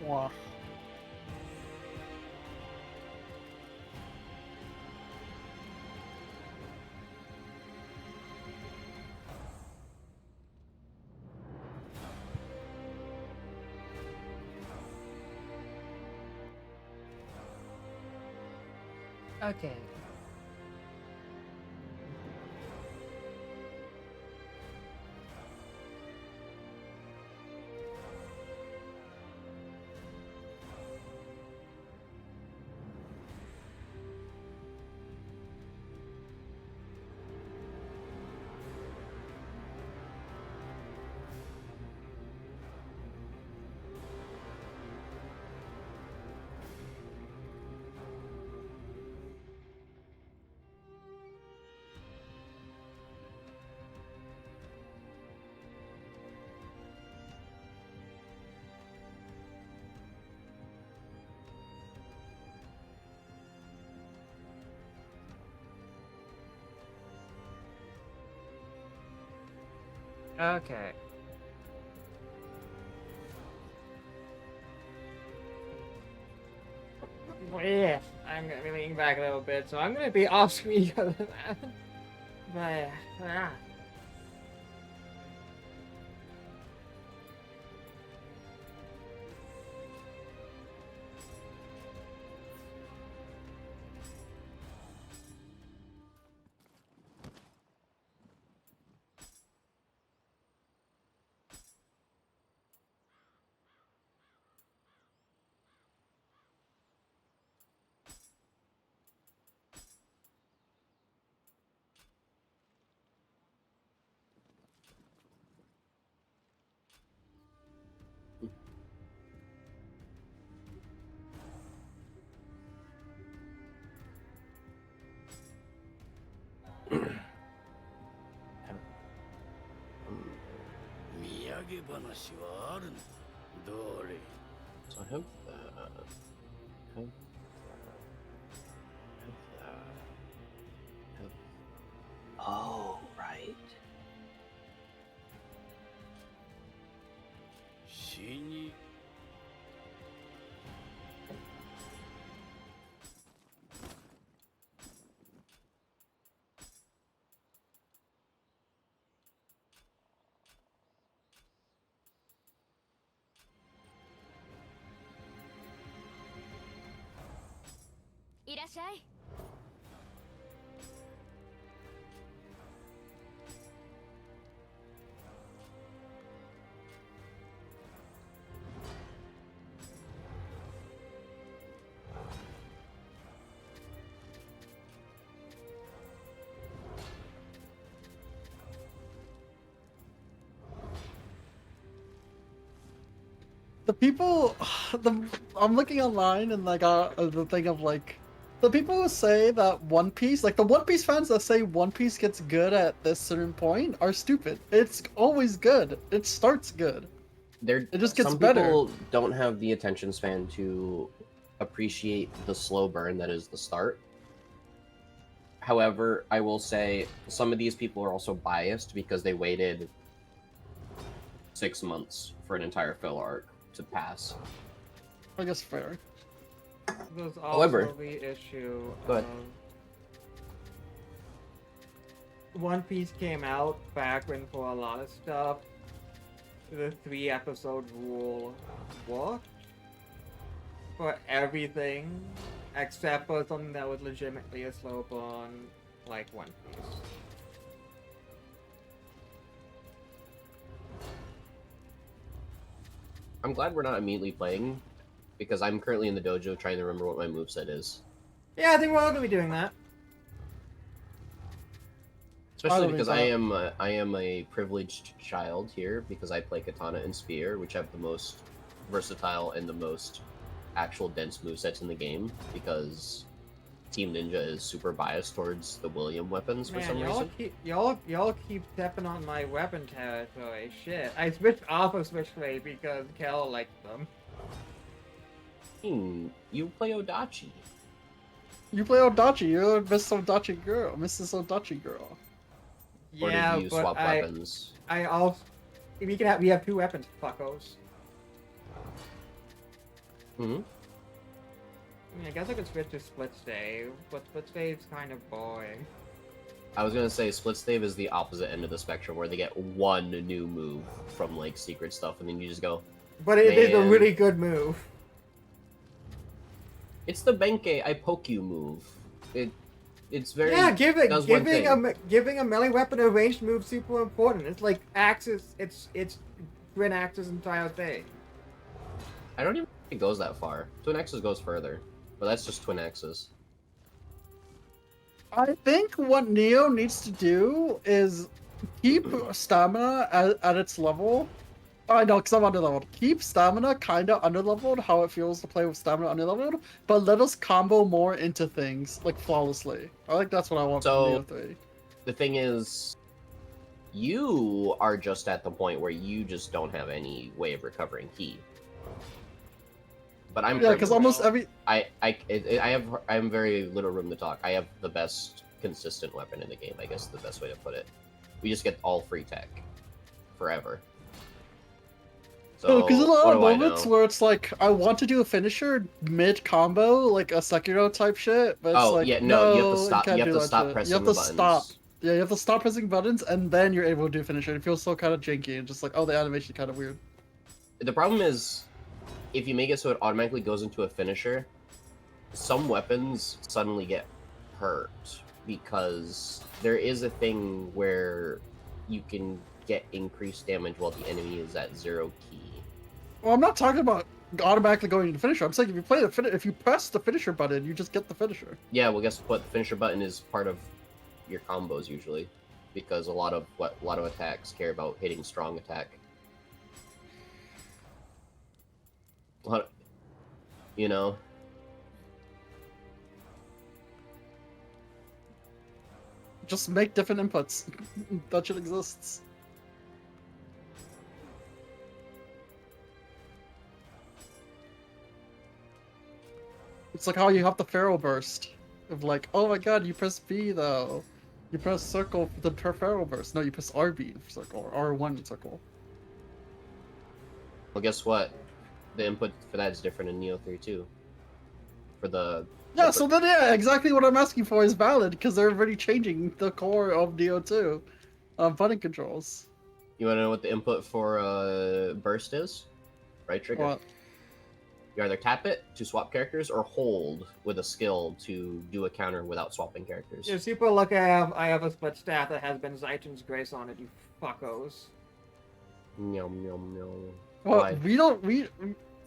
Wow. Okay. Okay. Yeah, I'm gonna be leaning back a little bit, so I'm gonna be off screen because of that. But ah. 土産話はあるの？どれ？ So I have that. Have that. Have... Oh, right. 死に。いらっしゃい。The people, I'm looking online and like the thing of like the people who say that One Piece, like the One Piece fans that say One Piece gets good at this certain point are stupid. It's always good. It starts good. It just gets some better. people don't have the attention span to appreciate the slow burn that is the start. However, I will say some of these people are also biased because they waited 6 months for an entire filler arc to pass. I guess fair. There's also However, the issue go ahead. of One Piece came out back when for a lot of stuff the 3-episode rule worked for everything except for something that was legitimately a slow burn like One Piece. I'm glad we're not immediately playing, because I'm currently in the dojo trying to remember what my moveset is. Yeah, I think we're all gonna be doing that. Especially because I am a privileged child here, because I play Katana and Spear, which have the most versatile and the most actual dense movesets in the game, because Team Ninja is super biased towards the William weapons for some reason. Y'all keep stepping on my weapon territory. Shit, I switched off of Switchblade because Kel liked them. You play Odachi. You play Odachi. You're Miss Odachi girl. Mrs. Odachi girl. Or did Yeah, you but swap weapons? I also we have two weapons, fuckos. Hmm. I mean, I guess I could switch to split stave, but split stave's kind of boring. I was gonna say split stave is the opposite end of the spectrum, where they get one new move from like secret stuff, and then you just go. But it is a Man. really good move. It's the Benkei I poke you move. It's very Yeah, does one thing. giving a melee weapon a ranged move super important. It's like Axis. It's Twin Axis' entire thing. I don't even think it goes that far. Twin Axis goes further, but that's just Twin Axis. I think what Neo needs to do is keep stamina at its level. I know, because I'm underleveled. Keep stamina kind of underleveled, how it feels to play with stamina underleveled, but let us combo more into things, like, flawlessly. I think that's what I want from Neo 3. The thing is, you are just at the point where you just don't have any way of recovering ki. But I'm Yeah, because almost every... I have very little room to talk. I have the best consistent weapon in the game, I guess the best way to put it. We just get all free tech. Forever. So, because there's a lot of what do I moments know? where it's like, I want to do a finisher mid-combo, like a Sekiro type shit, but it's like, yeah, no, you have to stop. can't You have do to that stop shit. pressing You have the to buttons. stop. Yeah, you have to stop pressing buttons, and then you're able to do finisher. It feels so kind of janky, and just like, oh, the animation kind of weird. The problem is, if you make it so it automatically goes into a finisher, some weapons suddenly get hurt because there is a thing where you can get increased damage while the enemy is at 0 key. Well, I'm not talking about automatically going into finisher. I'm saying if you play if you press the finisher button, you just get the finisher. Yeah, well, guess what? The finisher button is part of your combos usually, because a lot of attacks care about hitting strong attack. You know. Just make different inputs. That shit exists. It's like how you have the Pharaoh burst. Of like, oh my god, you press B though. You press circle for the Pharaoh burst. No, you press RB for circle, or R1 circle. Well, guess what? The input for that is different in Neo 3 too. For the Yeah, so then yeah, exactly what I'm asking for is valid, because they're already changing the core of Neo 2. Button controls. You want to know what the input for burst is? Right trigger. What? You either tap it to swap characters or hold with a skill to do a counter without swapping characters. Yeah, super lucky I have a split staff that has Ben Zaitun's grace on it, you fuckos. Yum yum yum. Well, Why?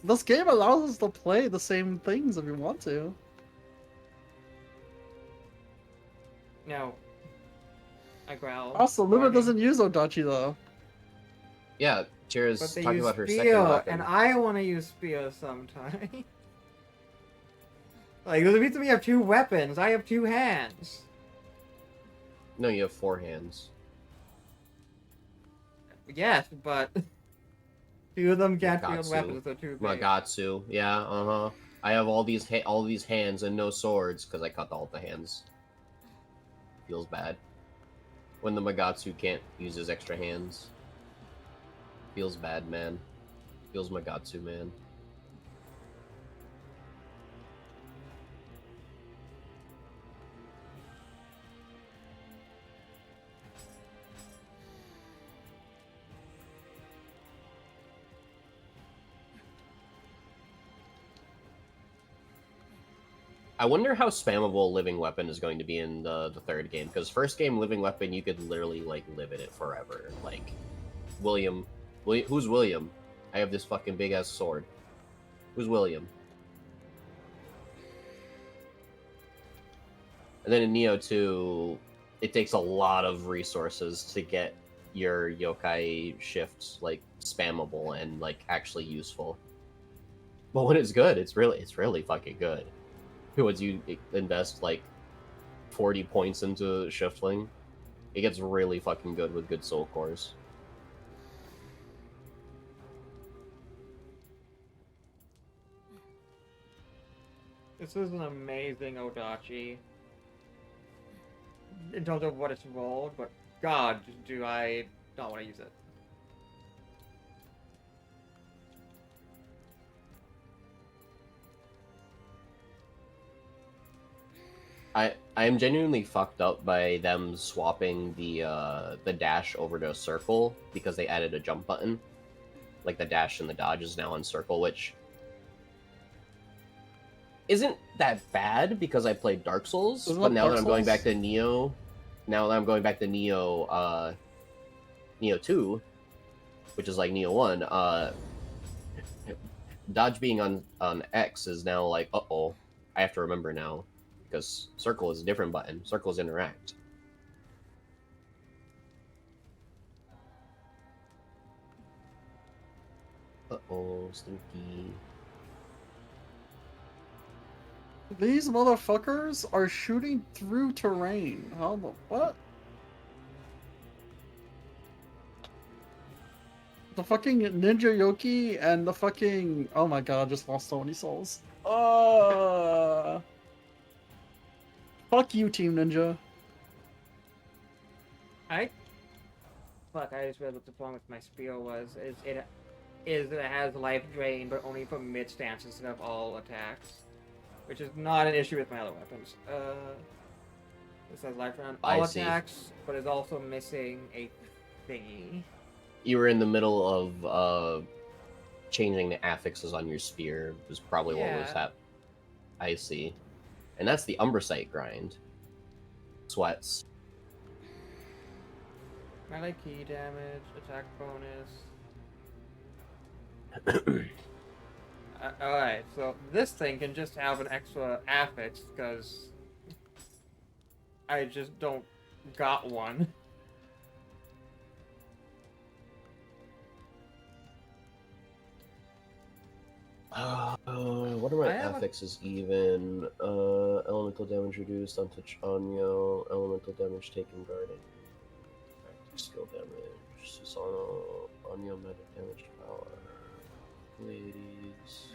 this game allows us to play the same things if we want to. No. I growl. Also, Luma Warning. doesn't use Odachi though. Yeah, Cheers But they talking use about her spear, second weapon. and I want to use spear sometime. Like, the reason we have two weapons, I have two hands. No, you have 4 hands. Yes, but two of them can't wield Magatsu. weapons, they're too big. Magatsu, yeah, uh-huh. I have all these hands and no swords because I cut all the hands. Feels bad. When the Magatsu can't use his extra hands. Feels bad, man. Feels Magatsu, man. I wonder how spammable Living Weapon is going to be in the third game, because first game Living Weapon you could literally like live in it forever. Like William, who's William? I have this fucking big ass sword. Who's William? And then in Neo 2, it takes a lot of resources to get your yokai shifts like spammable and like actually useful. But when it's good, it's really fucking good. Once you invest like 40 points into Shiftling, it gets really fucking good with good soul cores. This is an amazing Odachi. In terms of what it's rolled, but God, do I not want to use it. I am genuinely fucked up by them swapping the dash over to a circle because they added a jump button. Like the dash and the dodge is now on circle, which isn't that bad because I played Dark Souls. Isn't But that now Dark that I'm going Souls? back to Neo, Neo 2, which is like Neo 1, dodge being on X is now like, uh-oh, I have to remember now. Because circle is a different button. Circles interact. Uh-oh, stinky. These motherfuckers are shooting through terrain. How the what? The fucking Ninja Yoki and the fucking oh my god, I just lost so many souls. Fuck you, Team Ninja. Fuck, I just realized what the problem with my spear was. It has life drain, but only from mid stance instead of all attacks. Which is not an issue with my other weapons. This has life drain on all I see. attacks, but is also missing a thingy. You were in the middle of changing the affixes on your spear. Was probably what was Yeah. happening. I see. And that's the Umbrasite grind. Sweats. I like key damage, attack bonus. Alright, so this thing can just have an extra affix because I just don't got one. What are my I have a- affixes even? Elemental damage reduced on touch Anyo, elemental damage taken guarding. Active skill damage, Susano, Anyo magic damage to power. Pleiades.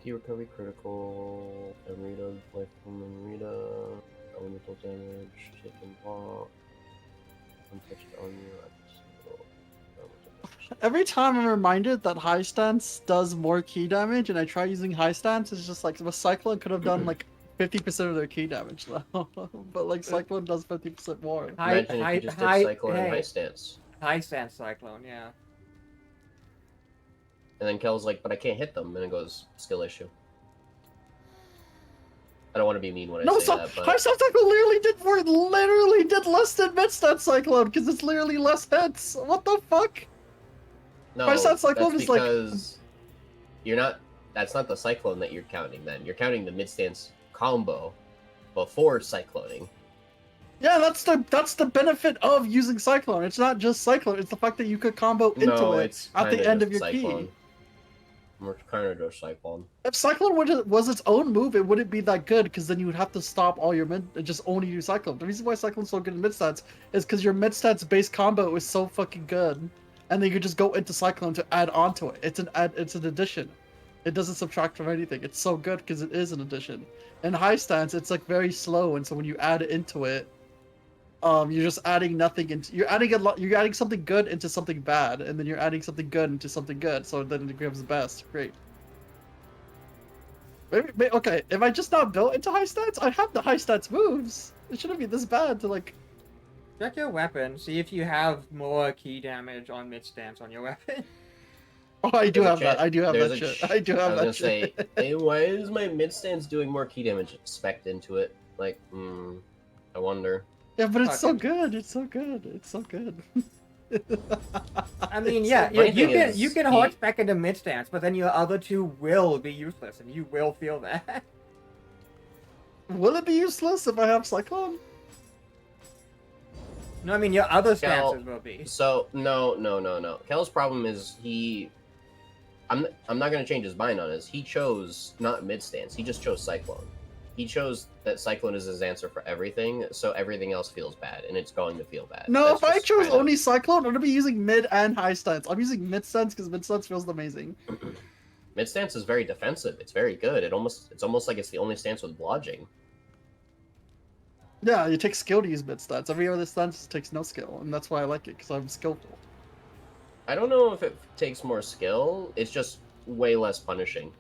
Key recovery critical, Amrita, life from Amrita, elemental damage taken block. Untouched Anyo, active skill. Elemental damage. Every time I'm reminded that high stance does more key damage, and I try using high stance, it's just like the Cyclone could have done like 50% of their key damage though. But like Cyclone does 50% more. Imagine if you just did Cyclone and High Stance. High stance cyclone, yeah. And then Kel's like, but I can't hit them. And it goes, skill issue. I don't want to be mean when I No, say so that, high but stance Cyclone literally did less than mid stance Cyclone because it's literally less hits. What the fuck? no, High stance Cyclone that's is like because you're not. That's not the Cyclone that you're counting. Then you're counting the mid stance combo before cycloning. yeah, that's the benefit of using Cyclone. It's not just Cyclone. It's the fact that you could combo into No, it it's at the kinda end of just your Cyclone. key. We're kind of just Cyclone. If Cyclone was its own move, it wouldn't be that good because then you would have to stop all your mid and just only use Cyclone. The reason why Cyclone's so good in mid stats is because your mid stats base combo is so fucking good, and then you could just go into Cyclone to add onto it. It's an addition. It doesn't subtract from anything. It's so good because it is an addition. In high stance, it's like very slow, and so when you add it into it, you're just adding nothing into. You're adding a lot. You're adding something good into something bad, and then you're adding something good into something good. So then it becomes the best. Great. Maybe, okay, am I just not built into high stats? I have the high stats moves. It shouldn't be this bad to like. Check your weapon, see if you have more key damage on mid stance on your weapon. Oh, I do There's a have that. chance- I do have there's that a shit. I do have I was that gonna shit. say, hey, why is my mid stance doing more key damage spec'd into it? Like, I wonder. Yeah, but it's so Fucking- good. It's so good. It's so good. I mean, It's yeah, so yeah, funny you thing can is, you can he- hard spec into mid stance, but then your other two will be useless, and you will feel that. Will it be useless if I have Cyclone? No, I mean your other Cal- stances will be. So no. Kel's problem is I'm not gonna change his mind on this. He chose not mid stance. He just chose Cyclone. He chose that Cyclone is his answer for everything, so everything else feels bad, and it's going to feel bad. No, That's if I just chose kinda- only Cyclone, I'm gonna be using mid and high stance. I'm using mid stance because mid stance feels amazing. Mid stance is very defensive. It's very good. It's almost like it's the only stance with blodging. Yeah, you take skill to use mid stats. Every other stance takes no skill, and that's why I like it, because I'm skillful. I don't know if it takes more skill. It's just way less punishing.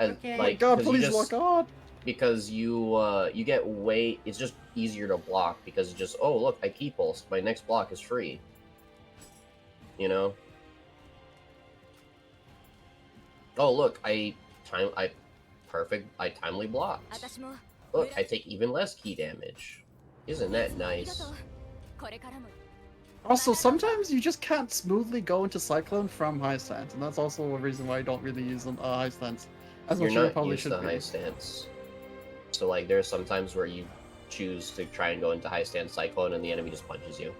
Okay. Oh my god, 'cause you please just- lock on! Because you get way. It's just easier to block because it's just, oh look, I key pulsed. My next block is free. You know. Oh look, I timely blocked. 私も Look, I take even less key damage. Isn't that ありが nice? とうこれからも Also, sometimes you just can't smoothly go into Cyclone from high stance, and that's also a reason why I don't really use high stance as You're much as I not probably used should to be. high stance. So like there's some times where you choose to try and go into high stance cyclone and the enemy just punches you.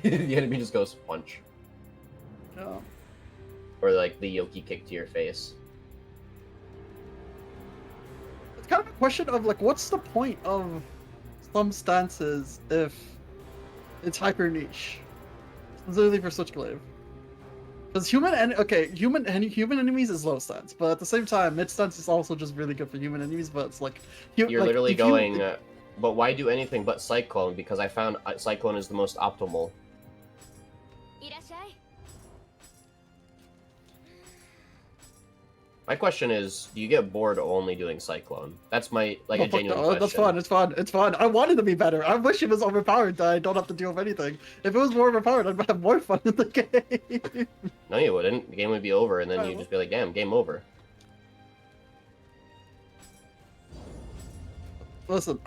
The enemy just goes punch. Yeah. Or like the Yoki kick to your face. It's kind of a question of like, what's the point of some stances if it's hyper niche? Literally for Switchglaive. Because human enemies is low stance, but at the same time, mid stance is also just really good for human enemies. But it's like You're like, literally if you- going, but why do anything but cyclone? Because I found cyclone is the most optimal. いらっしゃい My question is, do you get bored only doing cyclone? That's my Oh, a fuck genuine no. question. That's fun. It's fun. It's fun. I wanted to be better. I wish it was overpowered that I don't have to deal with anything. If it was more overpowered, I'd have more fun in the game. No, you wouldn't. The game would be over, and then Oh. you'd just be like, "Damn, game over." Listen,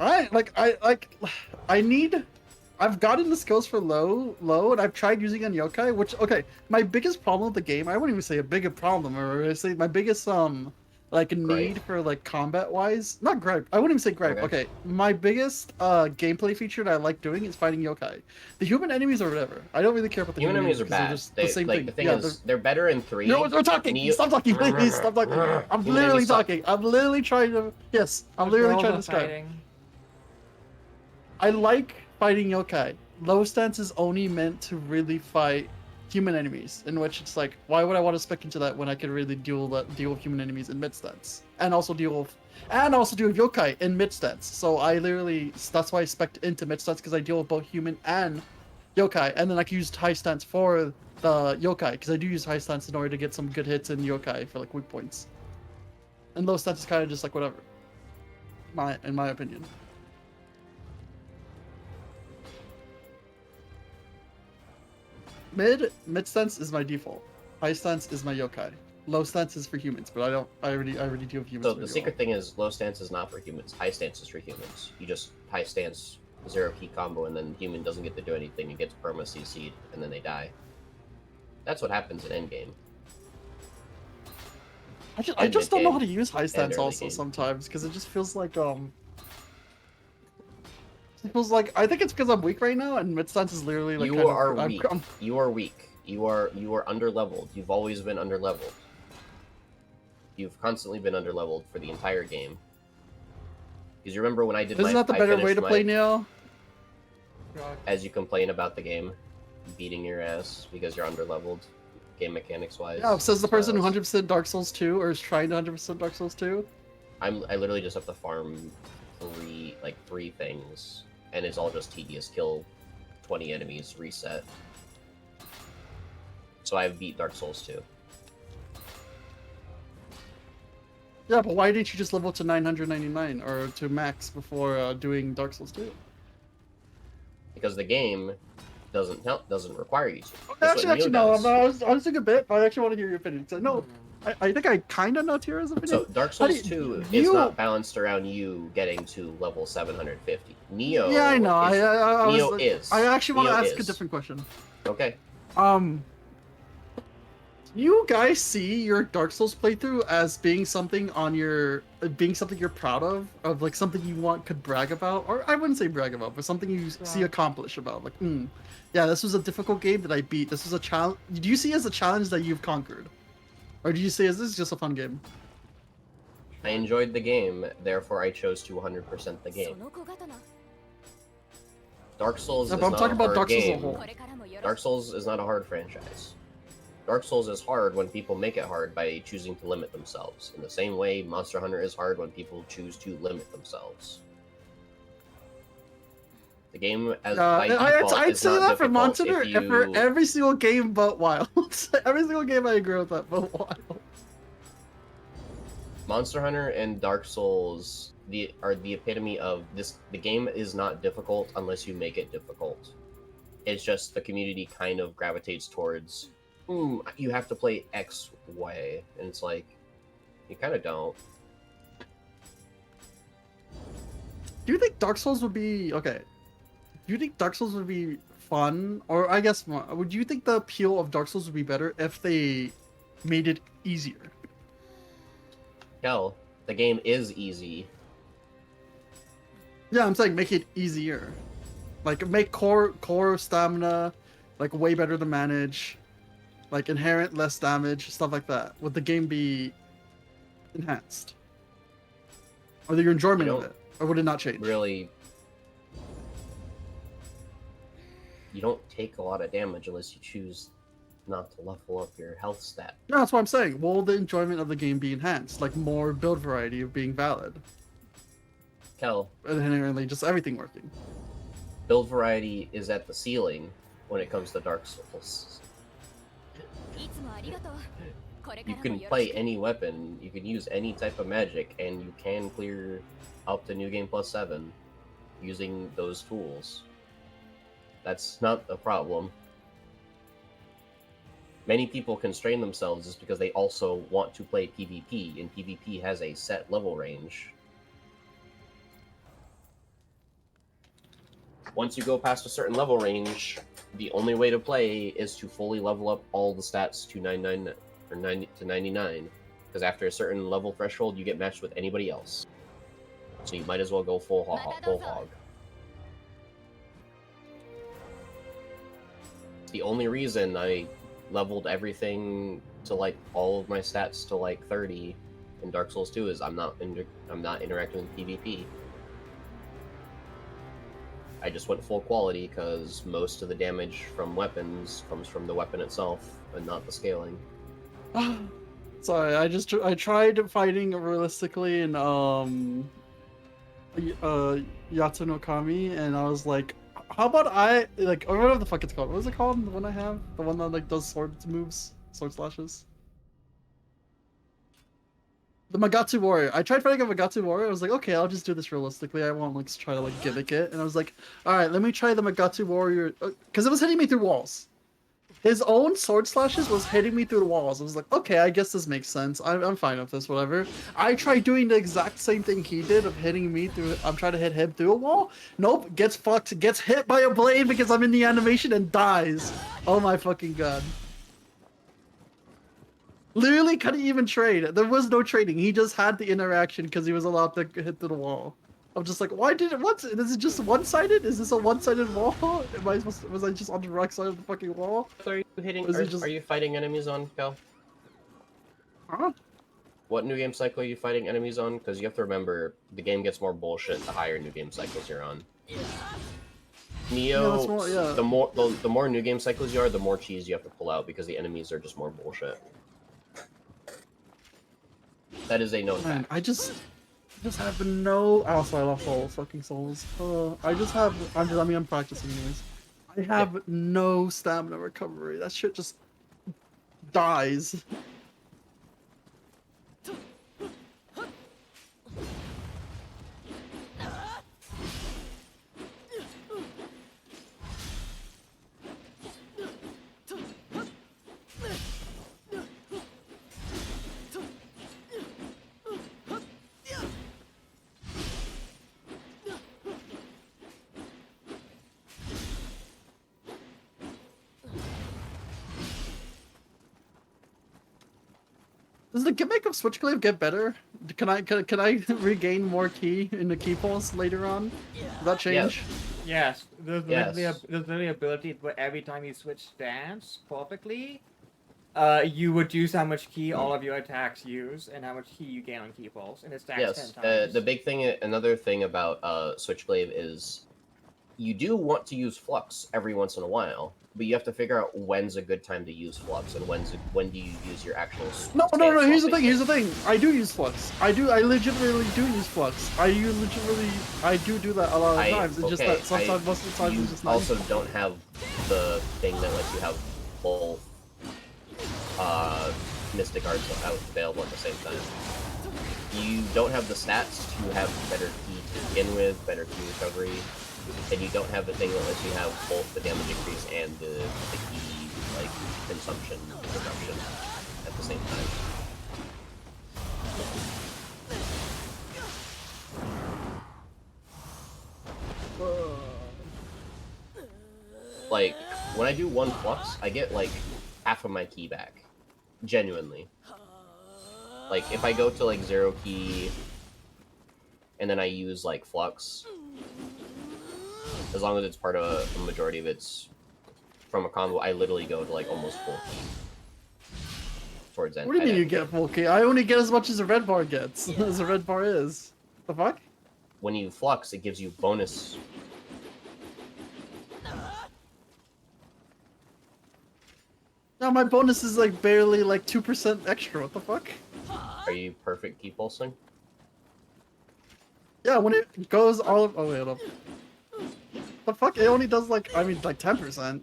I've gotten the skills for low, and I've tried using on yokai, which, okay, my biggest problem with the game, I wouldn't even say a bigger problem, or I say my biggest, need for, like, combat-wise, not gripe, I wouldn't even say gripe, okay, my biggest, gameplay feature that I like doing is fighting yokai. The human enemies or whatever, I don't really care about the Human enemies are 'cause they're bad. just They, the same like thing. the thing Yeah, is, they're better in 3. no, we're talking! Neo- Stop talking, please! Stop talking! I'm Human literally enemies suck. talking! I'm literally trying to... Yes, I'm literally trying to describe. Fighting. I like fighting yokai. Low stance is only meant to really fight human enemies, in which it's like, why would I want to spec into that when I could really deal with human enemies in mid stance, and also deal with yokai in mid stance. So that's why I spec into mid stance, because I deal with both human and yokai, and then I can use high stance for the yokai, because I do use high stance in order to get some good hits in yokai for like weak points. And low stance is kind of just like whatever, in my opinion. Mid stance is my default. High stance is my yokai. Low stance is for humans, but I already deal with humans. So pretty the secret thing is, low stance is not for humans. High stance is for humans. You just high stance 0 key combo, and then human doesn't get to do anything. It gets perma CC'd, and then they die. That's what happens in endgame. well. I just don't know how to mid-game use high stance early also game. sometimes, because it just feels like it feels like, I think it's because I'm weak right now, and mid stance is literally like You are weak. I'm You are weak. You are underleveled. You've always been underleveled. You've constantly been underleveled for the entire game. Because you remember when I did Isn't that the better way to play Neo? As you complain about the game beating your ass because you're underleveled, game mechanics wise. Yeah, says the person who 100% Dark Souls 2 or is trying to 100% Dark Souls 2. I literally just have to farm three things, and it's all just tedious. Kill 20 enemies, reset. So I've beat Dark Souls 2. Yeah, but why didn't you just level to 999 or to max before doing Dark Souls 2? Because the game doesn't require you to. That's what Actually, Neo no. does. I was thinking a bit, but I actually want to hear your opinion. So, no, I think I kind of know Tira's opinion. So Dark Souls 2 is not balanced around you getting to level 750. Neo. Yeah, I know. Neo is. I actually want to Neo ask a is. different question. Okay. You guys see your Dark Souls playthrough as being something you're proud of like something you could brag about, or I wouldn't say brag about, but something you see accomplish about, like, yeah, this was a difficult game that I beat. This was a challenge. Do you see it as a challenge that you've conquered, or do you see it as this is just a fun game? I enjoyed the game, therefore I chose to 100% the game. その小刀 Dark Souls Yeah, is but I'm not talking a about hard Dark Souls as a game. whole. これからもよろしく Dark Souls is not a hard franchise. Dark Souls is hard when people make it hard by choosing to limit themselves. In the same way, Monster Hunter is hard when people choose to limit themselves. The game, as by default, I'd is say not that for difficult Monster if Hunter, you... for every single game but Wilds. Every single game I agree with that but Wilds. Monster Hunter and Dark Souls are the epitome of this. The game is not difficult unless you make it difficult. It's just the community kind of gravitates towards, you have to play X way, and it's like, you kind of don't. Do you think Dark Souls would be okay? Do you think Dark Souls would be fun, or I guess would you think the appeal of Dark Souls would be better if they made it easier? Hell, the game is easy. Yeah, I'm saying make it easier. Like make core stamina like way better to manage. Like inherent less damage, stuff like that. Would the game be enhanced? Or your enjoyment of it? Or would it not change? Really, you don't take a lot of damage unless you choose not to level up your health stat. No, that's what I'm saying. Will the enjoyment of the game be enhanced? Like more build variety of being valid? Kel, Inherently just everything working. build variety is at the ceiling when it comes to Dark Souls. いつもありがとう。これか You らも can よろしく。 play any weapon, you can use any type of magic, and you can clear up to New Game Plus 7 using those tools. That's not a problem. Many people constrain themselves just because they also want to play PvP, and PvP has a set level range. Once you go past a certain level range, the only way to play is to fully level up all the stats to 99 or 90 to 99, because after a certain level threshold, you get matched with anybody else. So you might as well go full hog. The only reason I leveled everything to like all of my stats to like 30 in Dark Souls 2 is I'm not interacting with PvP. I just went full quality because most of the damage from weapons comes from the weapon itself and not the scaling. Sorry, I tried fighting realistically in Yatsu no Kami, and I was like, how about or whatever the fuck it's called. What is it called? The one I have? The one that like does sword moves? Sword slashes? The Magatsu Warrior. I tried fighting a Magatsu Warrior. I was like, okay, I'll just do this realistically. I won't like try to like gimmick it. And I was like, all right, let me try the Magatsu Warrior because it was hitting me through walls. His own sword slashes was hitting me through the walls. I was like, okay, I guess this makes sense. I'm fine with this, whatever. I tried doing the exact same thing he did of hitting me through. I'm trying to hit him through a wall. Nope, gets fucked. Gets hit by a blade because I'm in the animation and dies. Oh my fucking god. Literally couldn't even trade. There was no trading. He just had the interaction because he was allowed to hit through the wall. I'm just like, why did it? What? Is it just one-sided? Is this a one-sided wall? Was I just on the wrong side of the fucking wall? Are you hitting? Are Are you fighting enemies on, Cal? Huh? What new game cycle are you fighting enemies on? Because you have to remember, the game gets more bullshit the higher new game cycles you're on. Neo, yeah. the more new game cycles you are, the more cheese you have to pull out because the enemies are just more bullshit. That is a known Man, fact. I just have no. Oh, sorry, I lost all fucking souls. I'm practicing anyways. I have no stamina recovery. That shit just dies. Does the gimmick of Switchclave get better? Can I regain more ki in the ki pulse later on? Does that change? Yes, there's Yes. literally the ability where every time you switch stance perfectly, you reduce how much ki all of your attacks use and how much ki you gain on ki pulse, and it stacks Yes, 10 times. the big thing, another thing about Switchblade is you do want to use flux every once in a while, but you have to figure out when's a good time to use flux and when do you use your actual No. stance Here's the swapping thing. Here's the thing. I do use flux. I legitimately do use flux. I do that a lot of times. It's just that sometimes, most of the time, you it's just not. also don't have the thing that lets you have both mystic arts available at the same time. You don't have the stats to have better key to begin with, better key recovery, and you don't have the thing that lets you have both the damage increase and the key like consumption reduction at the same time. Like when I do one flux, I get like half of my key back, genuinely. Like if I go to like 0 key and then I use like flux, as long as it's part of a majority of it's from a combo, I literally go to like almost full key towards end. What do you mean you get full key? I only get as much as a red bar gets, as a red bar is. The fuck? When you flux, it gives you bonus. No, my bonus is like barely like 2% extra. What the fuck? Are you perfect key pulsing? Yeah, when it goes all of. Oh wait, hold up. The fuck? It only does like, I mean, like 10%.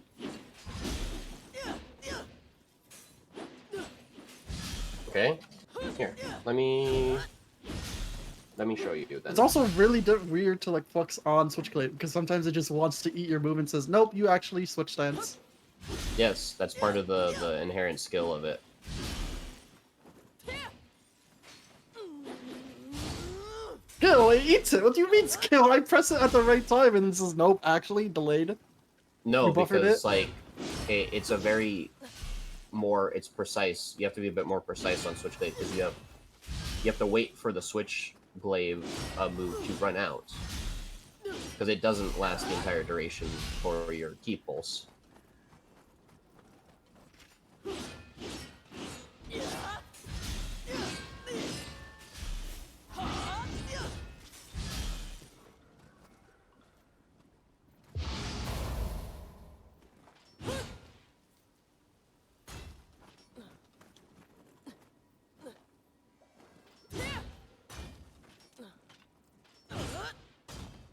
Okay. Here, let me show you then. It's also really weird to like flux on switch blade because sometimes it just wants to eat your move and says, nope, you actually switch stance. Yes, that's part of the inherent skill of it. Skill, it eats it. What do you mean skill? I press it at the right time and it says, nope, actually delayed. No, You buffered because it? like it's a very it's precise. You have to be a bit more precise on switchblade because you have to wait for the switchblade move to run out because it doesn't last the entire duration for your key pulse.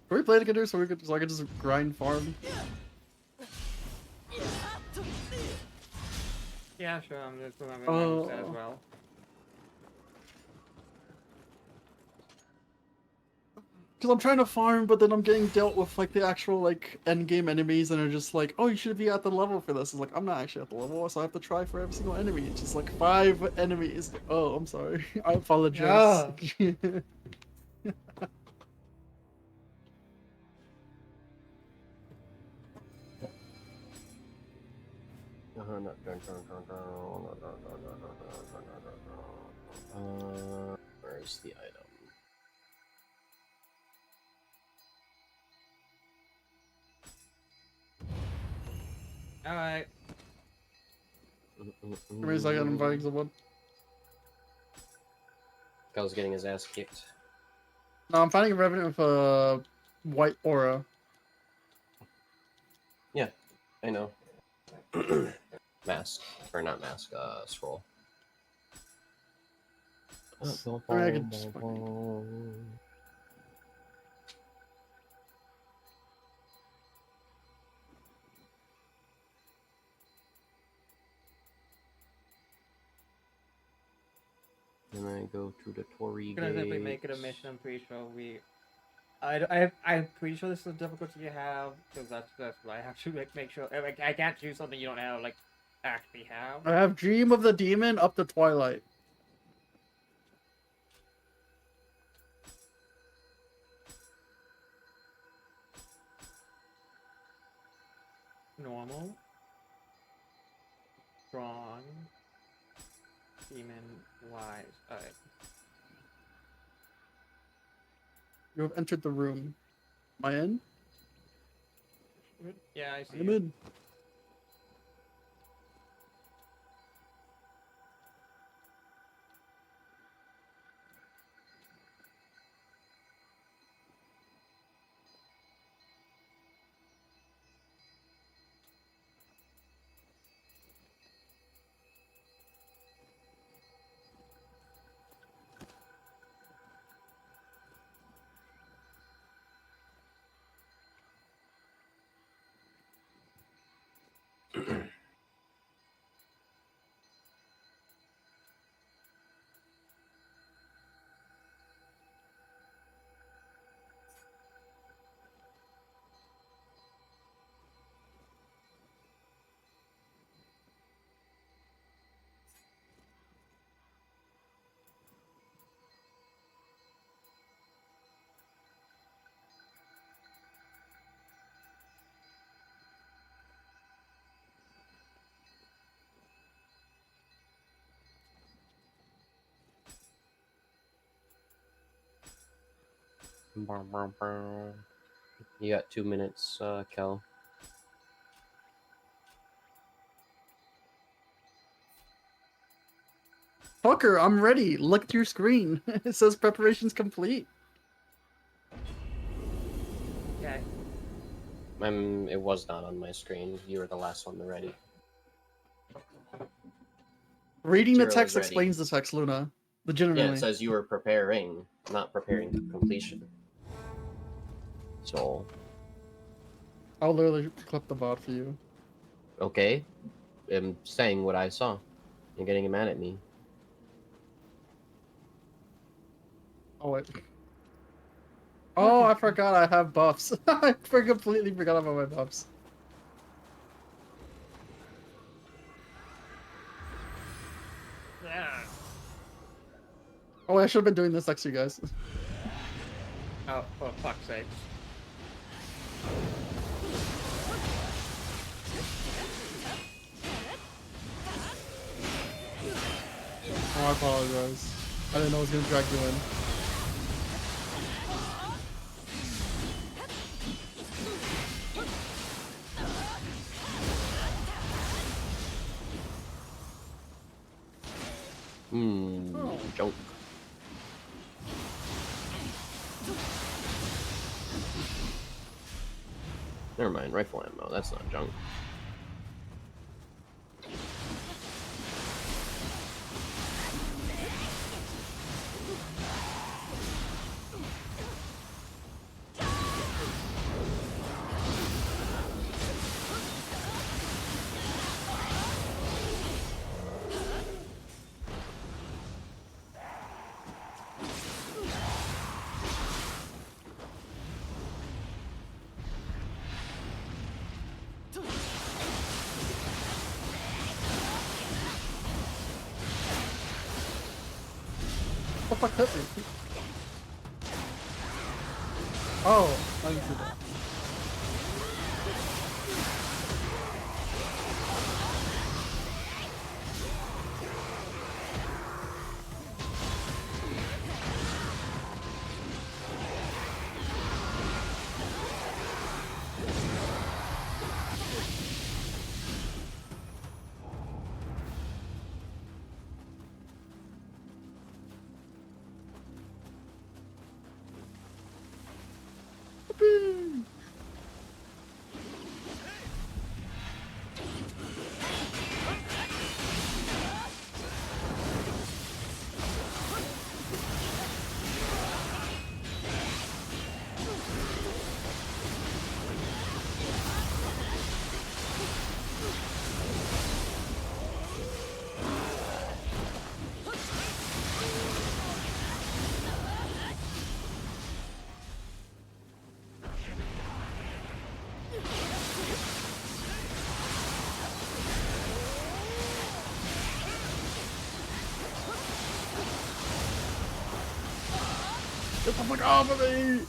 Can we play together so I can just grind farm? Yeah, sure. I'm just remembering that as well. Because I'm trying to farm, but then I'm getting dealt with like the actual like end game enemies, and are just like, oh, you should be at the level for this. It's like I'm not actually at the level, so I have to try for every single enemy. It's just like 5 enemies. Oh, I'm sorry. I apologize. Where's the item? Alright. Give me a second, I'm inviting someone. Cal's getting his ass kicked. No, I'm finding a revenant with a white aura. Yeah, I know. Mask. Or not mask, scroll. I mean, I could just Then I go to the Torii I'm gonna simply make it a mission. I'm pretty sure I'm pretty sure this is the difficulty you have because that's what I have to make sure. Like, I can't choose something you don't have like actually have. I have Dream of the Demon up to Twilight. Normal, strong, demon, wise. Alright. You have entered the room. Am I in? Yeah, I see. I'm you. in. You got 2 minutes, Kel. Fucker, I'm ready. Look at your screen. It says preparations complete. Okay. It was not on my screen. You were the last one to ready. Reading the Zero text is ready. explains the text, Luna. Yeah, Legitimately. it says you were preparing, not preparing completion. So, I'll literally clip the bot for you. okay. I'm saying what I saw. You're getting mad at me. Oh wait. Oh, I forgot I have buffs. I completely forgot about my buffs. Yeah. Oh, I should have been doing this next to you guys. Oh, for fuck's sake. Oh, I apologize. I didn't know I was gonna drag you in. Oh. Junk. Never mind, rifle ammo. That's not junk. What the fuck hit me? Oh, I didn't see that. Whoopee! Get the fuck off of me!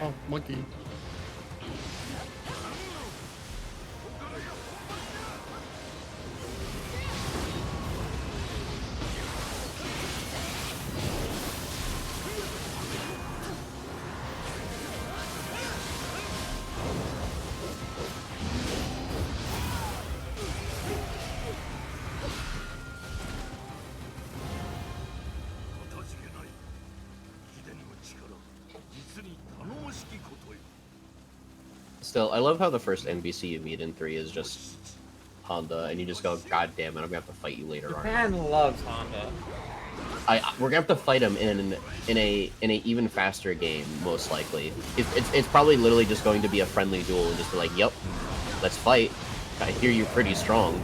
Oh, monkey. Still, I love how the first NPC you meet in 3 is just Honda, and you just go, God damn it, I'm gonna have to fight you later on. Japan loves Honda. We're gonna have to fight him in a even faster game, most likely. It's probably literally just going to be a friendly duel and just be like, yep, let's fight. I hear you're pretty strong.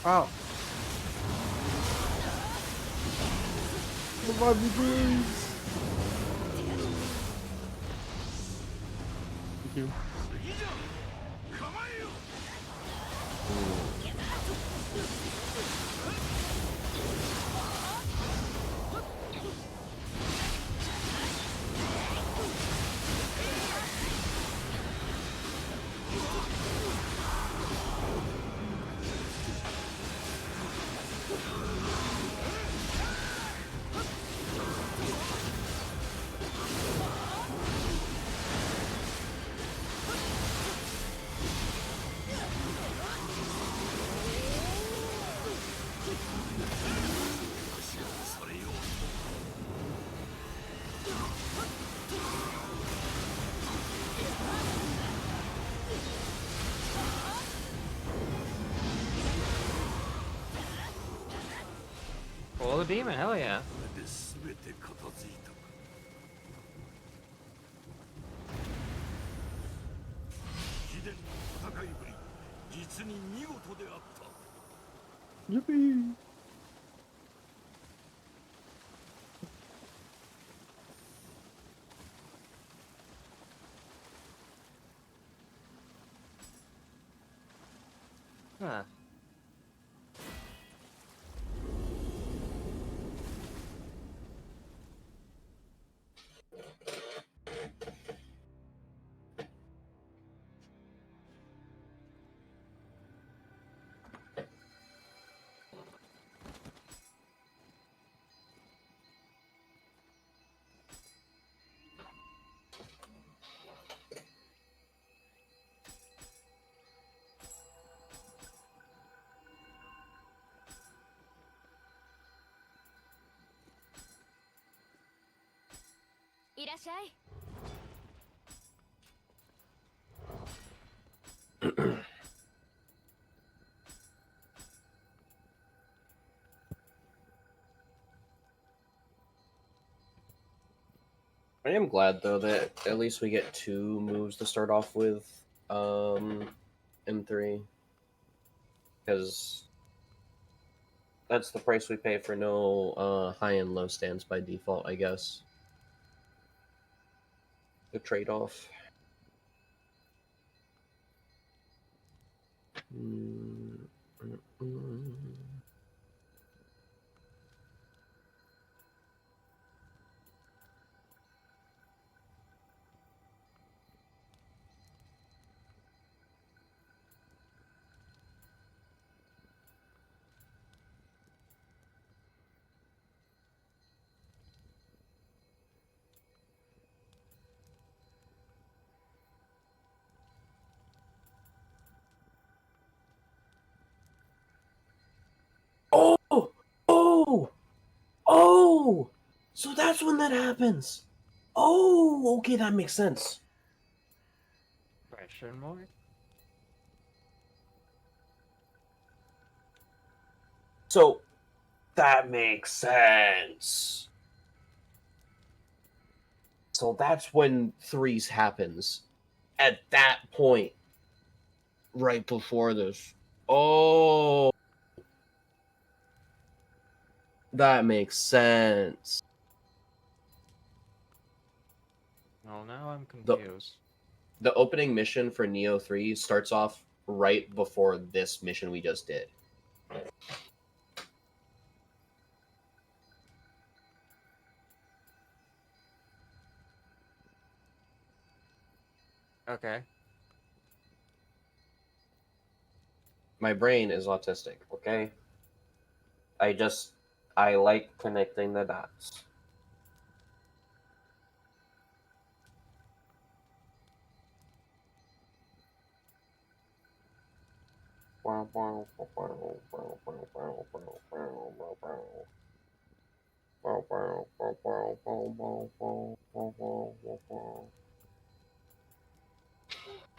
Wow. Revive me, please. Thank you. Pull the demon, hell yeah. これで全て片付いたか。秘伝の戦いぶり、実に見事であった。 Yippee. Huh. I am glad though that at least we get 2 moves to start off with in 3, because that's the price we pay for no high and low stands by default, I guess. The trade-off. Oh! Oh! Oh! So that's when that happens. Oh, okay, that makes sense. Question mark? So that makes sense. So that's when 3s happens. At that point, right before this. Oh, that makes sense. Well, now I'm confused. The opening mission for Neo 3 starts off right before this mission we just did. Okay. My brain is autistic, okay? I like connecting the dots.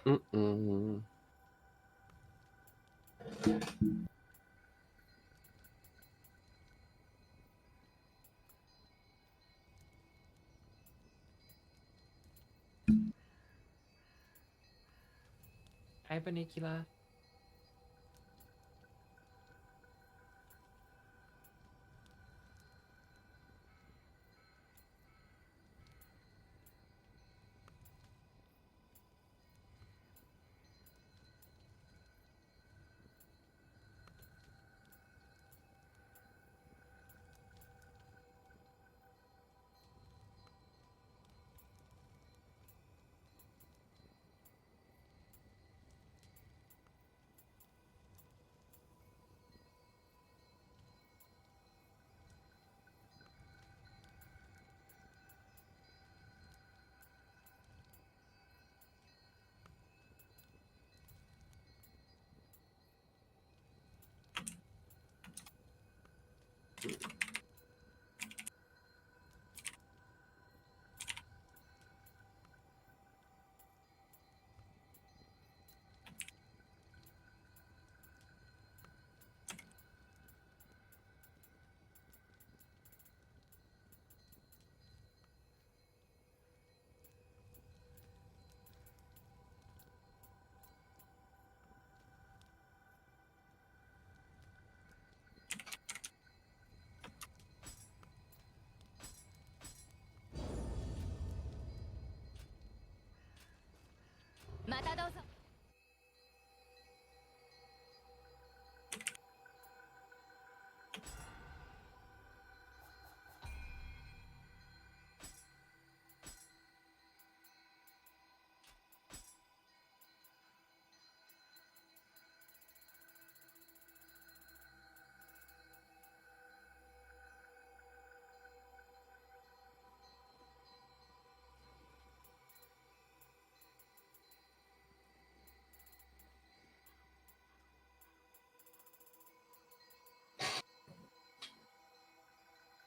Mm-mm. Hi, Banicula.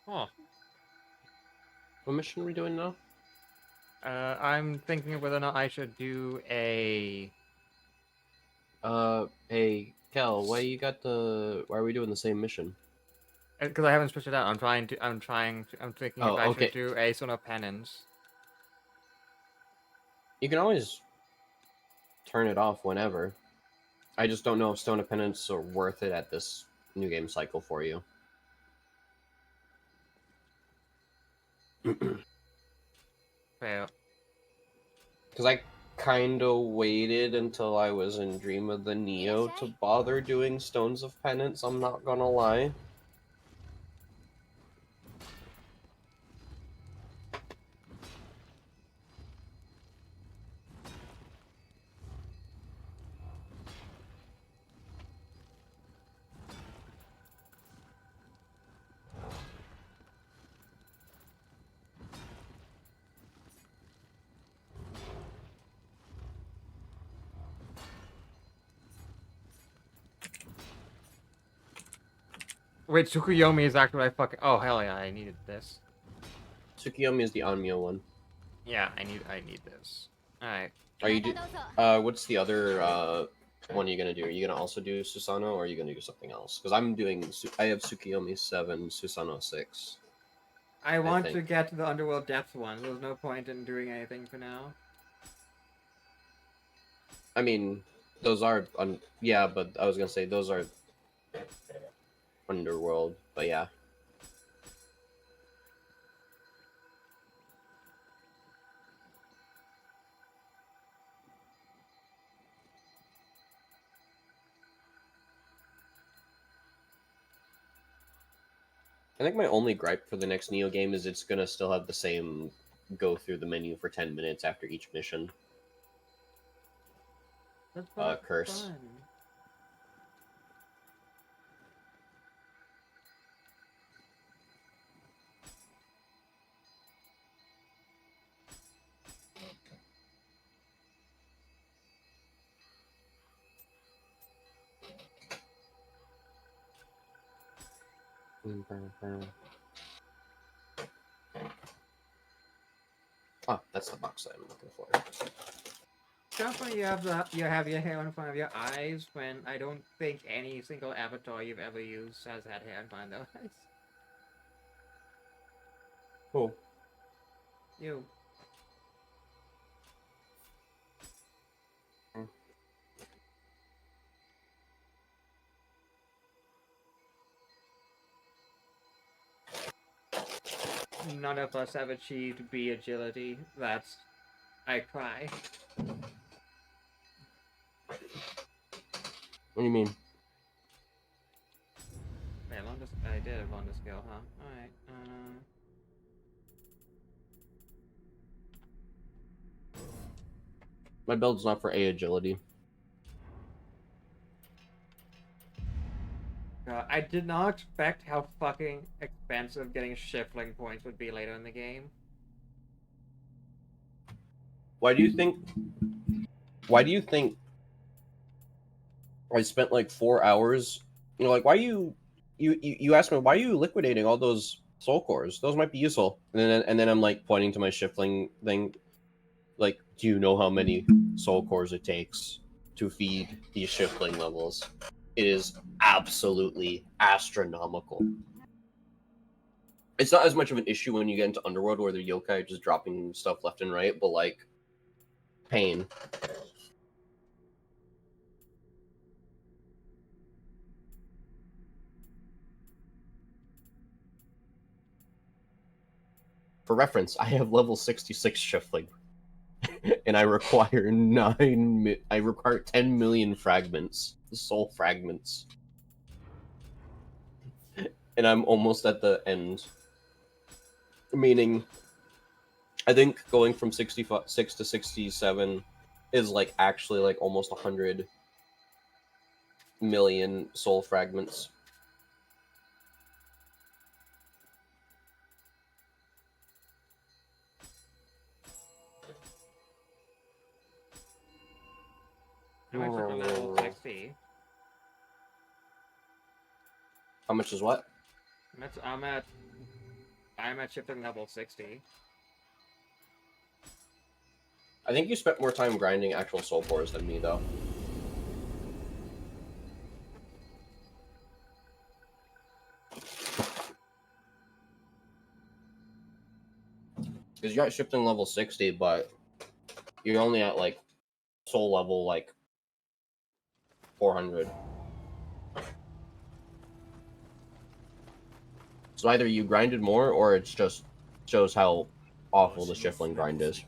Huh. What mission are we doing now? I'm thinking of whether or not I should do a. Hey, Kel, why are we doing the same mission? Because I haven't switched it out. I'm thinking if Oh, I should okay. do a Son of Penance. You can always turn it off whenever. I just don't know if Stone of Penance are worth it at this new game cycle for you. Fail. Because I kind of waited until I was in Dream of the Neo to bother doing Stones of Penance, I'm not gonna lie. Wait, Tsukuyomi is actually what I fucking. Oh hell yeah! I needed this. Tsukiyomi is the Anmyo one. Yeah, I need this. All right. Are you what's the other one you're gonna do? Are you gonna also do Susanoo, or are you gonna do something else? Because I have Tsukiyomi 7, Susanoo 6. I want to think. get to the Underworld Depths one. There's no point in doing anything for now. I mean, those are yeah, but I was gonna say those are Underworld, but yeah. I think my only gripe for the next Neo game is it's gonna still have the same go through the menu for 10 minutes after each mission. That's fun. Curse. Ah, that's the box that I'm looking for. Just when you have your hair in front of your eyes, when I don't think any single avatar you've ever used has had hair in front of their eyes. Cool. You. None of us have achieved B agility. That's... I cry. What do you mean? Wait, I did have on the skill, huh? Alright, My build's not for A agility. I did not expect how fucking expensive getting shifling points would be later in the game. Why do you think I spent like 4 hours, like why you asked me why are you liquidating all those soul cores? Those might be useful. And then I'm like pointing to my shifling thing, like, do you know how many soul cores it takes to feed these shifling levels? It is absolutely astronomical. It's not as much of an issue when you get into Underworld where the yokai are just dropping stuff left and right, but like pain. For reference, I have level 66 shifling, and I require 10 million fragments, soul fragments, and I'm almost at the end. Meaning, I think going from 66 to 67 is like actually like almost 100 million soul fragments. How much is level 60? How much is what? I'm at shifting level 60. I think you spent more time grinding actual soul cores than me, though. Because you're at shifting level 60, but you're only at, like, soul level, like, 400. So either you grinded more, or it just shows how awful the shifling grind is.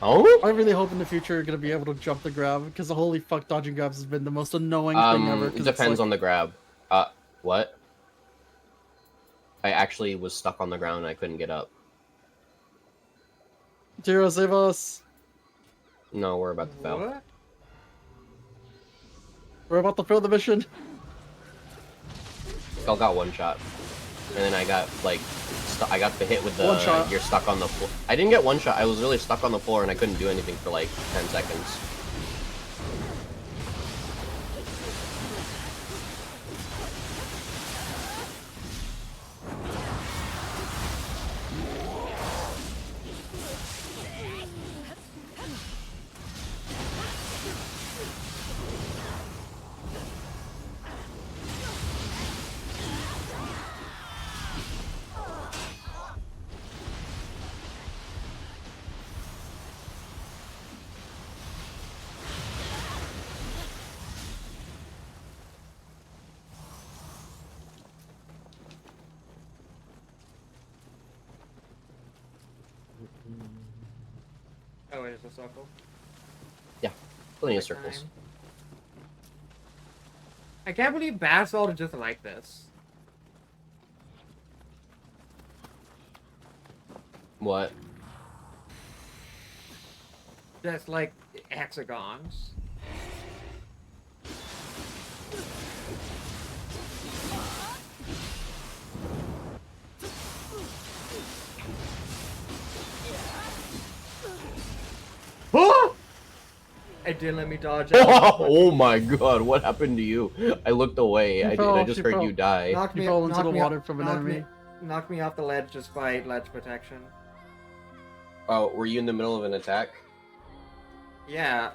Oh? I really hope in the future you're gonna be able to jump the grab, because the holy fuck dodging grabs has been the most annoying thing ever. It depends on the grab. What? I actually was stuck on the ground and I couldn't get up. Jiro, save us! No, we're about to fail. What? We're about to fail the mission. Skull got one shot, and then I got like, I got the hit with the One shot. You're stuck on the floor. I didn't get one shot. I was really stuck on the floor and I couldn't do anything for like 10 seconds. Oh, it is a circle. Yeah, plenty of Perfect circles. time. I can't believe Basalt is just like this. What? Just like hexagons. Oh! It didn't let me dodge out. Oh my god, what happened to you? I looked away. You I fell, just you heard fell. you die. Knocked You me, fall into knocked the me water off, from an knocked enemy. knocked me off the ledge despite ledge protection. Oh, were you in the middle of an attack? Yeah.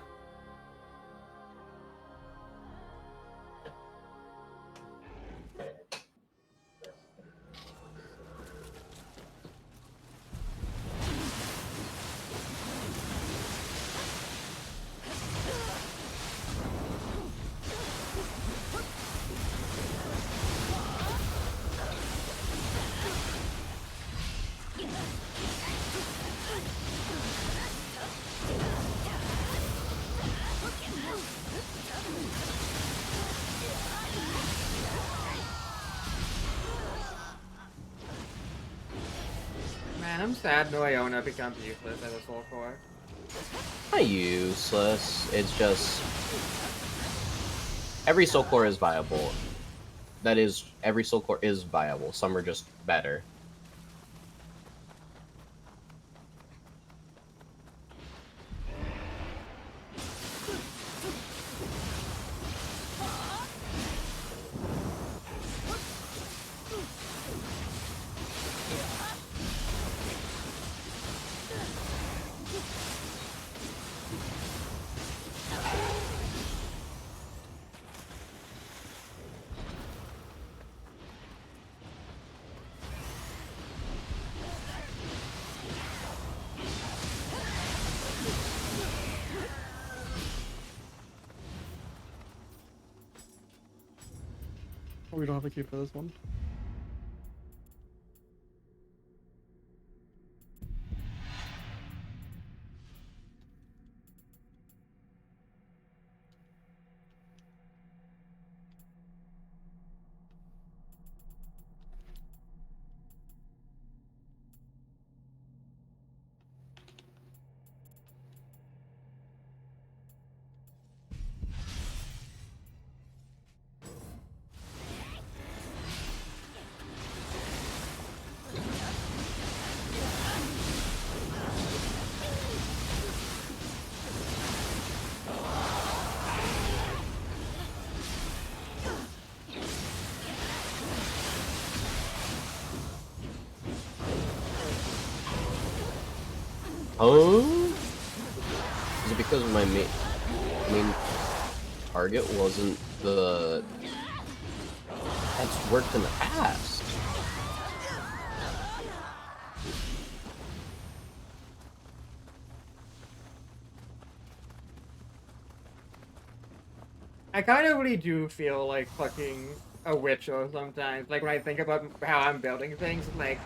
Man, I'm sad no Iona becomes useless as a soul core. Not useless. It's just every soul core is viable. That is, every soul core is viable. Some are just better. We don't have a key for this one. Oh? Is it because my main target wasn't the... That's worked in the past. I kind of really do feel like fucking a witcher sometimes. Like when I think about how I'm building things, like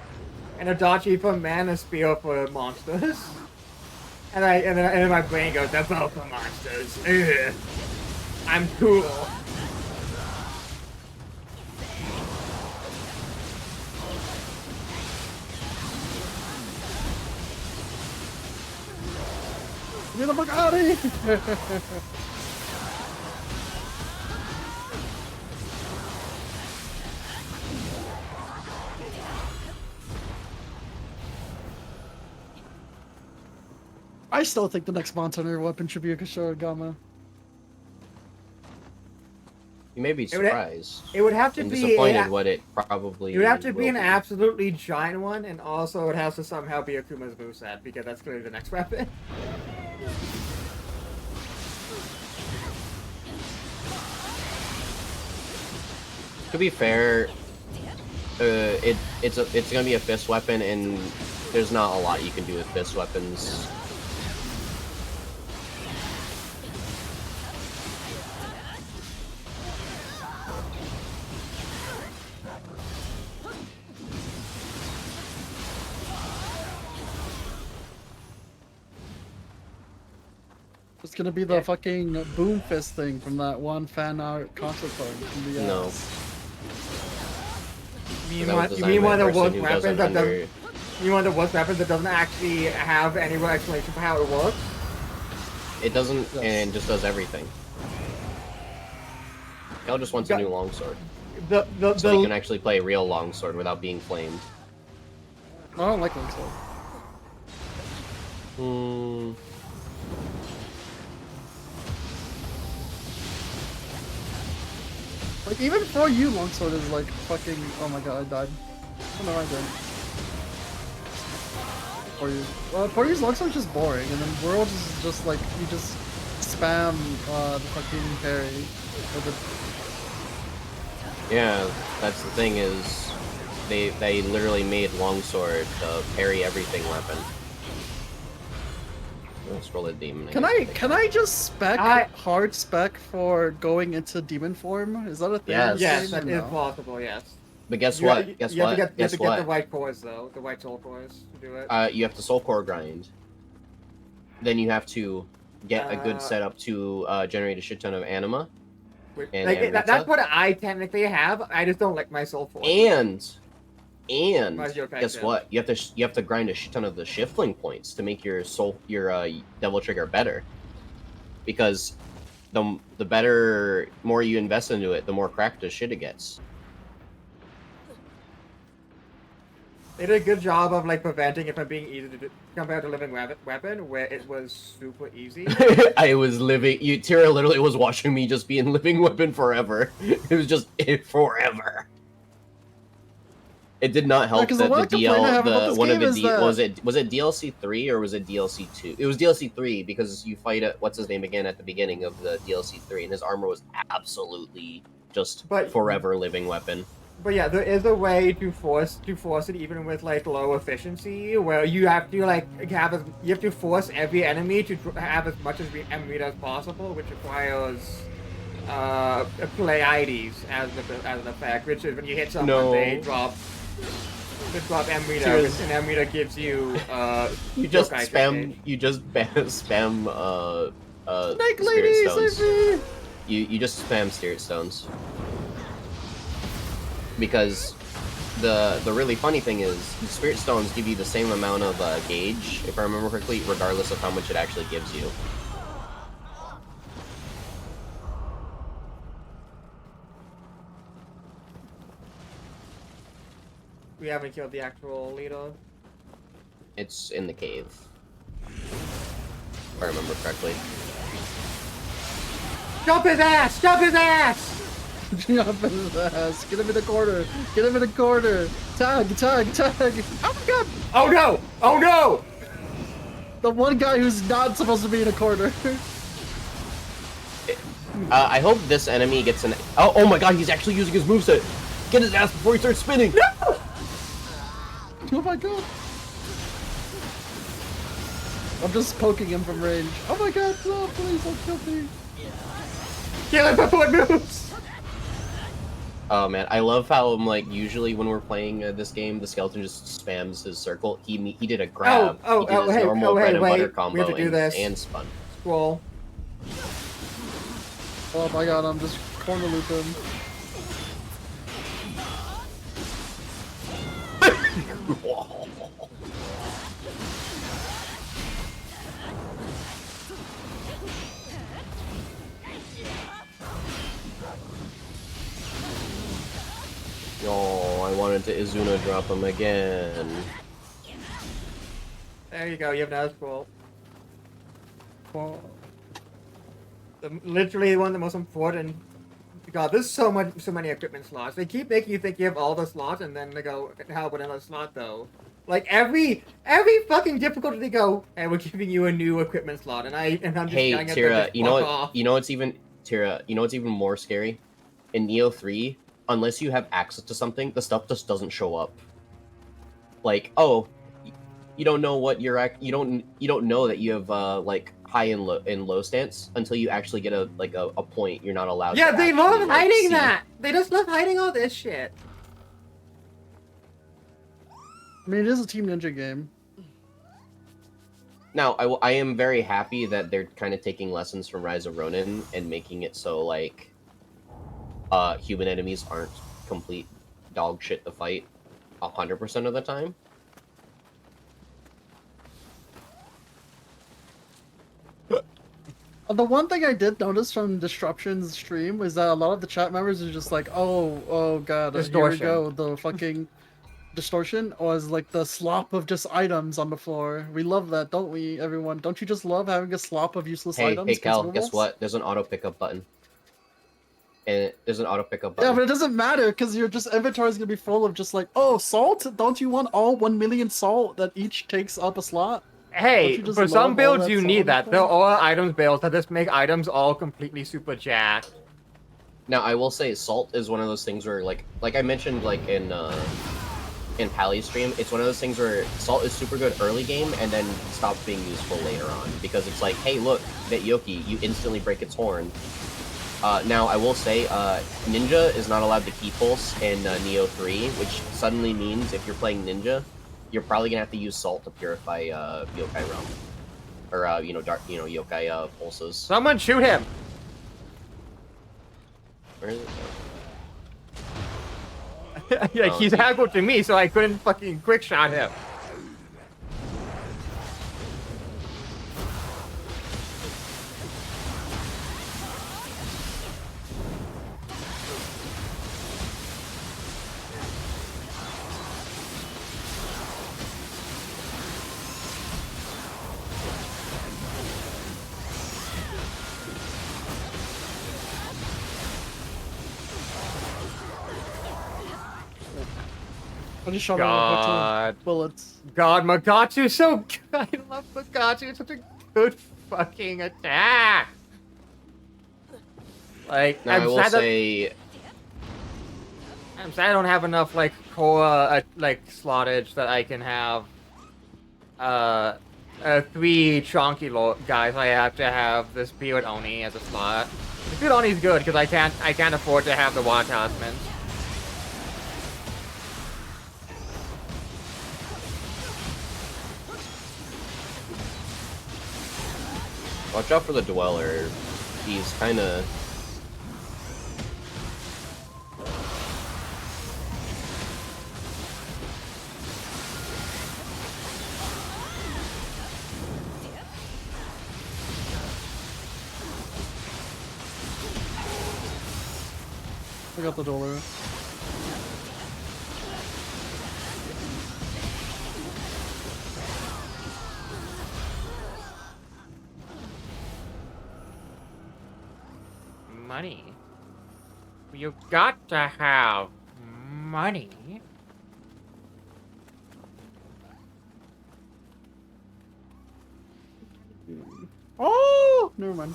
an Adachi for mana spear for monsters, and then my brain goes, "They're both for monsters." Ugh. I'm cool. Get the fuck out of here! I still think the next monster weapon should be a Kashorigama. You may be surprised. It would have to and be disappointed what it probably It would have to be will an absolutely giant one, and also it has to somehow be Akuma's moveset, because that's clearly the next weapon. To be fair, it's gonna be a fist weapon, and there's not a lot you can do with fist weapons. It's gonna be the Yeah. fucking boom fist thing from that one fan art concept art from the No. You That was mean designed one by a of the person worst who weapons doesn't that doesn't? under. You want the worst weapons that doesn't actually have any real explanation for how it works? It doesn't, Yes. and just does everything. Cal just wants a Got- new longsword, The so he can actually play a real longsword without being flamed. I don't like Longsword. Hmm. Like even for you, Longsword is like fucking. Oh my god, I died. Oh no, I didn't. For you, for you's Longsword's just boring, and then World is just like you just spam the fucking parry with the. Yeah, that's the thing is, they literally made longsword the parry everything weapon. Let's roll a demon. Can I just spec I- hard spec for going into demon form? Is that a thing? in Yes. this Yes, game, that or is no? possible. Yes. But guess You- what? you- Guess you have what? to get, Guess you have to get the what? white cores though, the white soul cores to do it. You have to soul core grind. Then you have to get a good Uh, setup to generate a shit ton of anima. and Like, Amrita? that's what I technically have. I just don't like my soul force. And Why's your guess effective? what? You have to grind a shit ton of the shifting points to make your devil trigger better. Because the better, more you invest into it, the more cracked as shit it gets. They did a good job of like preventing it from being easy to do, compared to living weapon, where it was super easy. I was living. Tira literally was watching me just be in living weapon forever. It was just forever. It did not help 'cause that the one complaint I have about this one of game the is that- was it DLC 3 or was it DLC 2? It was DLC 3 because you fight what's his name again at the beginning of the DLC 3, and his armor was absolutely just forever living weapon. But yeah, there is a way to force it even with like low efficiency, where you have to like you have to force every enemy to have as much as Amrita as possible, which requires Pleiades as an effect, which is when you hit someone, they drop Amrita, and Amrita gives you you just Yokai spam Shake. you just spam Snake spirit lady, stones. save me! You just spam spirit stones. Because the really funny thing is the spirit stones give you the same amount of gauge, if I remember correctly, regardless of how much it actually gives you. We haven't killed the actual leader. It's in the cave, if I remember correctly. Jump his ass! Jump his ass! Jump in his ass. Get him in the corner. Get him in the corner. Tag, tag, tag. Oh my god! Oh no! Oh no! The one guy who's not supposed to be in a corner. I hope this enemy gets an. Oh my god, he's actually using his moveset! Get his ass before he starts spinning! No! Oh my god. I'm just poking him from range. Oh my god, no, please don't kill me. Kill him before it moves! Oh man, I love how usually when we're playing this game, the skeleton just spams his circle. He did a grab. He did his normal bread and butter combo we have to do this. and spun. Scroll. Oh my god, I'm just corner looping. Oh, I wanted to Izuna drop him again. There you go, you have another scroll. Well, Literally one of the most important. God, there's so many equipment slots. They keep making you think you have all the slots, and then they go, "How about another slot though?" Like every fucking difficulty they go, and we're giving you a new equipment slot, and I'm just Hey yelling at them, Tira, "Just you know fuck what? off." You know what's even Tira? You know what's even more scary? In Neo 3, unless you have access to something, the stuff just doesn't show up. Like, oh, you don't know what you don't know that you have like high and low stance until you actually get a point. You're not allowed. Yeah, to they actually, love hiding see. that. They just love hiding all this shit. I mean, it is a Team Ninja game. Now, I am very happy that they're kind of taking lessons from Rise of Ronin and making it so like human enemies aren't complete dog shit to fight 100% of the time. The one thing I did notice from Disruption's stream was that a lot of the chat members are just like, oh god, here we Distortion. go, the fucking distortion was like the slop of just items on the floor. We love that, don't we, everyone? Don't you just love having a slop of useless Hey, items? Cal, guess consumables? what? There's an auto pickup button. And there's an auto pickup Yeah, button. but it doesn't matter because your just inventory is gonna be full of just like, oh, salt? Don't you want all 1 million salt that each takes up a slot? Hey, Don't you just for some love all builds that you salt need on the that. There floor? are items builds that just make items all completely super jacked. Now, I will say salt is one of those things where like I mentioned like in Pally's stream, it's one of those things where salt is super good early game and then stops being useful later on because it's like, hey, look, that Yoki, you instantly break its horn. Now, I will say, Ninja is not allowed to key pulse in Neo 3, which suddenly means if you're playing Ninja, you're probably gonna have to use salt to purify Yokai realm, or dark, Yokai pulses. Someone shoot him! Where is it? Like, he's haggled to me, so I couldn't fucking quick shot him. I just shot him with a God. bullets. God, Magatsu's so good. I love Magatsu. It's such a good fucking attack. Like, Now, I will say, I'm sad I don't have enough, like, core, slottage that I can have, 3 chunky guys. I have to have this Beard Oni as a slot. The Beard Oni's good, because I can't afford to have the Water Talismans. watch out for the Dweller. He's kind of... I got the dollar. Money. You got to have money. Oh, never mind.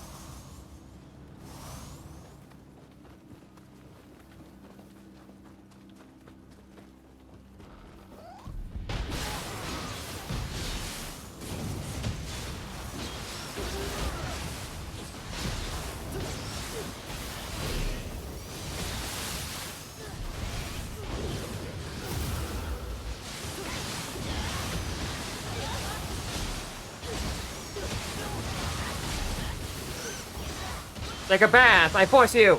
Take a bath, I force you!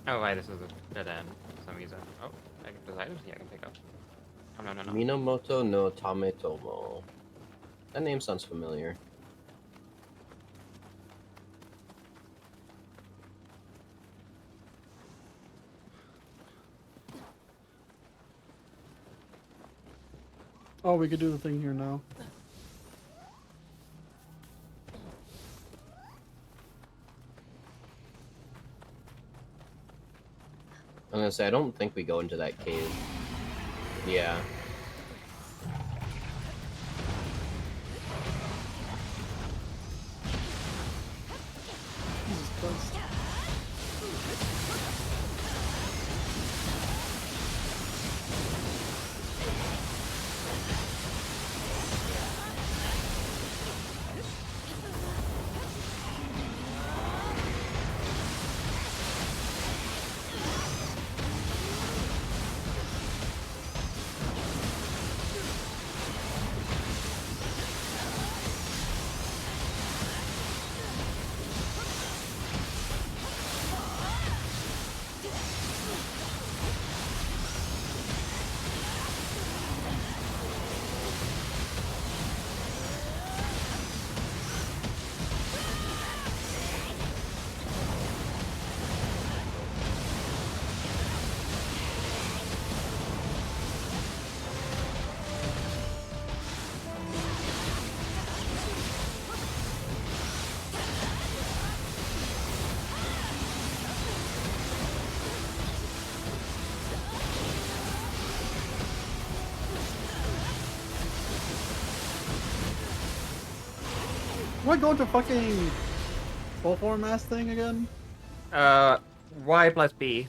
Oh, right, this is a dead end for some reason. Oh, I get those items? Yeah, I can pick up. Oh, no. Minamoto no Tametomo. That name sounds familiar. Oh, we could do the thing here now. I'm gonna say, I don't think we go into that cave. Yeah. Jesus Christ. Do I go into fucking full form ass thing again? Y plus B.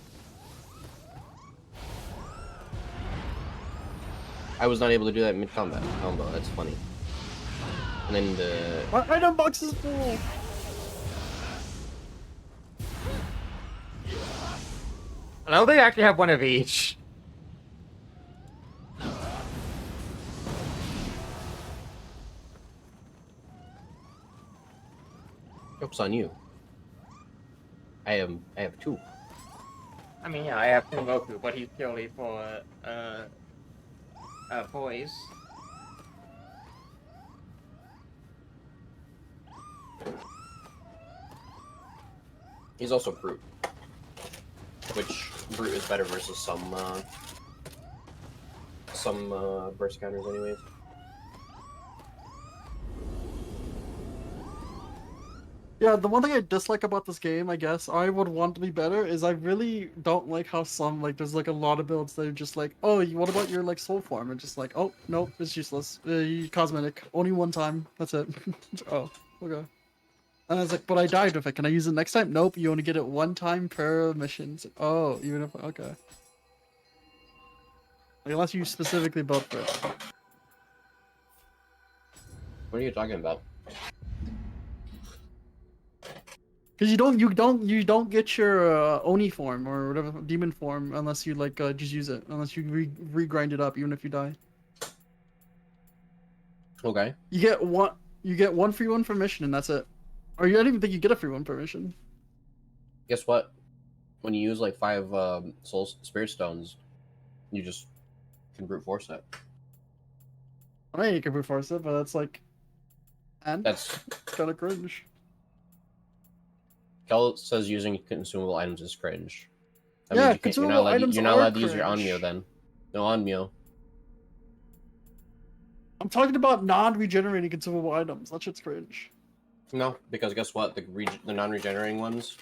I was not able to do that mid-combat combo. That's funny. And then the... My item box is full! I know they actually have one of each. Joke's on you. I have 2. I mean, yeah, I have Goku, but he's purely for, poise. He's also Brute. Which, Brute is better versus some burst counters anyways. Yeah, the one thing I dislike about this game, I guess, I would want to be better, is I really don't like how some, like, there's, like, a lot of builds that are just like, oh, what about your, like, soul form? And just like, oh, nope, it's useless. Cosmetic. Only one time. That's it. Oh, okay. And I was like, but I died with it. Can I use it next time? Nope, you only get it one time per mission. Oh, even if, okay. Like, unless you specifically built for it. What are you talking about? Because you don't get your Oni form or whatever demon form unless you like just use it. Unless you regrind it up, even if you die. Okay. You get one free one per mission, and that's it. Or you don't even think you get a free one per mission. Guess what? When you use like 5 soul spirit stones, you just can brute force it. I mean, you can brute force it, but that's like, and That's kind of cringe. Kel says using consumable items is cringe. That Yeah, means consumable items you're not are allowed to use your cringe. Onmyo then. No Onmyo. I'm talking about non-regenerating consumable items. That shit's cringe. No, because guess what? The non-regenerating ones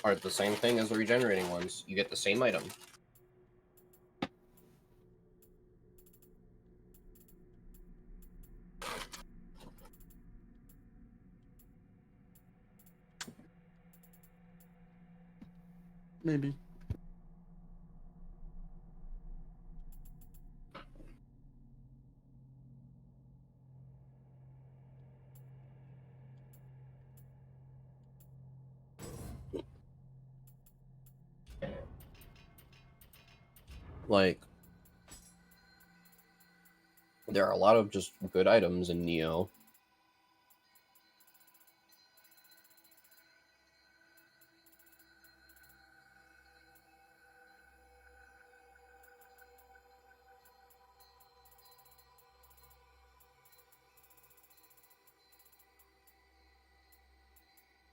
are the same thing as the regenerating ones. You get the same item. Maybe. Like, there are a lot of just good items in Neo.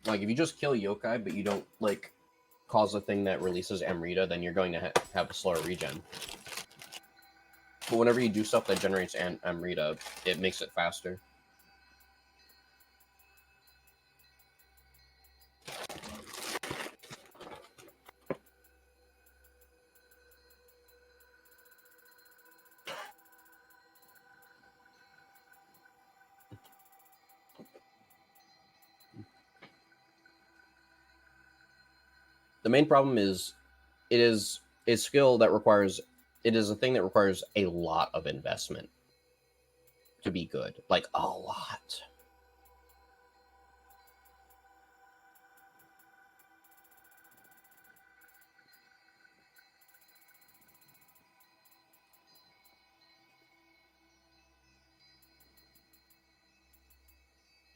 Like, if you just kill yokai, but you don't, like, cause a thing that releases Amrita, then you're going to have a slower regen. But whenever you do stuff that generates Amrita, it makes it faster. The main problem is it is a skill that requires it is a thing that requires a lot of investment to be good. Like a lot.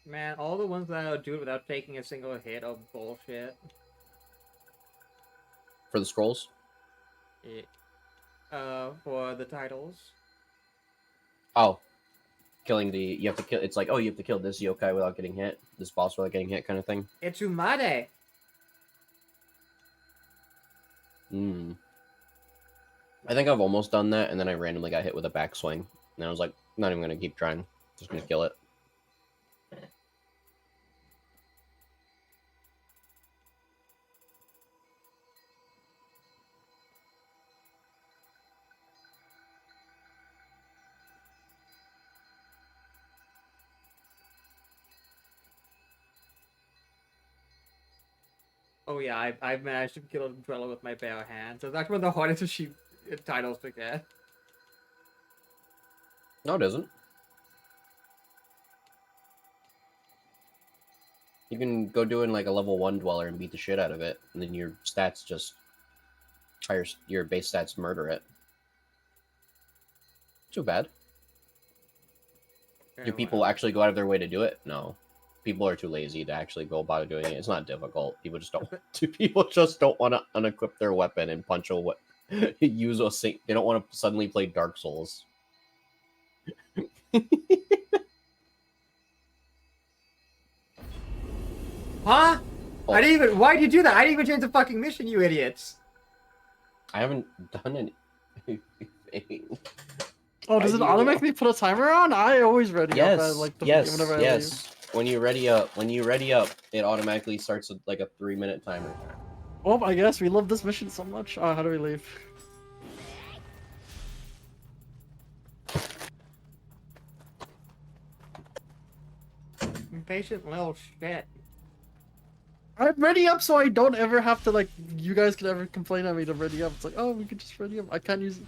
Man, all the ones that I'll do it without taking a single hit are bullshit. For the scrolls? Yeah. For the titles. Oh. You have to kill it's like, oh, you have to kill this yokai without getting hit, this boss without getting hit kind of thing. It's Umade! I think I've almost done that, and then I randomly got hit with a backswing. And I was like, not even gonna keep trying. Just gonna kill it. Oh yeah, I've managed to kill Umbrella with my bare hands. So that's one of the hardest achieve titles to get. No, it isn't. You can go doing like a level 1 dweller and beat the shit out of it, and then your stats just your base stats murder it. Too bad. Very Do people well. actually go out of their way to do it? No. People are too lazy to actually go about doing it. It's not difficult. People just don't. People just don't want to unequip their weapon and punch a use a sync. They don't want to suddenly play Dark Souls. Huh? Oh. I didn't even. Why'd you do that? I didn't even change the fucking mission, you idiots. I haven't done anything. Oh, does it automatically put a timer on? I always ready up at like the beginning whenever I leave. When you ready up, it automatically starts with like a 3-minute timer. Well, I guess we love this mission so much. How do we leave? Impatient little shit. I'm ready up so I don't ever have to, like, you guys could ever complain at me to ready up. It's like, oh, we could just ready up. I can't use...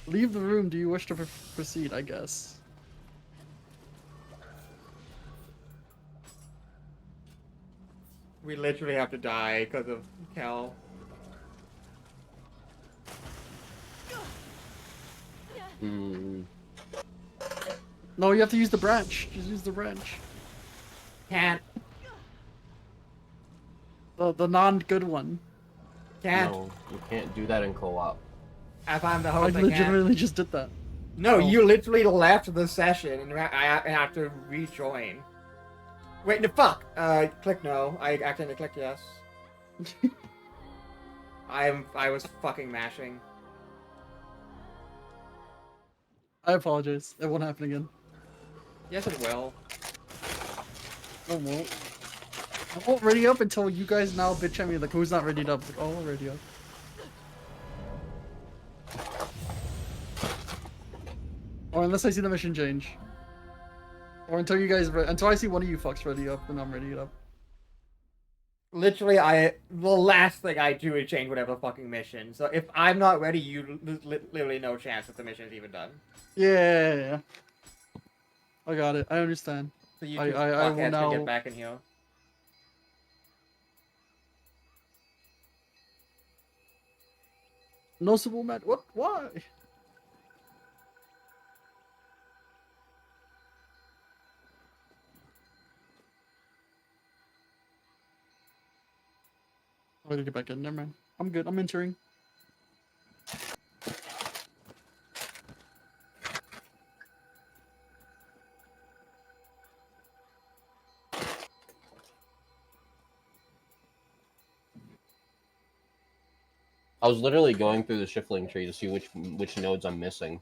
Leave the room. Do you wish to proceed, I guess? We literally have to die because of Kel. Hmm. No, you have to use the branch. Just use the branch. Can't. The non-good one. Can't. No, you can't do that in co-op. If I'm the I host, I can't. legitimately just did that. No, Oh. you literally left the session and I have to rejoin. Wait, no, fuck! Click no. I accidentally clicked yes. I was fucking mashing. I apologize. It won't happen again. Yes, it will. No, it won't. I won't ready up until you guys now bitch at me like, who's not ready up? Like, oh, we're ready up. Or unless I see the mission change. Or until you guys, until I see one of you fucks ready up, then I'm ready up. Literally, the last thing I do is change whatever fucking mission. So if I'm not ready, you literally no chance that the mission is even done. Yeah. I got it. I understand. So you I two will fuckheads now... can get back in here. Noticeable match. What? Why? I gotta get back in. Never mind. I'm good. I'm entering. I was literally going through the shifting tree to see which nodes I'm missing.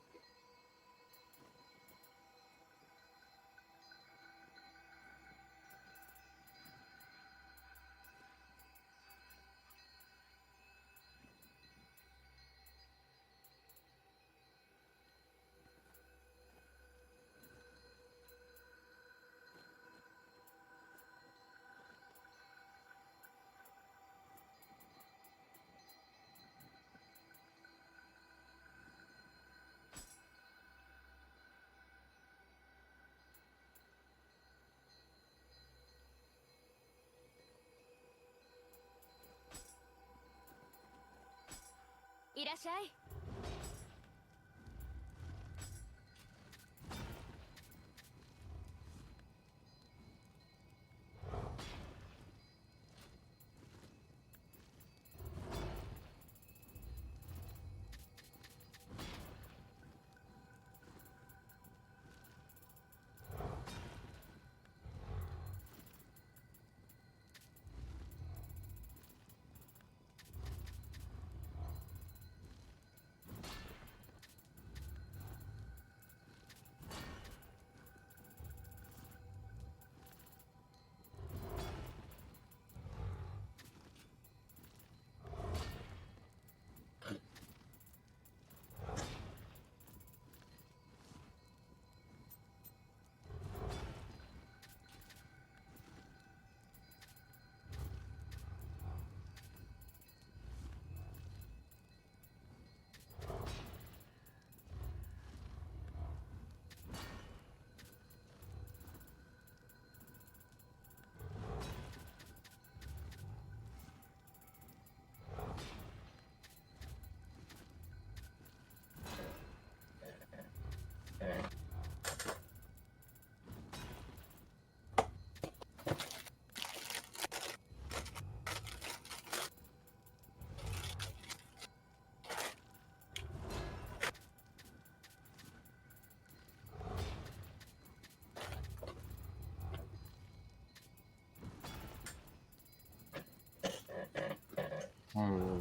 Hmm.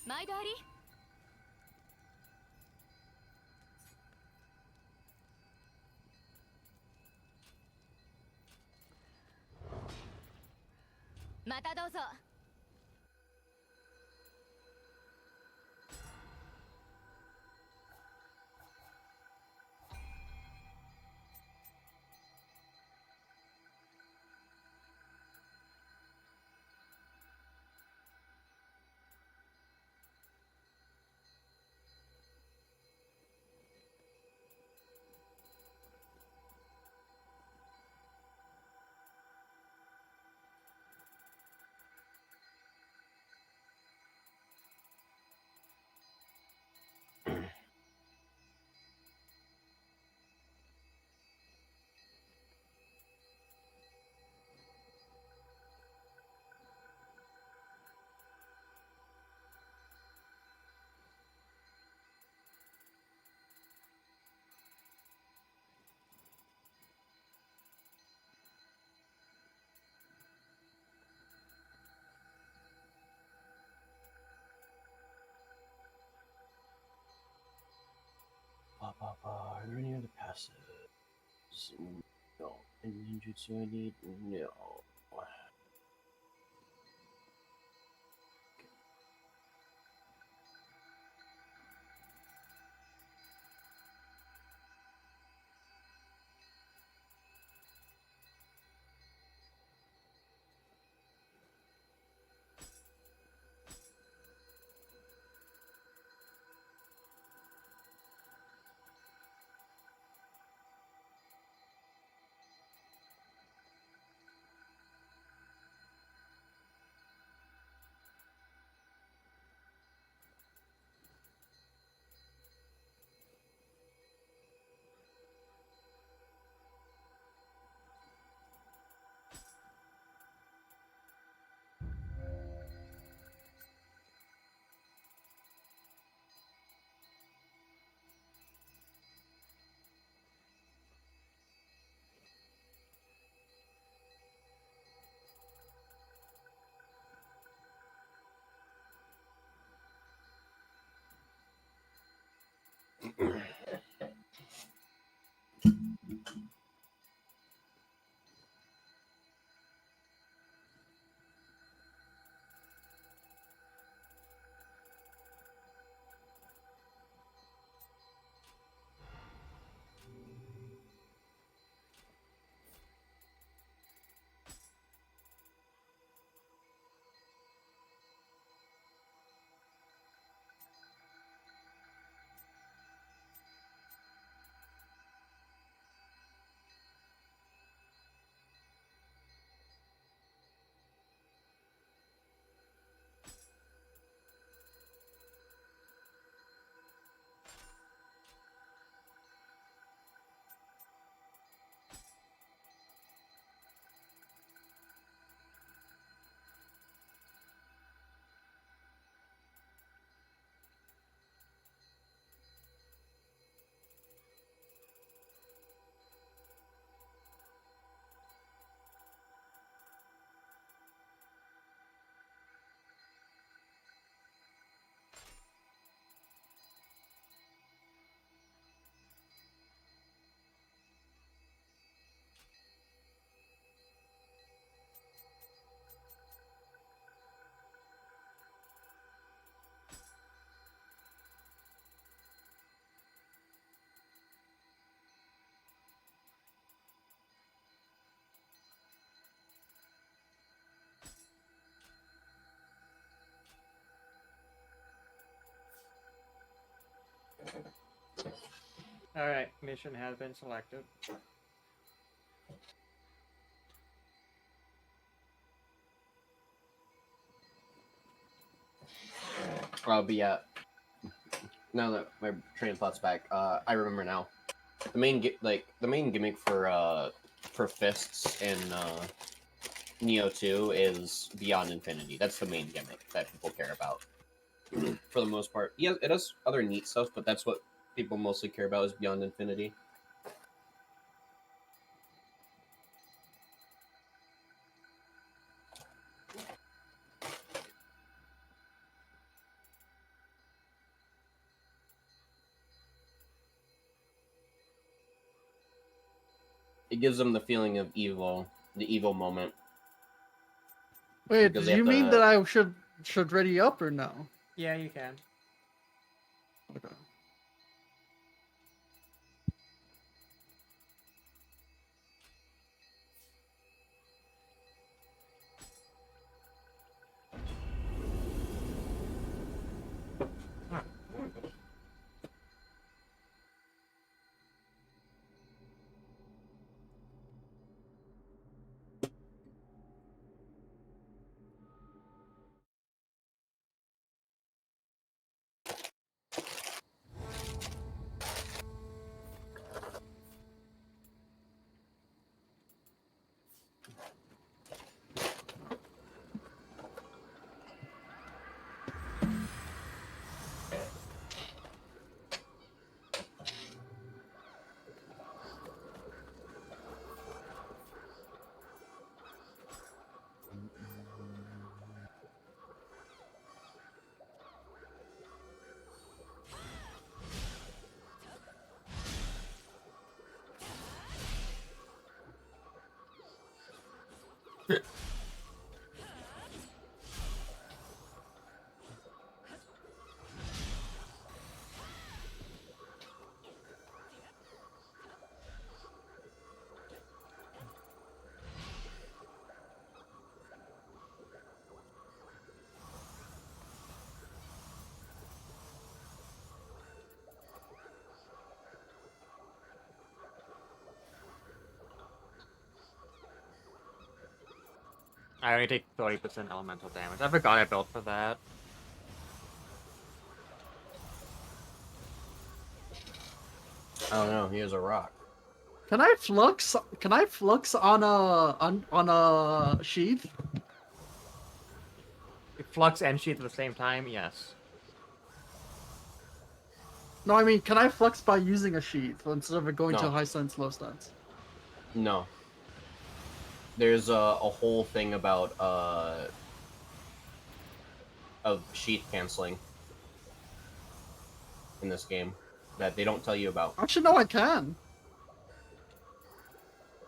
毎度あり。またどうぞ。Are there any other passes? No. And ninjutsu I need? No. Alright, mission has been selected. But yeah, now that my train of thought's back, I remember now. The main gimmick for fists in Neo 2 is Beyond Infinity. That's the main gimmick that people care about. For the most part, yeah, it has other neat stuff, but that's what people mostly care about is Beyond Infinity. It gives them the feeling of evil, the evil moment. Wait, Because did they have you mean to- that I should ready up or no? Yeah, you can. Okay. I only take 30% elemental damage. I forgot I built for that. I don't know. Here's a rock. Can I flux? Can I flux on a sheath? Flux and sheath at the same time, yes. No, I mean, can I flux by using a sheath instead of it going to No. high stance, low stance? No. There's a whole thing about of sheath canceling in this game that they don't tell you about. Actually, no, I can.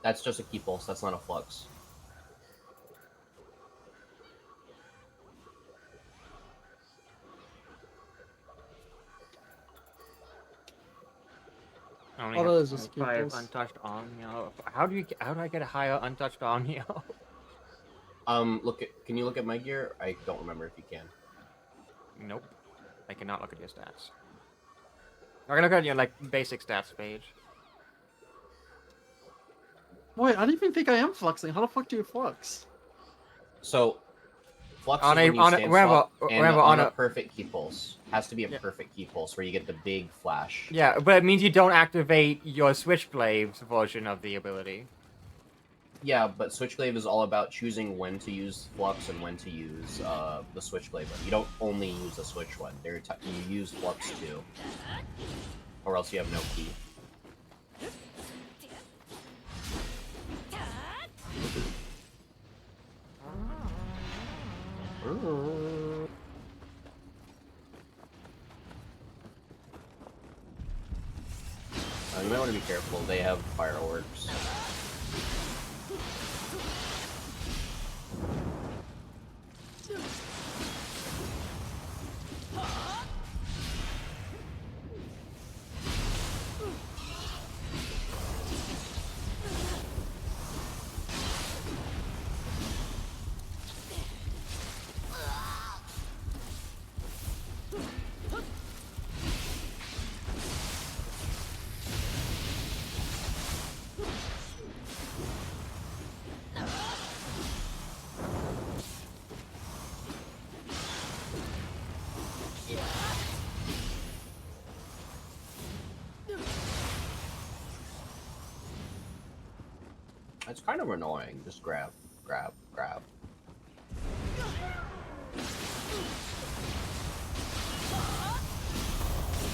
That's just a key pulse. That's not a flux. I only Oh, have that is just 5 pupils. untouched Omnio. How do I get a higher untouched Omnio? Can you look at my gear? I don't remember if you can. Nope. I cannot look at your stats. I can look at your like basic stats page. Wait, I don't even think I am fluxing. How the fuck do you flux? So, flux On is a- when you on a- stand remember- swap, and remember, on on a a- perfect key pulse. Has to be a Yeah. perfect key pulse where you get the big flash. Yeah, but it means you don't activate your Switchblade's version of the ability. Yeah, but Switchblade is all about choosing when to use Flux and when to use the Switchblade one. You don't only use the Switch one. You use Flux too. Or else you have no key. You might want to be careful. They have fireworks. It's kind of annoying. Just grab, grab, grab.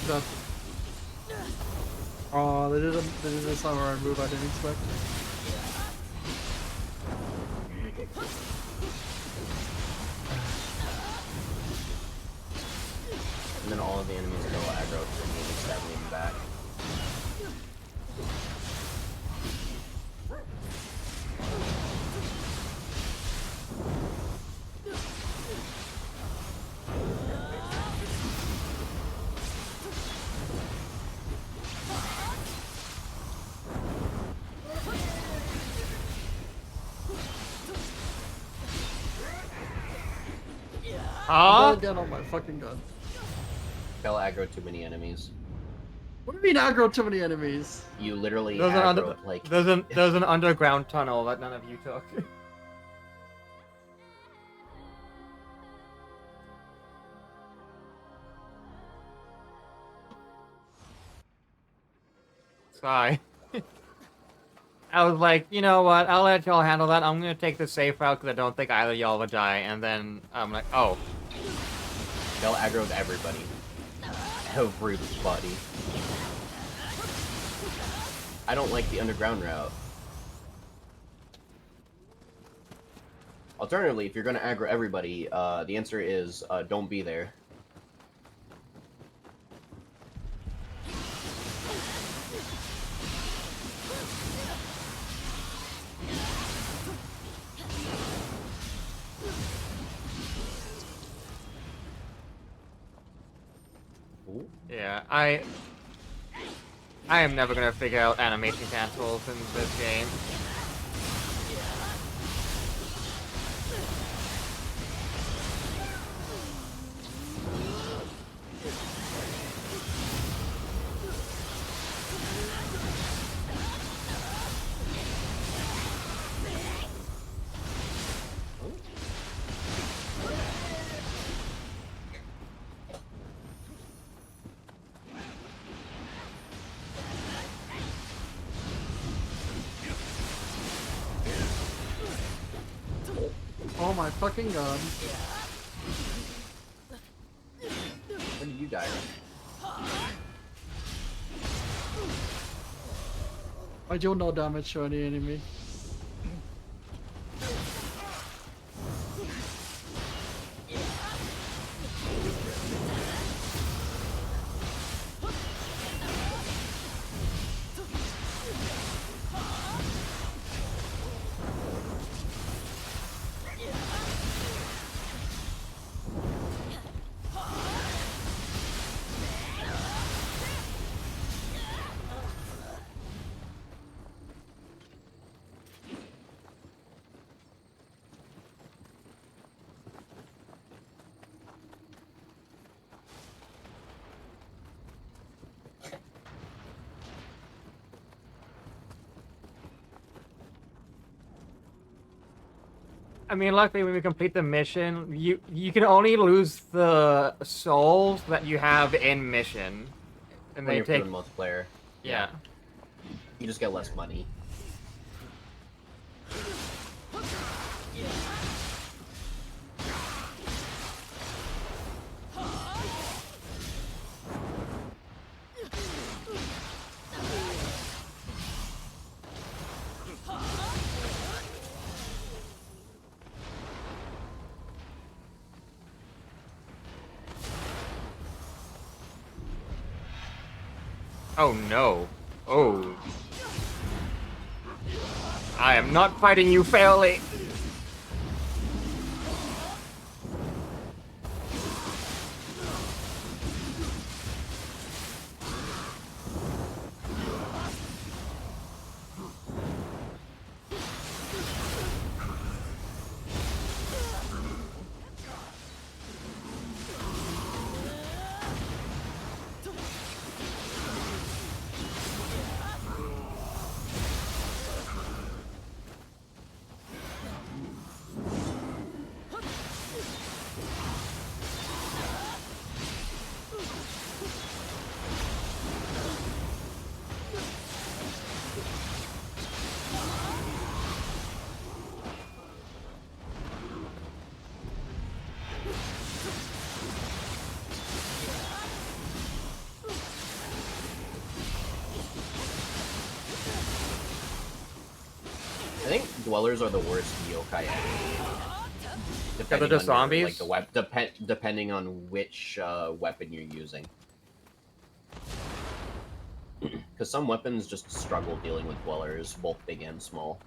That's... Oh, they did a samurai move I didn't expect. And then all of the enemies go aggro to me and stab me in the back. I gotta get on my fucking gun. They'll aggro too many enemies. What do you mean aggro too many enemies? You literally There's aggro like... there's an underground tunnel that none of you took. Sorry. I was like, you know what? I'll let y'all handle that. I'm gonna take the safe route because I don't think either y'all will die. And then I'm like, oh. They'll aggro everybody. Everybody. I don't like the underground route. Alternatively, if you're gonna aggro everybody, the answer is don't be there. Ooh. Yeah, I am never gonna figure out animation cancels in this game. Oh my fucking god. When did you die? I do no damage to any enemy. I mean, luckily when we complete the mission, you can only lose the souls that you have in mission, and When they you're take doing multiplayer, yeah. you just get less money. Oh no. Oh. I am not fighting you fairly. think dwellers are the worst yokai enemy. they're just on zombies? like depending on which weapon you're using. Because some weapons just struggle dealing with dwellers, both big and small.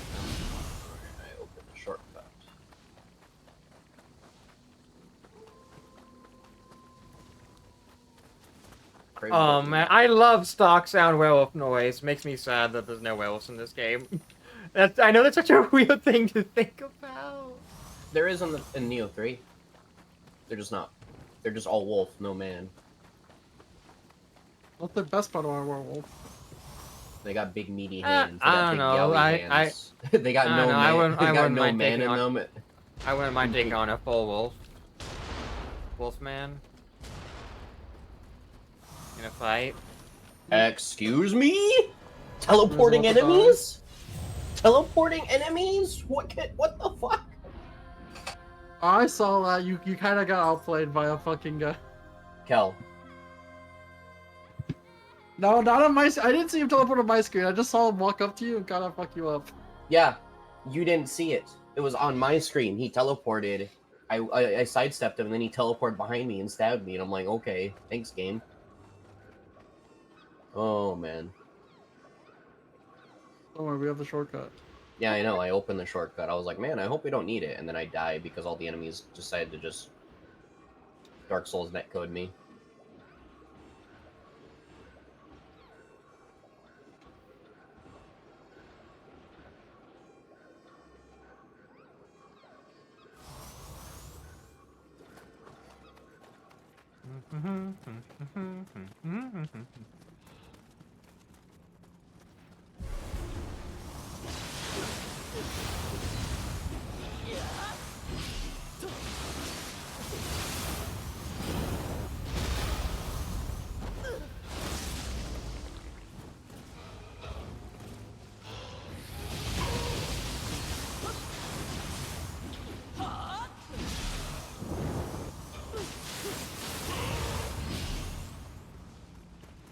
I open the shortcut. Oh man, I love stock sound werewolf noise. Makes me sad that there's no werewolves in this game. I know that's such a weird thing to think about. There is in Neo 3. They're just not. They're just all wolf, no man. What's the best part of our werewolf? They got big meaty hands. They I got don't big know. yowie hands. They got I no don't know, man. I They got wouldn't no mind man taking in on- them. I wouldn't mind taking on a full wolf. Wolfman. In a fight. Excuse me? Teleporting There's a lot of enemies? Teleporting enemies? What the fuck? I saw that you kind of got outplayed by a fucking guy. Kel. No, not on my. I didn't see him teleport on my screen. I just saw him walk up to you and kind of fuck you up. Yeah, you didn't see it. It was on my screen. He teleported. I sidestepped him, and then he teleported behind me and stabbed me, and I'm like, okay, thanks, game. Oh, man. Don't worry, we have the shortcut. Yeah, I know. I opened the shortcut. I was like, man, I hope we don't need it. And then I die because all the enemies decided to just Dark Souls netcode me.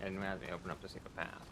And as we open up the secret path.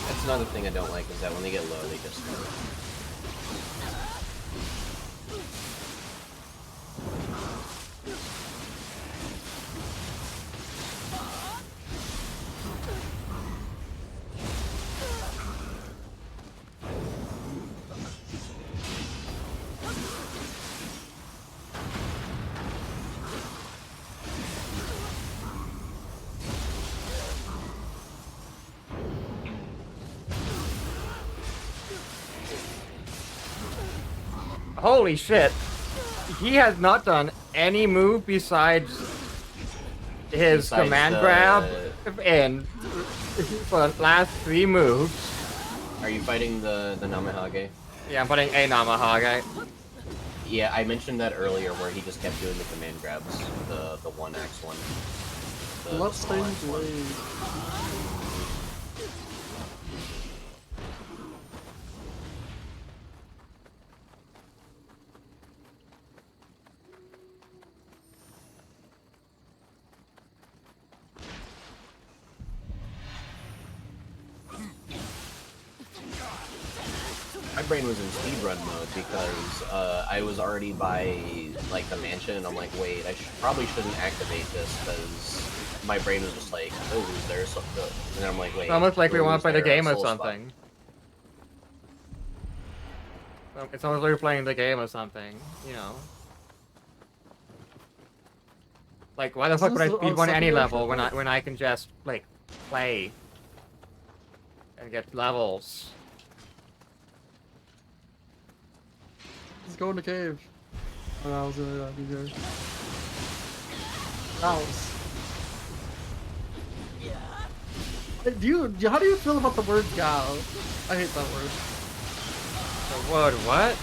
That's another thing I don't like, is that when they get low, they just... Holy shit! He has not done any move besides his Besides command the- grab and for the last 3 moves. Are you fighting the Namahage? Yeah, I'm putting a Namahage. Yeah, I mentioned that earlier where he just kept doing the command grabs. The 1x one. The Bloodstained small X one. blade. brain was in speedrun mode because I was already by like the mansion, and I'm like, wait, I probably shouldn't activate this because my brain was just like, oh, who's there? So, and then I'm like, wait. It's almost like we want to play the game or Soul spot. something. It's almost like we're playing the game or something, you know. Like, why the fuck would I speedrun any level when I can just like play and get levels? Let's go in the cave. Oh, that was be there. House. Hey, how do you feel about the word gal? I hate that word. The word what?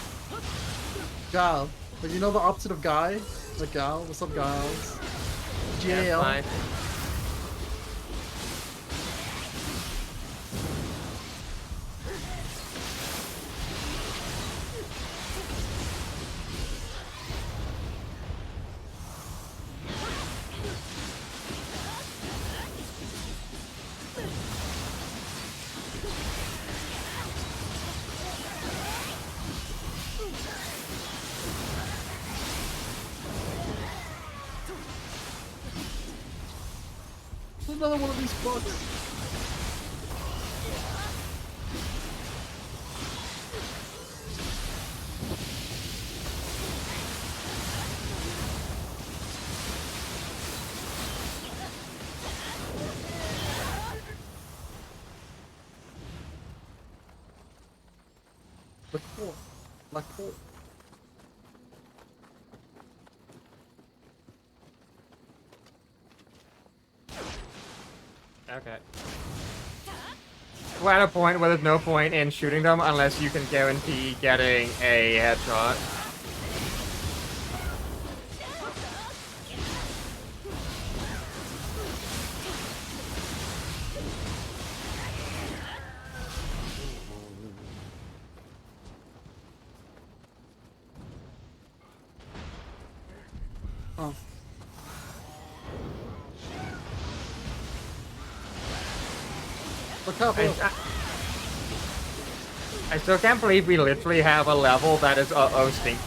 Gal. Like, you know the opposite of guy? Like gal? What's up, gals? G-A-L. Yeah, Another one of these books. Look cool. Like cool. Okay. We're at a point where there's no point in shooting them unless you can guarantee getting a headshot. Oh. Look up. I still can't believe we literally have a level that is stinky.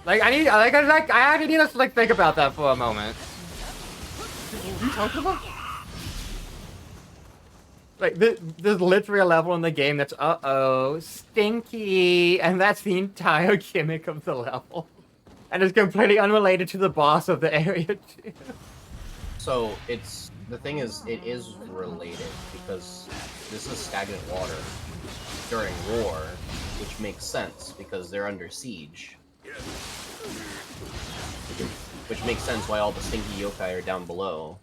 Like I actually need us to like think about that for a moment. What are you talking about? Like there's literally a level in the game that's stinky, and that's the entire gimmick of the level, and it's completely unrelated to the boss of the area too. So the thing is, it is related because this is stagnant water during war, which makes sense because they're under siege. Which makes sense why all the stinky yokai are down below.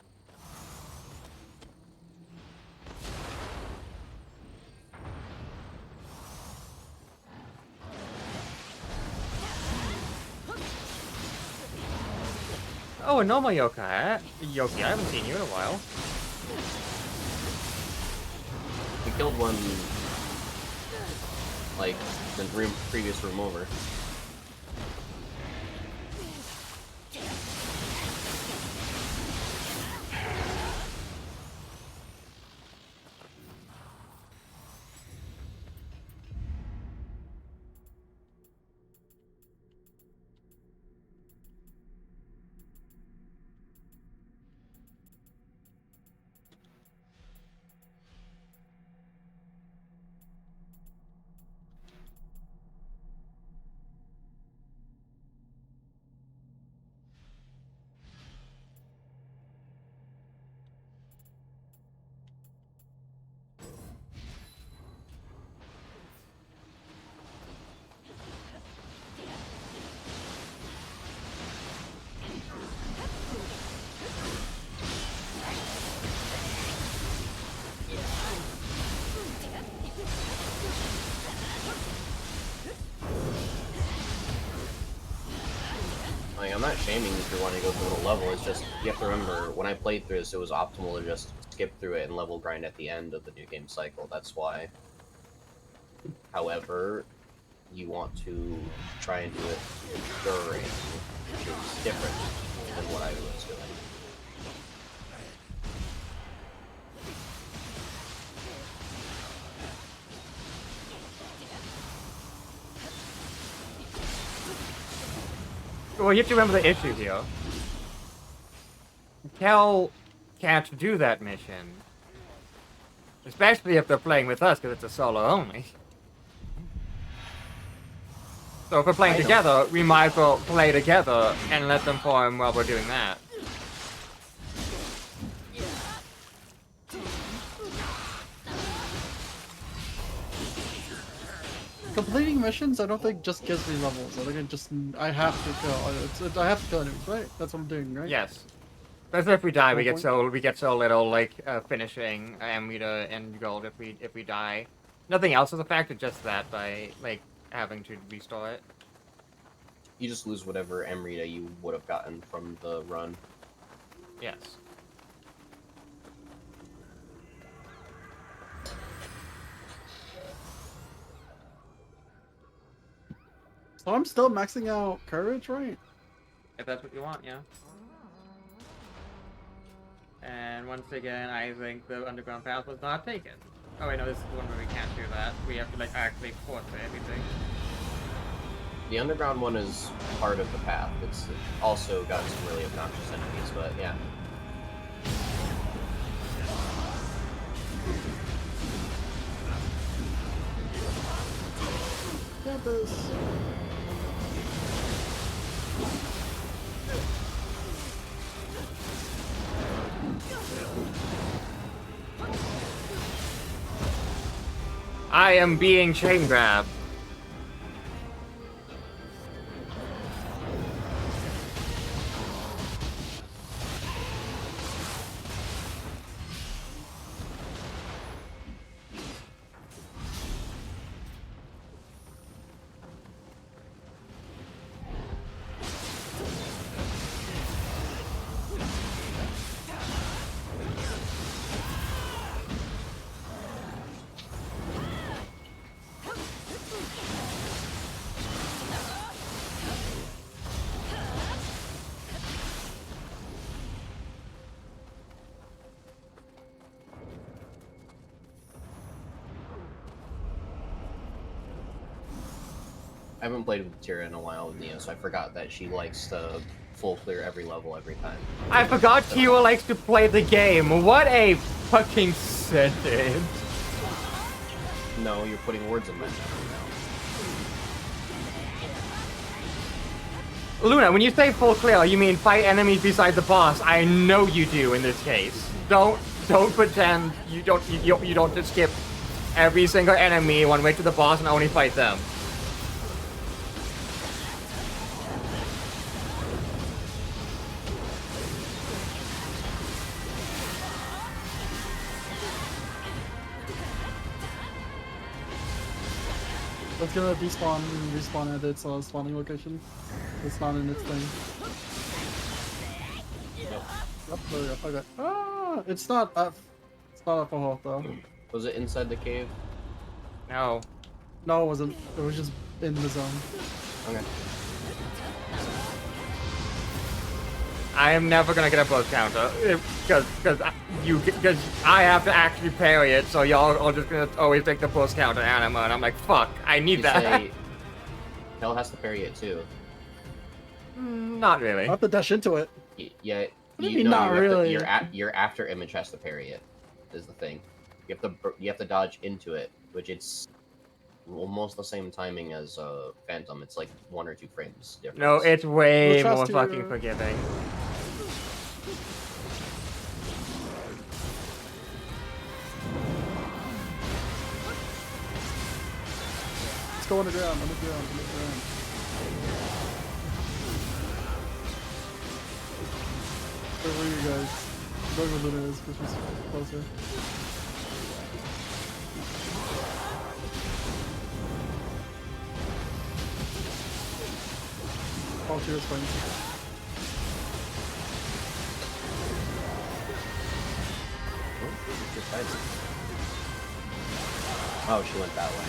Oh, a normal yokai. Yoki, I haven't seen you in a while. We killed one, like, the previous room over. Like, I'm not shaming if you're wanting to go through a level, it's just, you have to remember, when I played through this, it was optimal to just skip through it and level grind at the end of the new game cycle, that's why. However, you want to try and do it during, which is different than what I was doing. Well, you have to remember the issue here. Kel can't do that mission. Especially if they're playing with us, because it's a solo only. So if we're playing together, we might as well play together and let them farm while we're doing that. Completing missions, I don't think just gives me levels. I think I have to kill. I have to kill enemies, right? That's what I'm doing, right? Yes. Especially if we die, we Good get so little like finishing Amrita and gold if we die. Nothing else is a factor, just that by like having to restore it. You just lose whatever Amrita you would have gotten from the run. Yes. So I'm still maxing out courage, right? If that's what you want, yeah. And once again, I think the underground path was not taken. Oh wait, no, this is the one where we can't do that. We have to like actually force everything. The underground one is part of the path. It's also got some really obnoxious enemies, but yeah. Got this. I am being chain grabbed. I haven't played with Tira in a while with Nia, so I forgot that she likes to full clear every level every time. I forgot Kira likes to play the game. What a fucking sentence. No, you're putting words in my mouth now. Luna, when you say full clear, you mean fight enemies besides the boss. I know you do in this case. Don't pretend you don't just skip every single enemy one way to the boss and only fight them. Let's get a respawn at its spawning location. It's not in its thing. Yep, there we go. Okay. Ah, it's not up for Hawk though. Was it inside the cave? No. No, it wasn't. It was just in the zone. Okay. I am never gonna get a buzz counter because I have to actually parry it, so y'all are just gonna always take the buzz counter anima, and I'm like, fuck, I need You that. say Hell has to parry it too. Not really. I have to dash into it. Yeah, What do you mean not really? Your after image has to parry it. Is the thing. You have to dodge into it, which it's almost the same timing as Phantom. It's like 1 or 2 frames difference. No, it's way We'll more trust fucking you. forgiving. Let's go underground. Where were you guys? Where Luna is, because she's closer. Oh, she was fine. Oh, she went that way.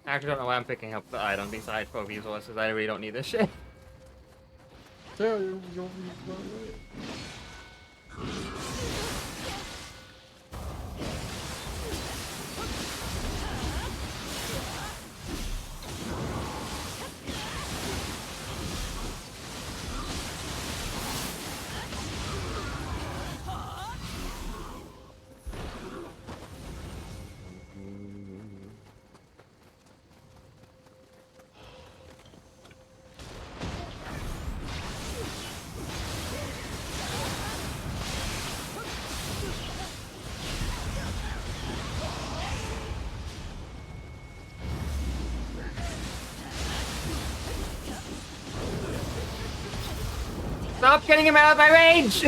I actually don't know why I'm picking up the item besides for resources. I really don't need this shit. Yeah, you'll Stop getting him out of my range!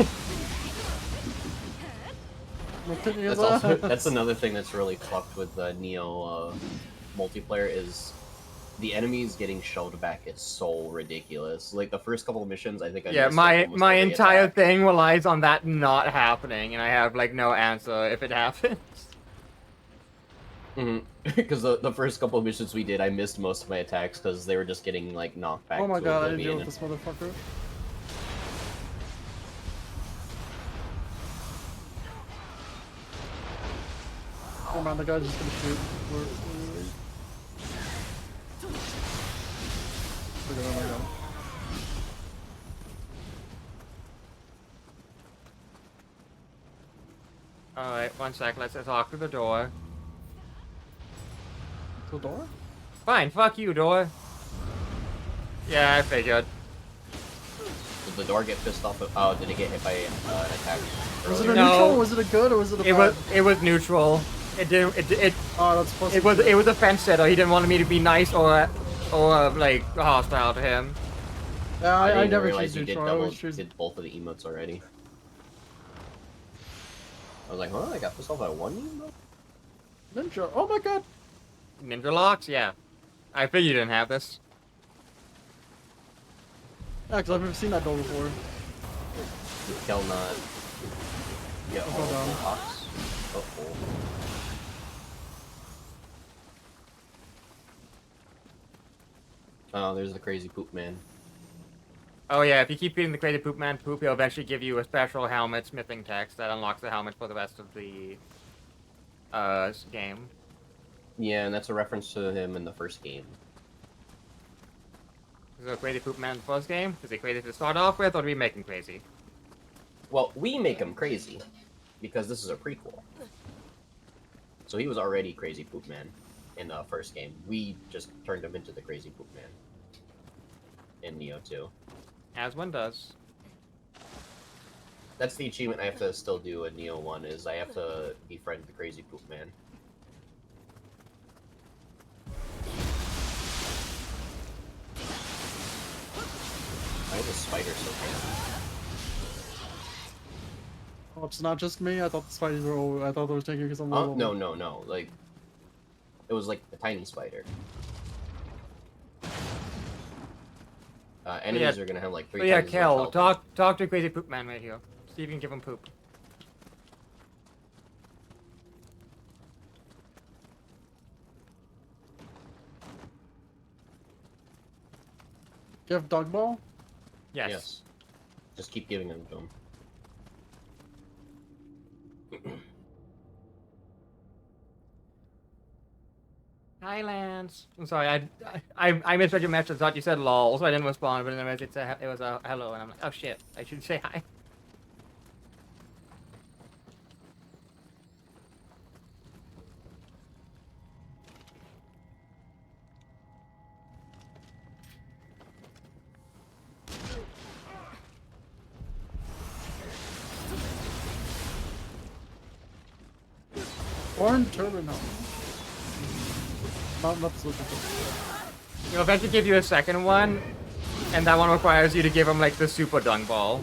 That's also that's another thing that's really fucked with the Neo multiplayer is the enemies getting shoved back is so ridiculous. Like the first couple of missions, I think I Yeah, missed, like, almost my every entire attack. thing relies on that not happening, and I have like no answer if it happens. Because the first couple of missions we did, I missed most of my attacks because they were just getting like knocked back Oh my to god, I didn't deal oblivion. with this motherfucker. Oh man, the guy's just gonna shoot. Wait. Oh my god. Alright, one sec, let's talk to the door. The door? Fine, fuck you, door. Yeah, I figured. Did the door get pissed off? Oh, did it get hit by an attack? Was it earlier? a No. neutral? Was it a good or was it a bad? It was neutral. It didn't Oh, that's supposed it to was be it was a fence setter. He didn't want me to be nice or like hostile to him. Yeah, I I didn't never realize choose you did neutral. I always choose. did both of the emotes already. I was like, huh? I got pissed off at one emote? Ninja. Oh my god. Ninja locks, yeah. I figured you didn't have this. Yeah, because I've never seen that door before. Shall not get I'll all go down. the locks. Uh-oh. Oh, there's the crazy poop man. Oh yeah, if you keep feeding the crazy poop man poop, he'll eventually give you a special helmet smithing text that unlocks the helmet for the rest of the game. Yeah, and that's a reference to him in the first game. Is it crazy poop man in the first game? Is he crazy to start off with, or do we make him crazy? Well, we make him crazy because this is a prequel. So he was already crazy poop man in the first game. We just turned him into the crazy poop man in Neo 2. As one does. That's the achievement I have to still do in Neo 1, is I have to befriend the crazy poop man. Why is the spider so bad? Oh, it's not just me. I thought the spiders were over. I thought they were taking because I'm Oh, low. no. Like, it was like a tiny spider. Enemies are gonna have like 3 But yeah, times as much Kel, health. talk to crazy poop man right here. See if you can give him poop. Do you have dog ball? Yes. Just keep giving them to him. Hi, Lance. I'm sorry, I misread your message. Thought you said lol, so I didn't respond. But then it was a hello, and I'm like, oh shit, I should say hi. Orange turban helmet. Not looking for. He'll eventually give you a second one, and that one requires you to give him like the super dung ball.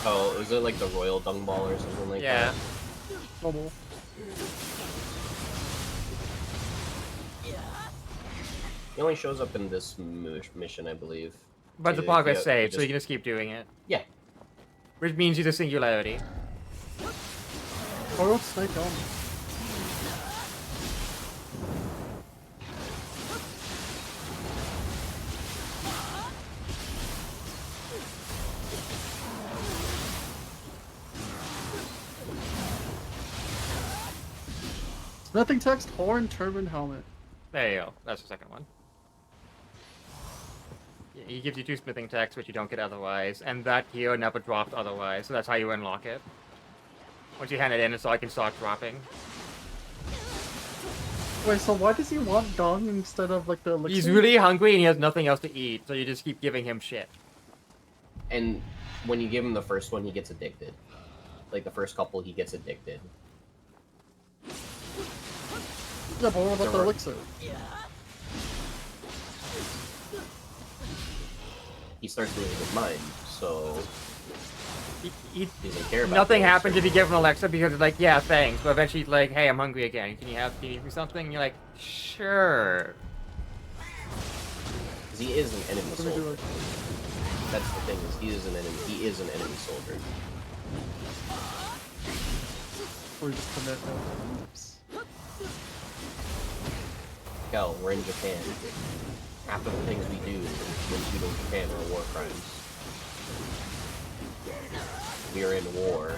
Oh, is it like the royal dung ball or something like Yeah. that? Mobile. He only shows up in this mission, I believe. But the Yeah, progress yeah, saved, so you can just keep doing it. Yeah. Which means he's a singularity. Oh, snake on. Smithing text, horn, turban, helmet. There you go. That's the second one. He gives you 2 smithing techs, which you don't get otherwise, and that here never dropped otherwise, so that's how you unlock it. Once you hand it in, it's all I can start dropping. Wait, so why does he want dung instead of like the elixir? He's really hungry and he has nothing else to eat, so you just keep giving him shit. And when you give him the first one, he gets addicted. Like the first couple, he gets addicted. Yeah, but what about the elixir? He starts losing his mind, so He doesn't care about nothing the happens if elixir. you give him Alexa because it's like, yeah, thanks. But eventually he's like, hey, I'm hungry again. Can you eat me something? And you're like, sure. Because he is an enemy What do we do? soldier. That's the thing, is he is an enemy. He is an enemy soldier. Or we just commit no. Oops. Hell, we're in Japan. Half of the things we do when we go to Japan are war crimes. We are in war.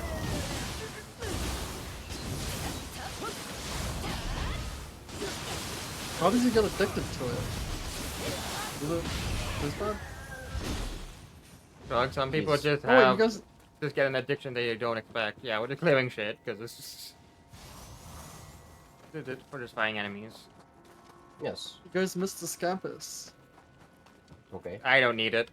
How does he get addicted to it? Is it this bad? So some people He's- just Oh wait, you have guys. just get an addiction they don't expect. Yeah, we're just clearing shit because this is we're just fighting enemies. Yes. You guys missed the scampus. Okay. I don't need it.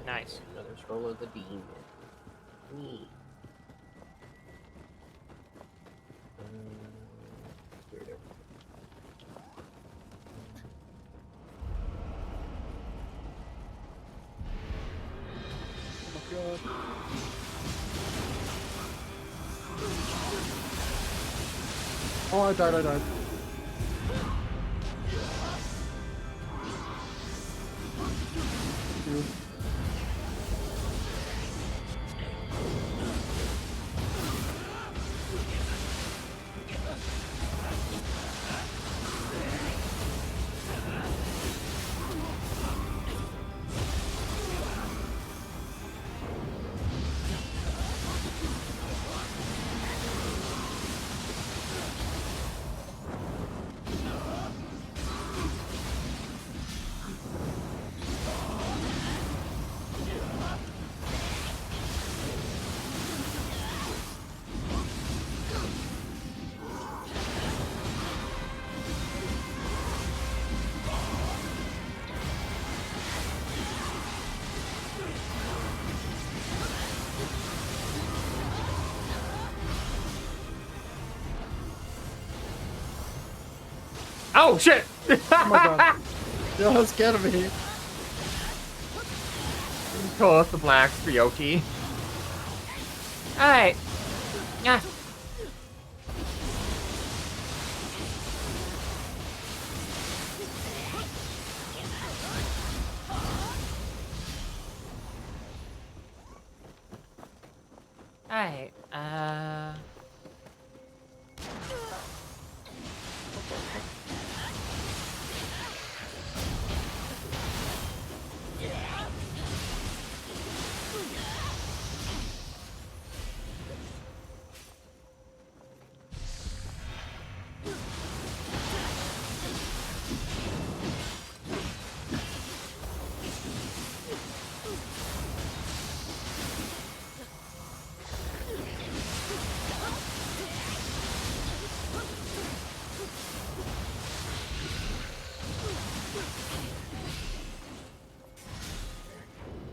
Nice. Another scroll of the demon. Neat. Here we go. Oh my god. Oh, I died. Thank you. Oh shit! Oh my god. Yo, that scared me. Call us the blacks for Yoki. Alright. Yeah. Alright,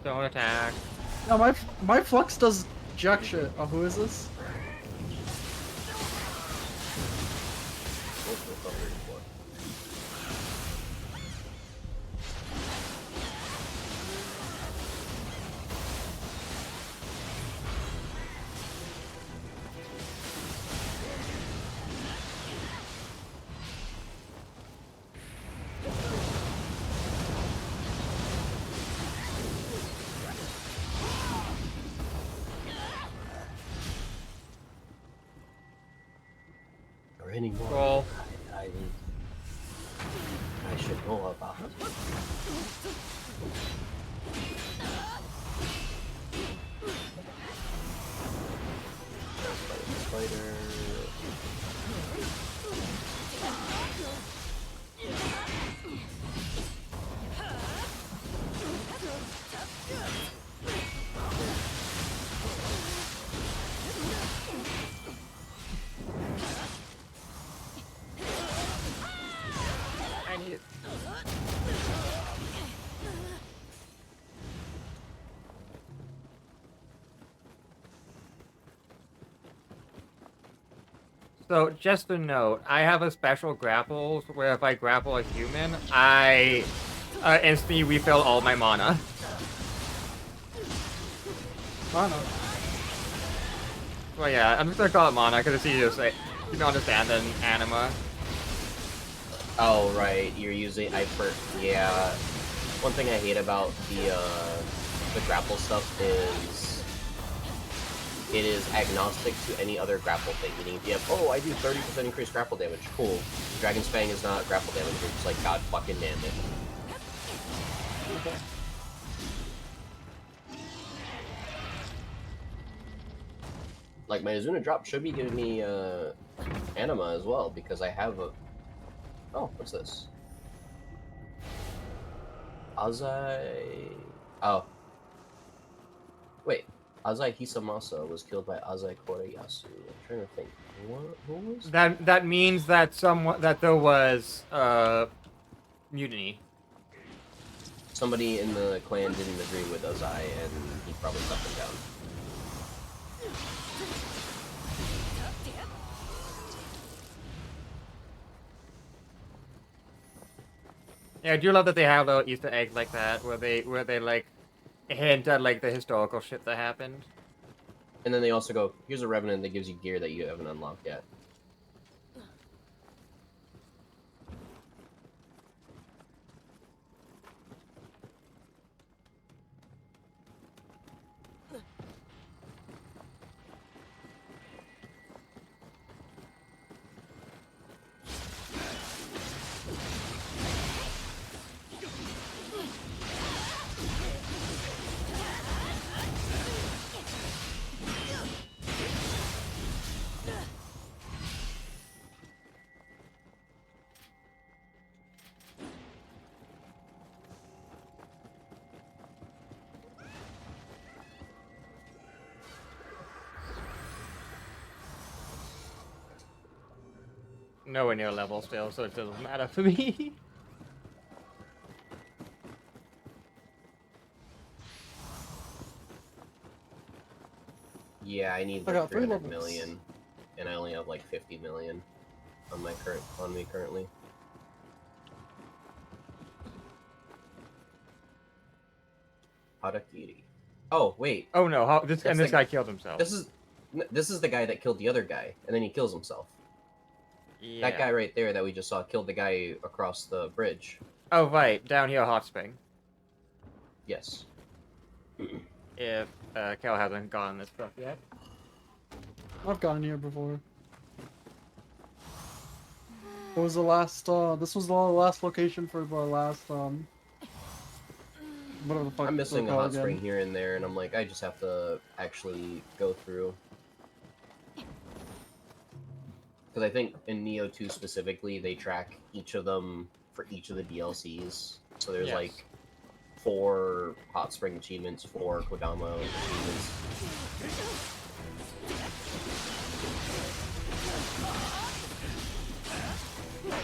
Don't attack. No, my flux does jack shit. Oh, who is this? Or anymore. Roll. I should know about it. Spider. I need it. So, just a note, I have a special grapples where if I grapple a human, I instantly refill all my mana. Mana. Well, yeah, I'm just gonna call it mana because it's easier to say. You can understand than anima. Oh right, you're using yeah. One thing I hate about the grapple stuff is it is agnostic to any other grapple thing. Meaning if you have, oh, I do 30% increased grapple damage, cool. Dragon's Fang is not grapple damage, you're just like, god fucking damn it. Okay. Like, my Azuna drop should be giving me anima as well, because I have a... Oh, what's this? Azai... Oh. Wait. Azai Hisamasa was killed by Azai Koreyasu. I'm trying to think. Who was That means that there was mutiny. somebody in the clan didn't agree with Azai, and he probably cut them down. Yeah, I do love that they have little Easter eggs like that, where they like hint at like the historical shit that happened. And then they also go, here's a Revenant that gives you gear that you haven't unlocked yet. Nowhere near level still, so it doesn't matter for me. Yeah, I need I like got 3 300 levels. million, and I only have like 50 million on me currently. Harakiri. Oh wait, Oh no! This That's guy killed himself. this is the guy that killed the other guy, and then he kills himself. Yeah. That guy right there that we just saw killed the guy across the bridge. Oh right, down here, hot spring. Yes. If Kel hasn't gotten this stuff yet. I've gotten here before. What was the last, this was the last location for the last, whatever the fuck I'm it's missing a called hot again. spring here and there, and I'm like, I just have to actually go through. Because I think in Neo 2 specifically, they track each of them for each of the DLCs. So there's Yes. like 4 hot spring achievements, 4 Kodama achievements.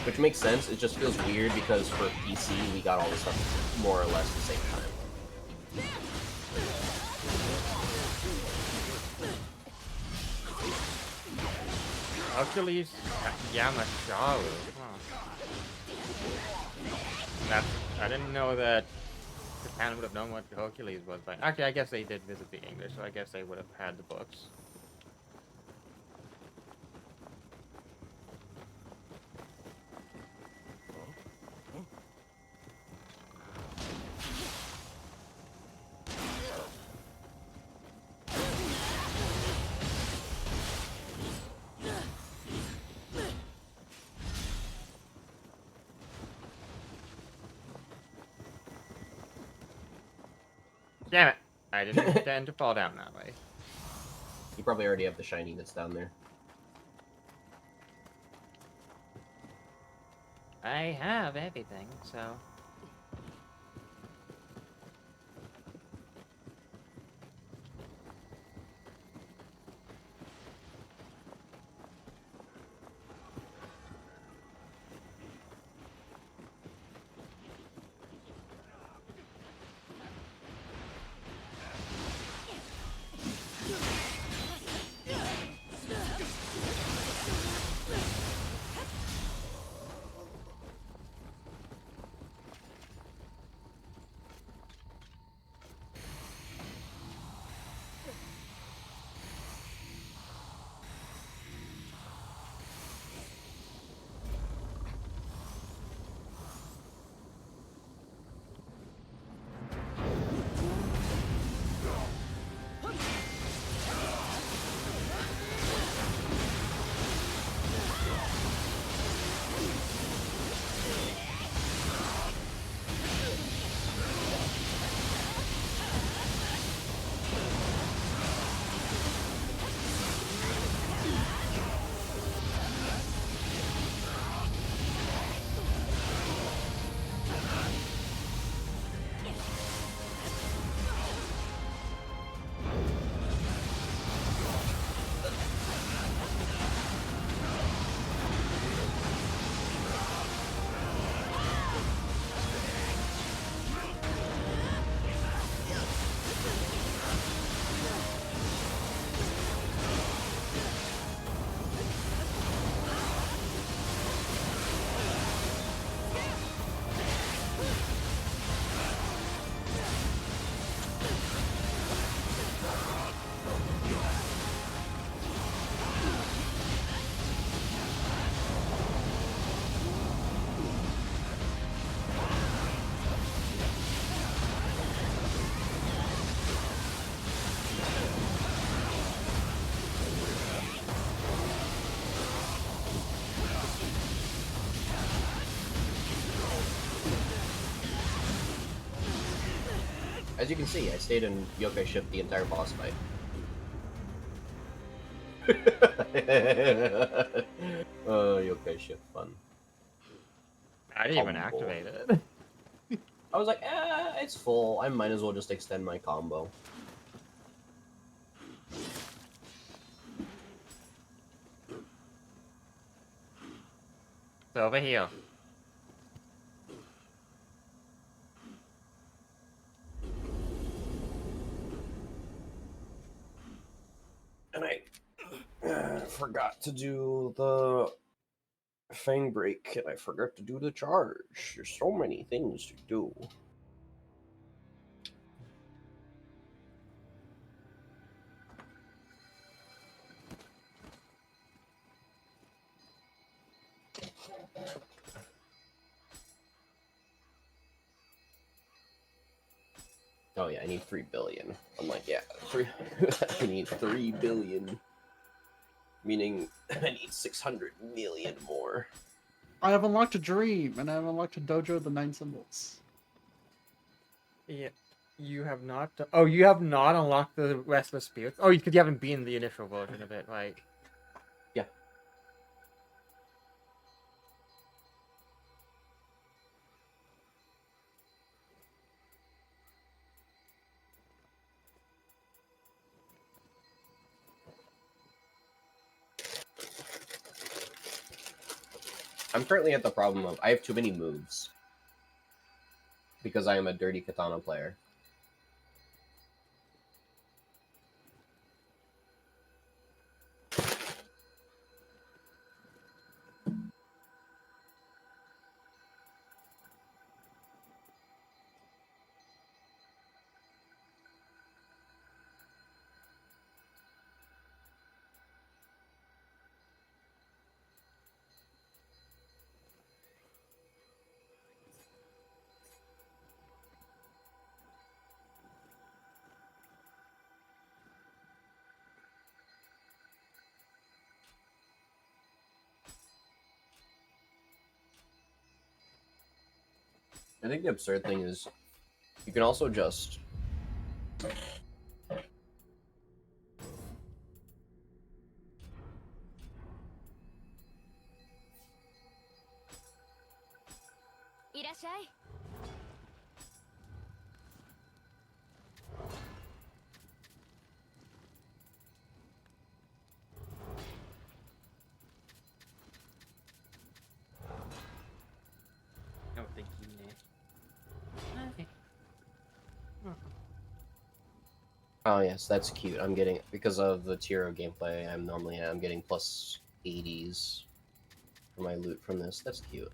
Which makes sense, it just feels weird because for PC, we got all this stuff more or less at the same time. Hercules Yamasharu. Huh. And that's, I didn't know that Japan would have known what Hercules was, but actually, I guess they did visit the English, so I guess they would have had the books. Damn it! I didn't intend to fall down that way. You probably already have the shiny that's down there. I have everything, so... As you can see, I stayed in Yokai Ship the entire boss fight. Yokai Ship fun. I didn't even Combo. activate it. I was like, it's full. I might as well just extend my combo. It's over here. And I forgot to do the Fang Break, and I forgot to do the charge. There's so many things to do. Oh yeah, I need 3 billion. I'm like, yeah, I need 3 billion. Meaning, I need 600 million more. I have unlocked a dream, and I have unlocked a dojo of the 9 symbols. Yeah. You have not... Oh, you have not unlocked the Restless Spirit? Oh, because you haven't been the initial version of it, right? Yeah. I'm currently at the problem of I have too many moves. Because I am a dirty katana player. I think the absurd thing is you can also just No, thank you, Nick. oh yes, that's cute. I'm getting because of the tier of gameplay I'm getting plus 80s for my loot from this. That's cute.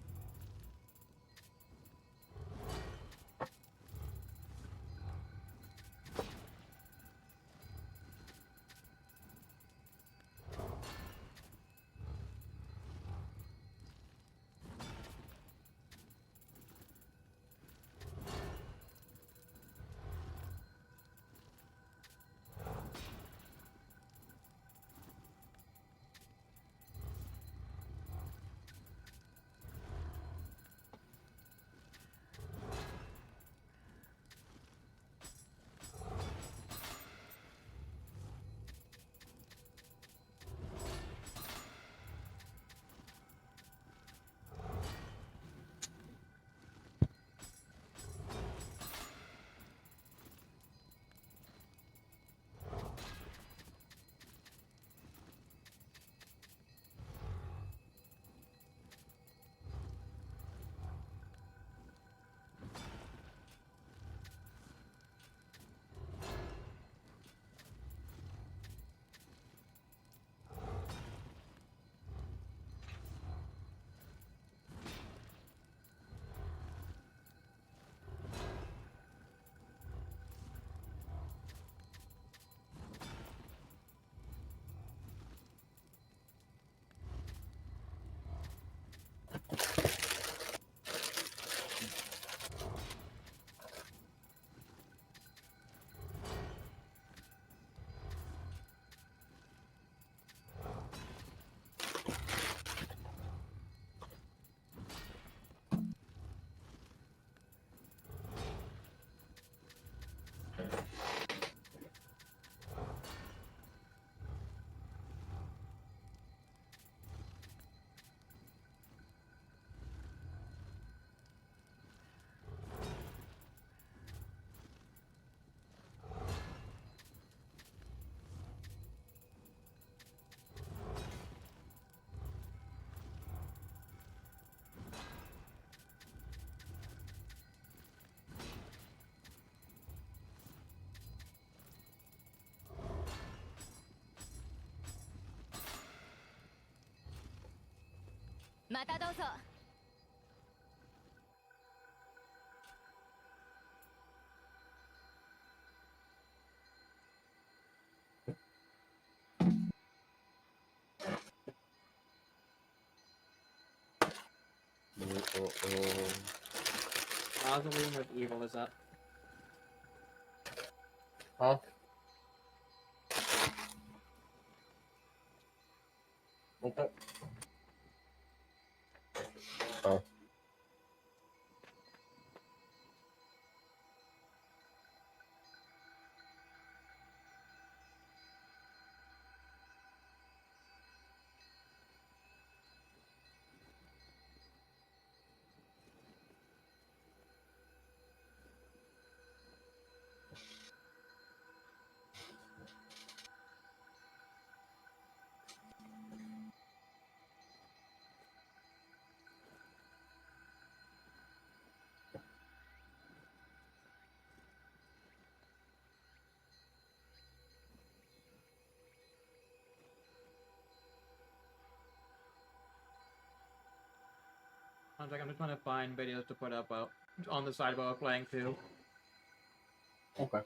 Mausoleum of Evil is up. Huh? Okay. Oh. I'm just gonna find videos to put up on the side while we're playing too. Okay.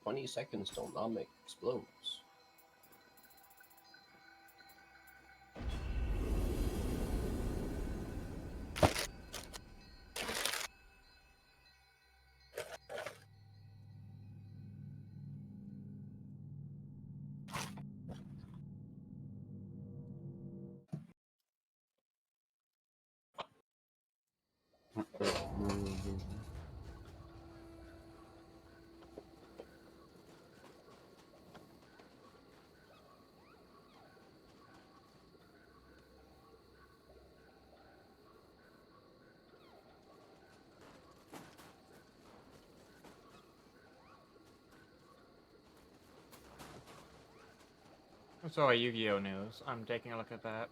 20 seconds till Namek explodes. So Yu-Gi-Oh news. I'm taking a look at that.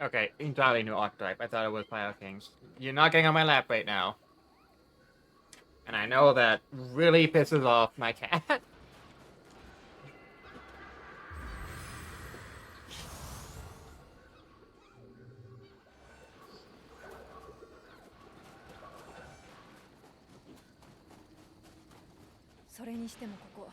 Okay, entirely new archetype. I thought it was Pyro Kings. You're not getting on my lap right now. And I know that really pisses off my cat. それにしてもここ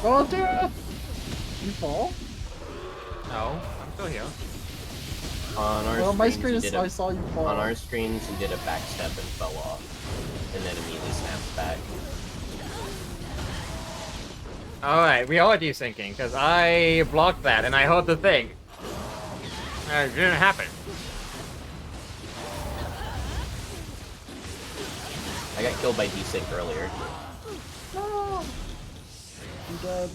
Oh dear! You fall? No, I'm still here. On our Well, my screens, screen you is. did I a saw you fall. on our screens you did a backstep and fell off, and then immediately snapped back. Alright, we are desyncing, because I blocked that and I heard the thing. It didn't happen. I got killed by desync earlier. No! I'm dead.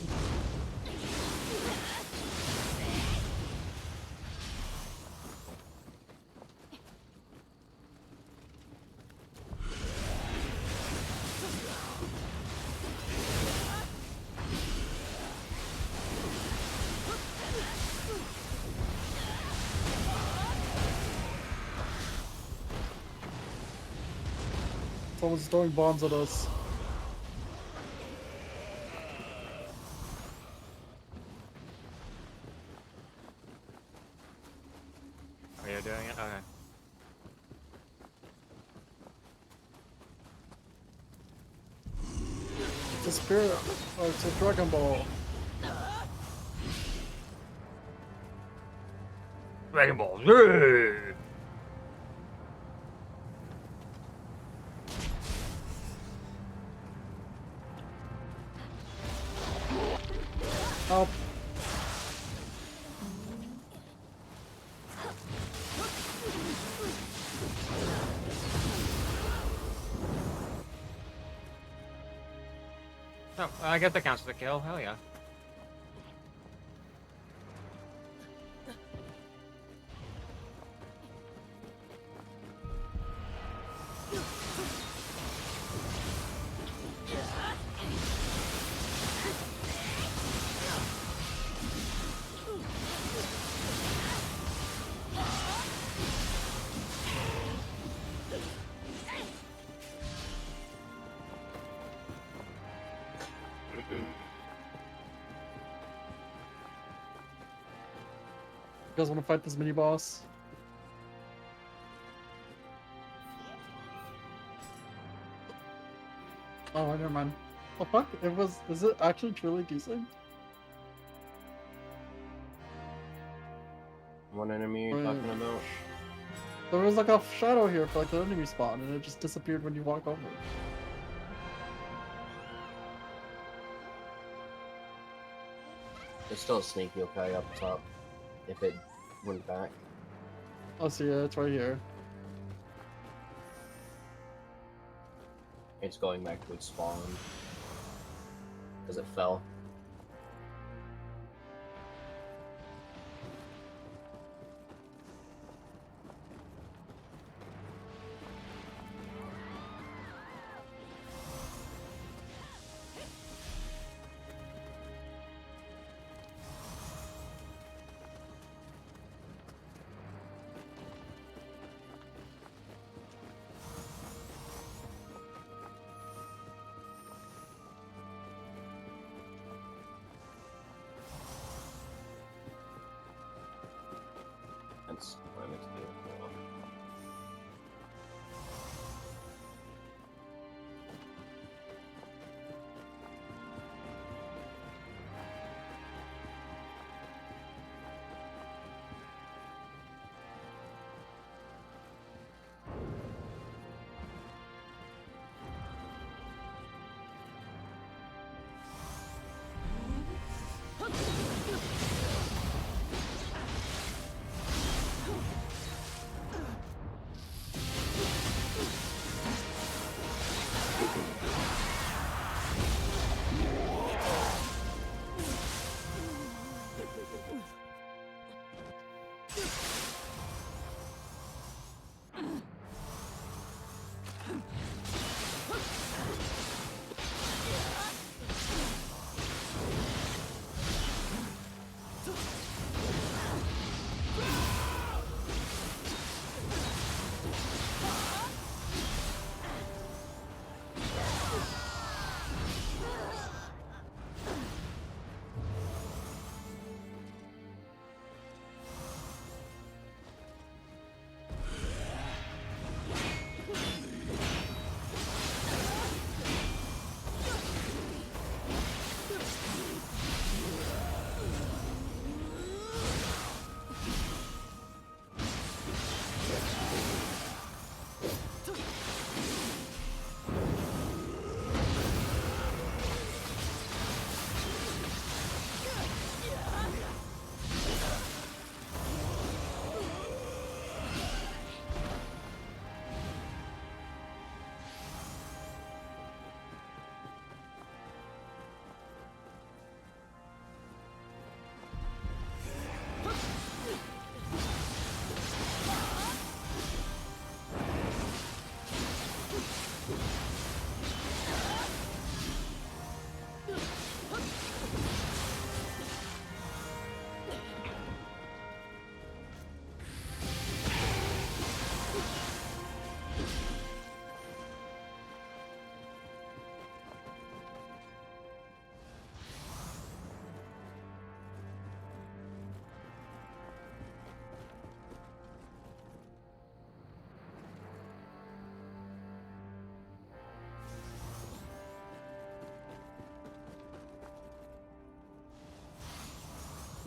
Someone's throwing bombs at us. Are you doing it? Okay. It's a spirit. Oh, it's a Dragon Ball. Dragon Ball Z! Help. Oh, I guess that counts as a kill. Hell yeah. You guys want to fight this mini boss? Oh, never mind. Oh fuck! It was. Is it actually truly decent? What enemy are you Right. talking about? There was like a shadow here for like the enemy spawn, and it just disappeared when you walk over. There's still a snake yokai up top. If it went back. Oh, see, yeah, it's right here. It's going back to its spawn. Because it fell.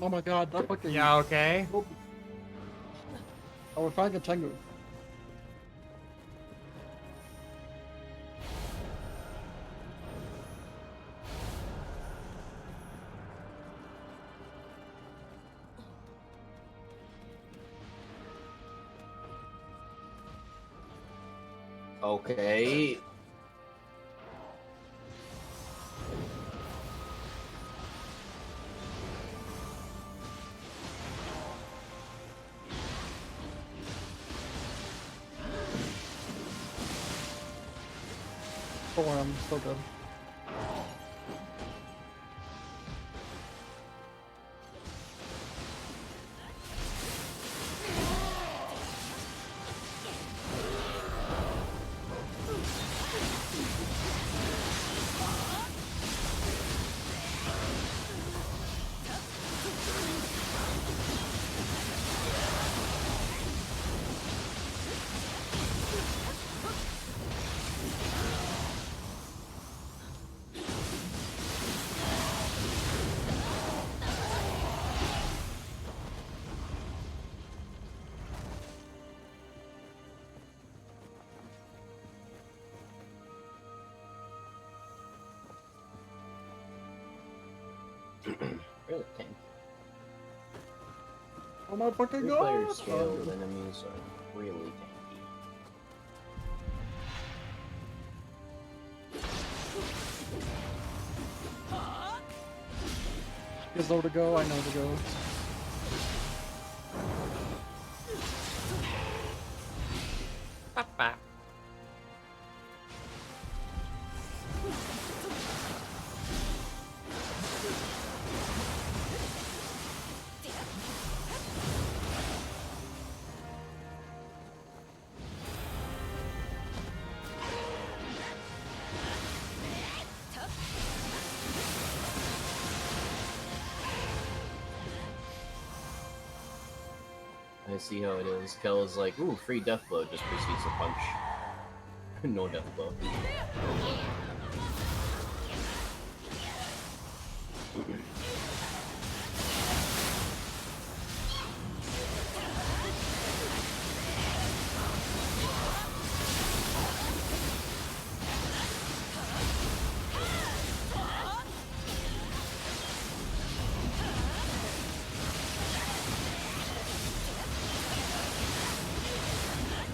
Oh my god, that fucking. Yeah, okay. Oh, we're finding a Tengu. Okay. Don't worry, I'm still good. Really tanky. Oh my fucking Three-player god! scaled enemies are really tanky. You guys know where to go, I know where to go. Ba-ba. I see how it is. Kel is like, ooh, free death blow, just proceeds to punch. No death blow.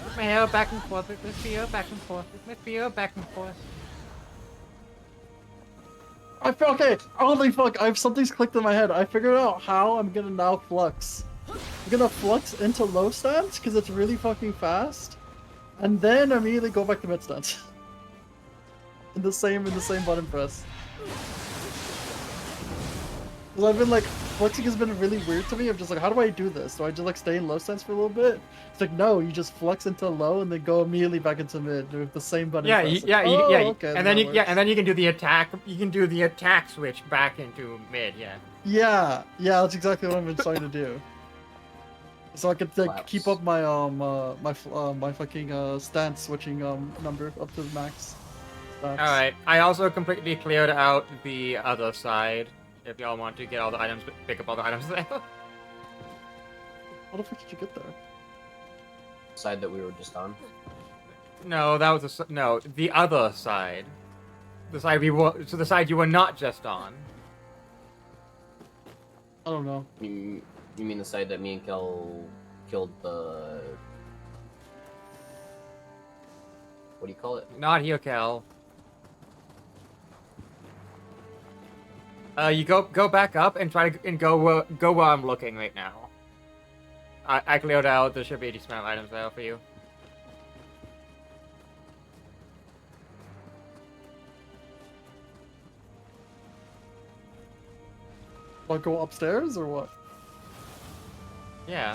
With my hair back and forth, with my fear back and forth, with my fear back and forth. I feel okay. Holy fuck! Something's clicked in my head. I figured out how I'm gonna now flux. I'm gonna flux into low stance because it's really fucking fast, and then immediately go back to mid stance. in the same button press. Because I've been like, fluxing has been really weird to me. I'm just like, how do I do this? Do I just like stay in low stance for a little bit? It's like, no, you just flux into low and then go immediately back into mid with the same button Yeah, press. Okay, and then that and then works. you can do the attack. You can do the attack switch back into mid. Yeah. Yeah, that's exactly what I've been trying to do. So I could like keep Collapse. up my my fucking stance switching number up to the max. All right. I also completely cleared out the other side. If y'all want to get all the items, pick up all the items there. How the fuck did you get there? Side that we were just on. No, that was no, the other side. The side the side you were not just on. I don't know. You mean the side that me and Kel killed the... What do you call it? Not here, Cal. You go back up and try to go where I'm looking right now. I cleared out. There should be a decent amount of items there for you. Like go upstairs or what? Yeah.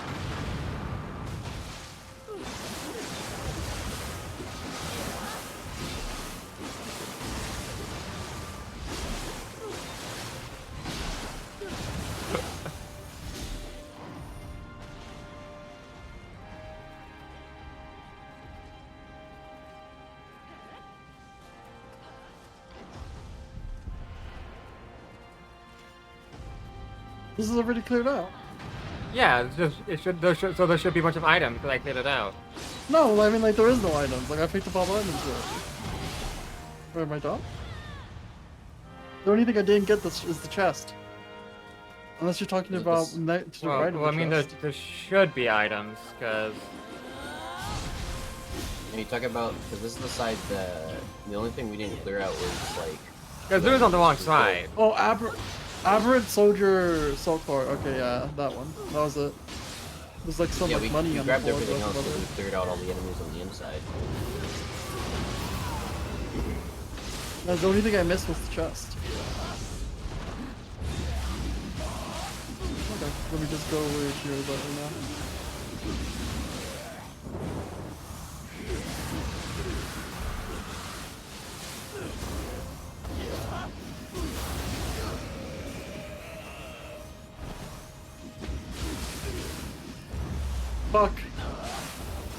This is already cleared out. Yeah, it's just so there should be a bunch of items because I cleared it out. No, I mean like there is no items. Like I picked up all the items already. Where am I done? The only thing I didn't get this is the chest. Unless you're talking Is it about this- to the Well, right of well, I the mean, chest. there should be items because And you talk about because this is the side that the only thing we didn't clear out was like. Zeus is on the wrong side. Oh, Aberrant Soldier Soul Core. Okay, yeah, that one. That was it. There's like some Yeah, like we money on the grabbed board. everything else, But and we cleared out all the enemies on the inside. that's the only thing I missed was the chest. Okay, let me just go over here right now. Fuck.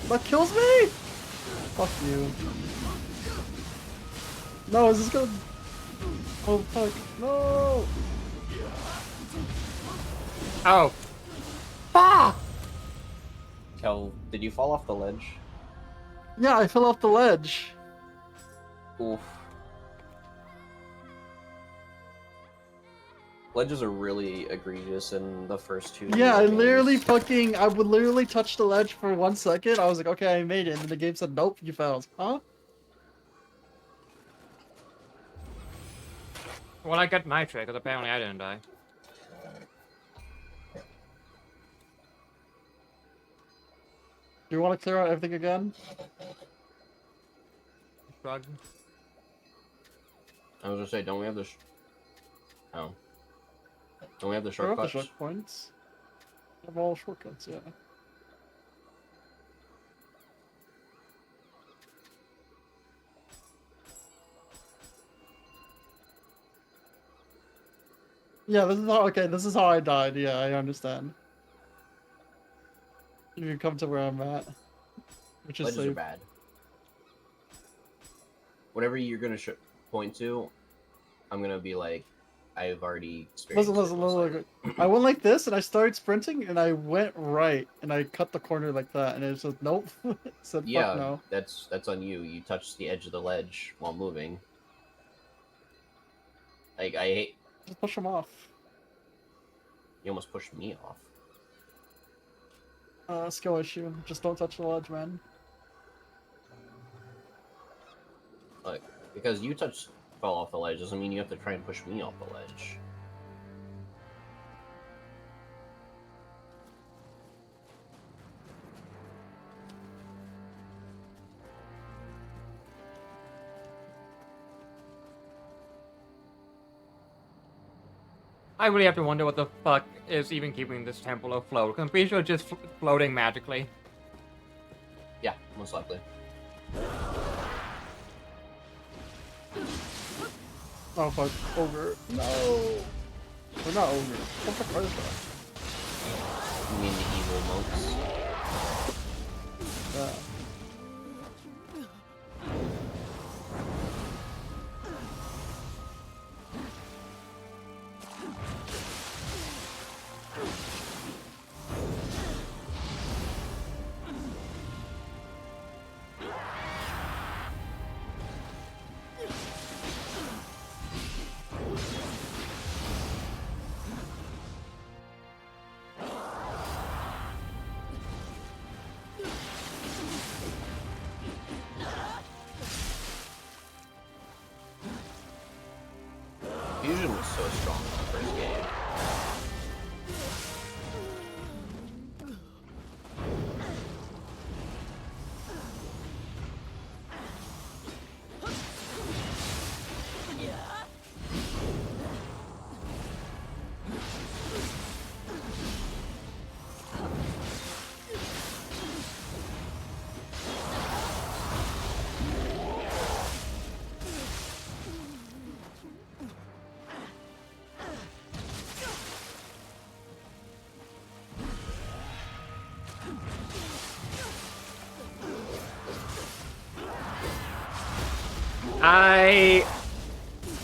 That kills me? Fuck you. No, is this gonna... Oh, fuck. No! Oh, fuck! Kel, did you fall off the ledge? Yeah, I fell off the ledge. Oof. Ledges are really egregious in the first two. Yeah, I games. literally fucking... I would literally touch the ledge for 1 second. I was like, okay, I made it. And then the game said, nope, you failed. Huh? Well, I got my trick because apparently I didn't die. Do you want to clear out everything again? Shrug. I was gonna say, don't we have the? Oh. Don't we have the Clear out the shortcuts? checkpoints. I have all shortcuts, yeah. Yeah, this is how, okay, this is how I died. Yeah, I understand. You come to where I'm at. Which is Ledges are safe. bad. Whatever you're gonna point to, I'm gonna be like, I've already experienced. Listen, listen. I went like this and I started sprinting and I went right and I cut the corner like that and it said nope. It said fuck Yeah, no. that's on you. You touched the edge of the ledge while moving. Like I hate. Just push him off. You almost pushed me off. Skill issue. Just don't touch the ledge, man. Like because you fell off the ledge doesn't mean you have to try and push me off the ledge. I really have to wonder what the fuck is even keeping this temple afloat. 'Cause I'm pretty sure it's just floating magically. Yeah, most likely. Oh fuck. Ogre. No! We're not ogre. What the fuck is that? You mean the evil monks? Yeah. Fusion was so strong in the first game.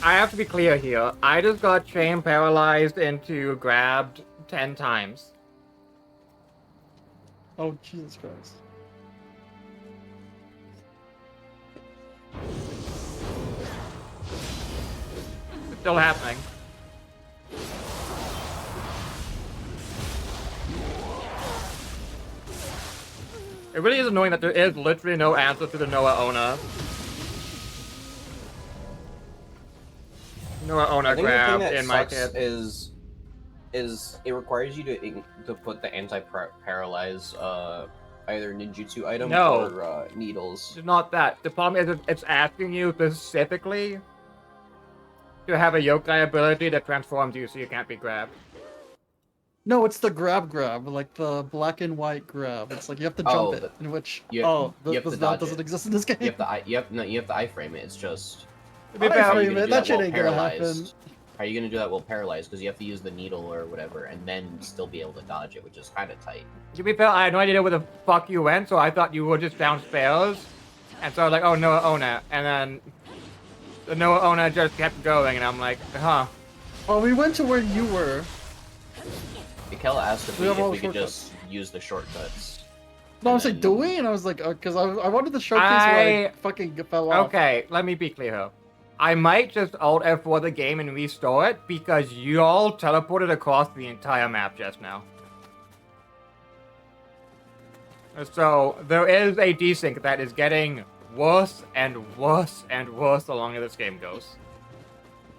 I have to be clear here. I just got chain paralyzed into grabbed 10 times. Oh, Jesus Christ. It's still happening. It really is annoying that there is literally no answer to the Noah Ona. Noah I Ona think the thing grab that in my sucks kit. is it requires you to put the anti-paralyze either ninjutsu item No. or needles. It's not that. The problem is it's asking you specifically to have a yokai ability that transforms you so you can't be grabbed. No, it's the grab, like the black and white grab. It's like you have to jump Oh, it, in which you have to that dodge doesn't it. exist in this game. You have to you have to iframe it. It's just To be I fair, how are you frame gonna it. do That that while shit ain't gonna happen. paralyzed? How are you gonna do that while paralyzed? Because you have to use the needle or whatever, and then still be able to dodge it, which is kind of tight. to be fair, I had no idea where the fuck you went, so I thought you were just downstairs. And so I was like, oh, Noah Ona. And then the Noah Ona just kept going, and I'm like, huh. Oh, we went to where you were. Mikela asked if We have all we could shortcuts. just use the shortcuts. No, I And was like, then- do we? And I was like, because I wanted the showcase where I fucking fell off. Okay, let me be clear. I might just Alt F4 the game and restore it because you all teleported across the entire map just now. So there is a desync that is getting worse and worse and worse the longer this game goes.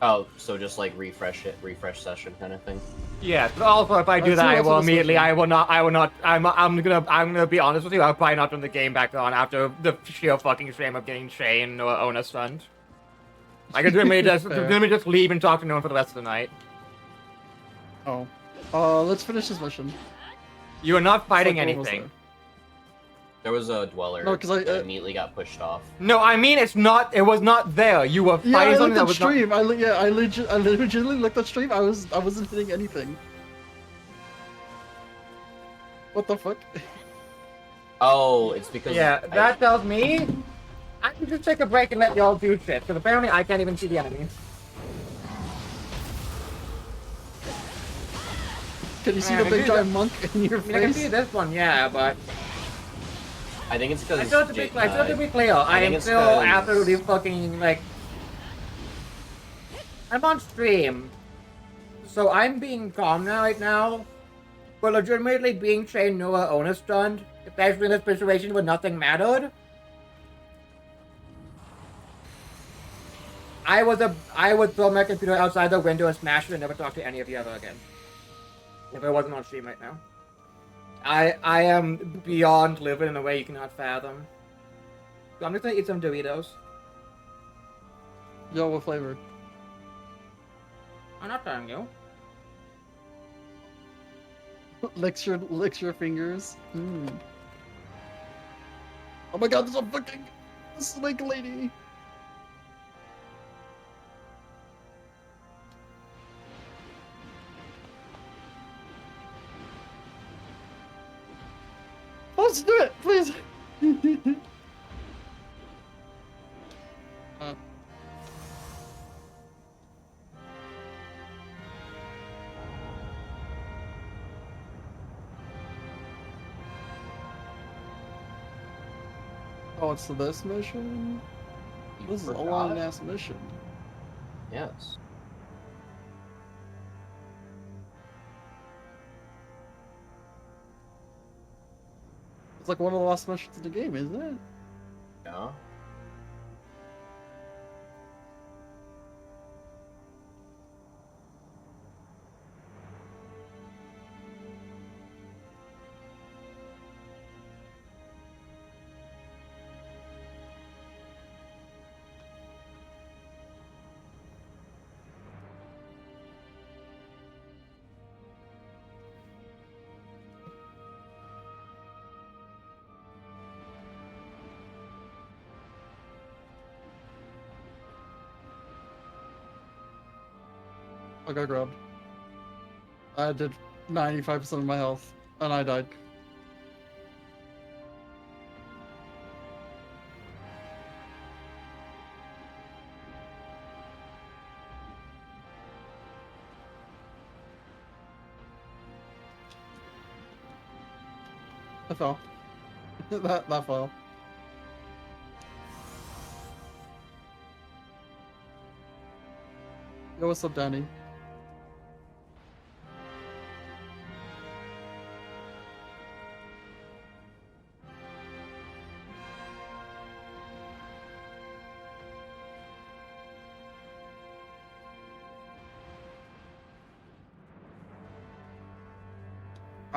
Oh, so just like refresh session kind of thing. Yeah, but also if I do Alright, that, so I what's will on the immediately, session? I'm gonna be honest with you, I'll probably not turn the game back on after the sheer fucking shame of getting Shane or Ona stunned. Like, it's let me just leave and talk to no one for the rest of the night. Oh. Let's finish this mission. You are not fighting It's like we're almost anything. There was a dweller No, 'cause I- that immediately got pushed off. No, I mean it was not there. You were Yeah, I fighting something looked that at was stream. I legitimately looked at stream. I wasn't hitting anything. What the fuck? Oh, it's because Yeah, that tells me I can just take a break and let y'all do shit, because apparently I can't even see the enemies. Can you see Yeah, the I big do giant that. monk in your I mean, I can see face? this one, yeah, but I think it's because I still have to be clear. I think am it's still 'cause- absolutely fucking, like... I'm on stream, so I'm being calm now right now, but legitimately being trained Noah Ona stunned, especially in this situation where nothing mattered. I would throw my computer outside the window and smash it and never talk to any of you ever again. If I wasn't on stream right now. I am beyond living in a way you cannot fathom. So I'm just gonna eat some Doritos. Yo, what flavor? I'm not telling you. licks your fingers. Mm. Oh my god, there's a fucking snake lady. Let's do it, please. Oh, it's this mission? You This is a forgot? long ass mission. Yes. It's like one of the last missions of the game, isn't it? Yeah. I got grabbed. I did 95% of my health, and I died. I fell. That fell. Yo, what's up, Danny?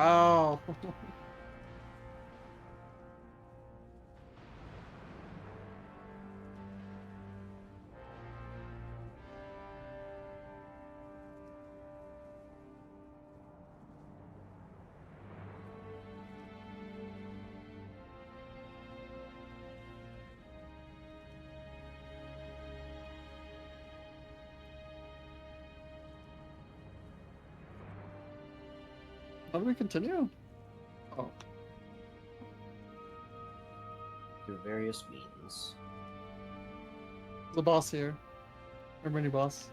Oh. How do we continue? Oh. Through various means. The boss here. Or mini boss.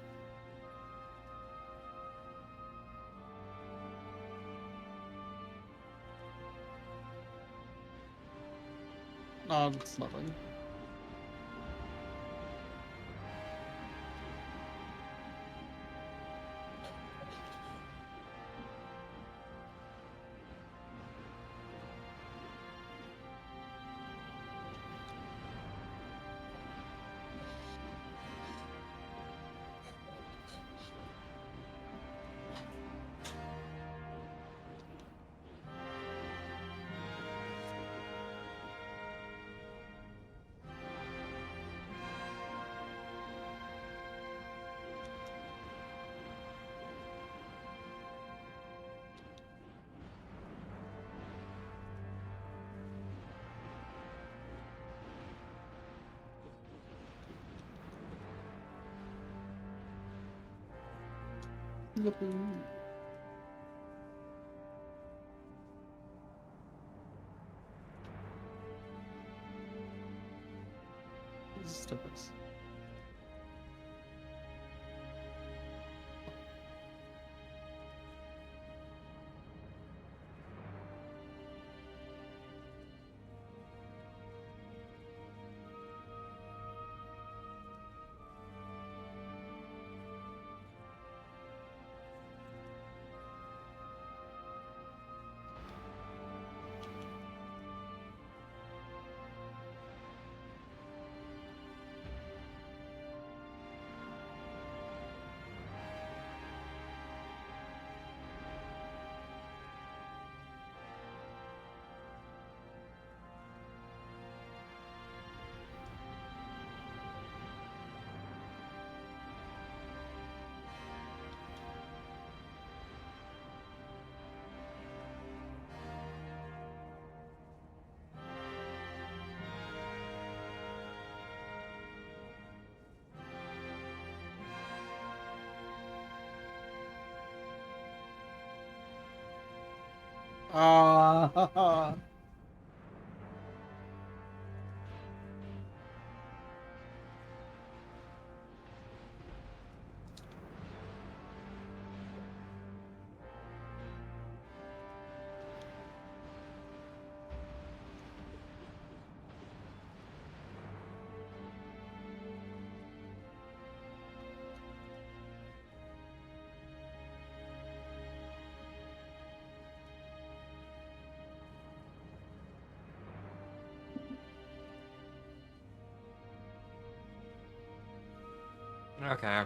No, it's nothing. Yippee. Stickers. Ah. Okay.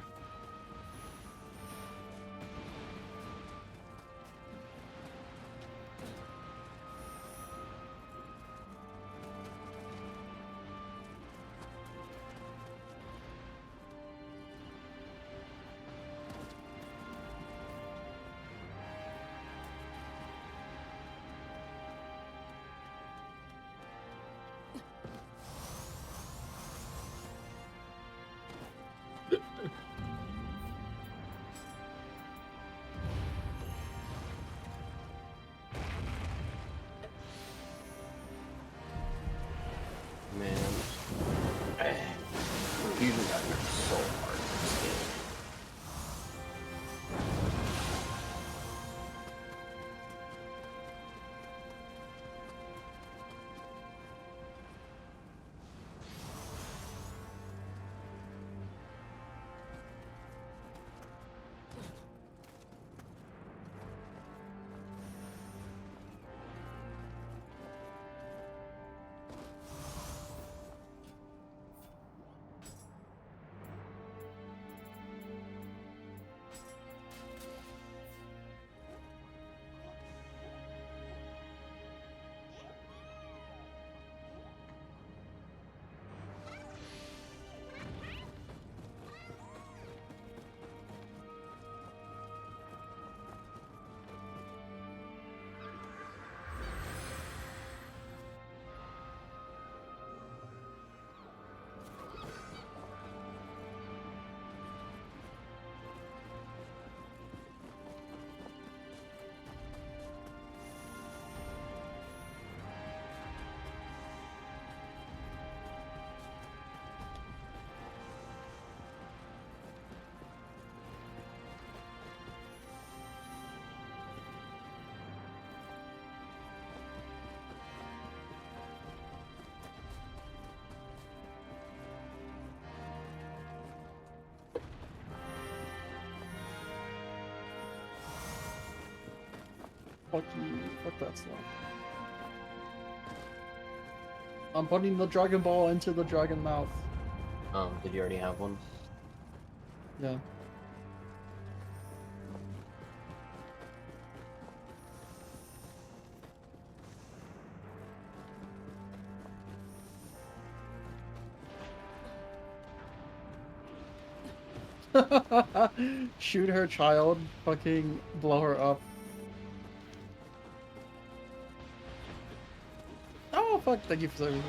Fuck you. Fuck that stuff. I'm putting the Dragon Ball into the dragon mouth. Oh, did you already have one? Yeah. Shoot her child, fucking blow her up. Oh fuck, thank you for saving me.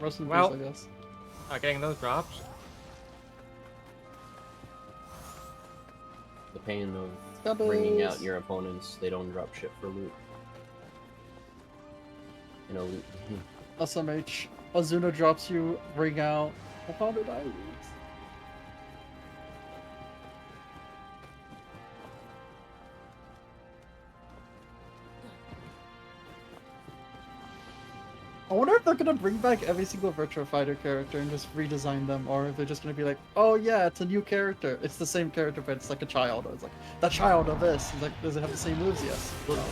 Rest in peace, Well. I guess. Getting those drops. The pain of Doubles. bringing out your opponents. They don't drop shit for loot. You know, loot. SMH. Azuna drops you, bring out 100 items. I wonder if they're gonna bring back every single Virtua Fighter character and just redesign them, or if they're just gonna be like, oh yeah, it's a new character. It's the same character, but it's like a child. Or it's like, the child of this. It's like, does it have the same moves? Yes. Well,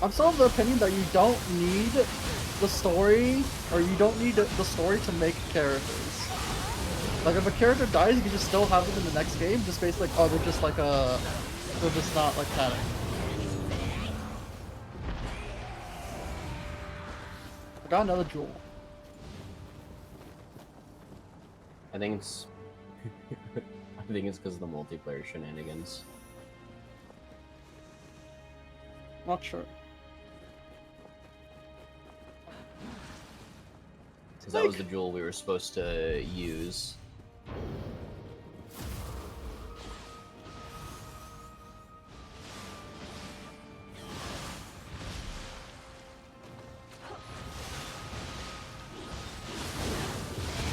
I'm still of the opinion that you don't need the story, or you don't need the story to make characters. Like, if a character dies, you can just still have them in the next game, just basically like, oh, they're just like they're just not like canon. I got another jewel. I think it's. I think it's because of the multiplayer shenanigans. Not sure. Because that was the jewel we were supposed to use.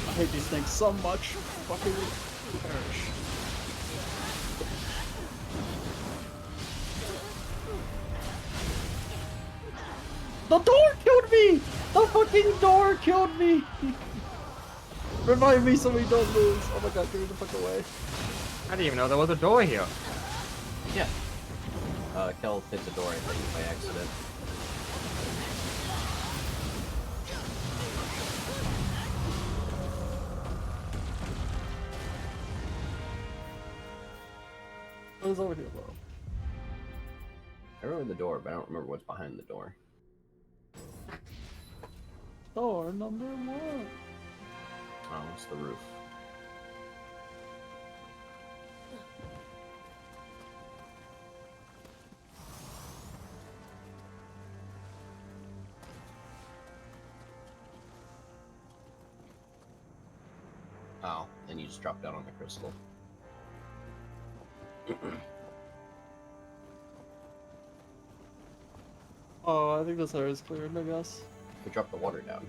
I hate these things so much. Fucking perish. The door killed me! The fucking door killed me! Revive me so we don't lose. Oh my god, get me the fuck away. I didn't even know there was a door here. Yeah. Kel hit the door, I think, by accident. What is over here, bro? I remember the door, but I don't remember what's behind the door. Door number 1. Oh, it's the roof. Oh, and you just dropped down on the crystal. Oh, I think this area is cleared, I guess. We dropped the water down.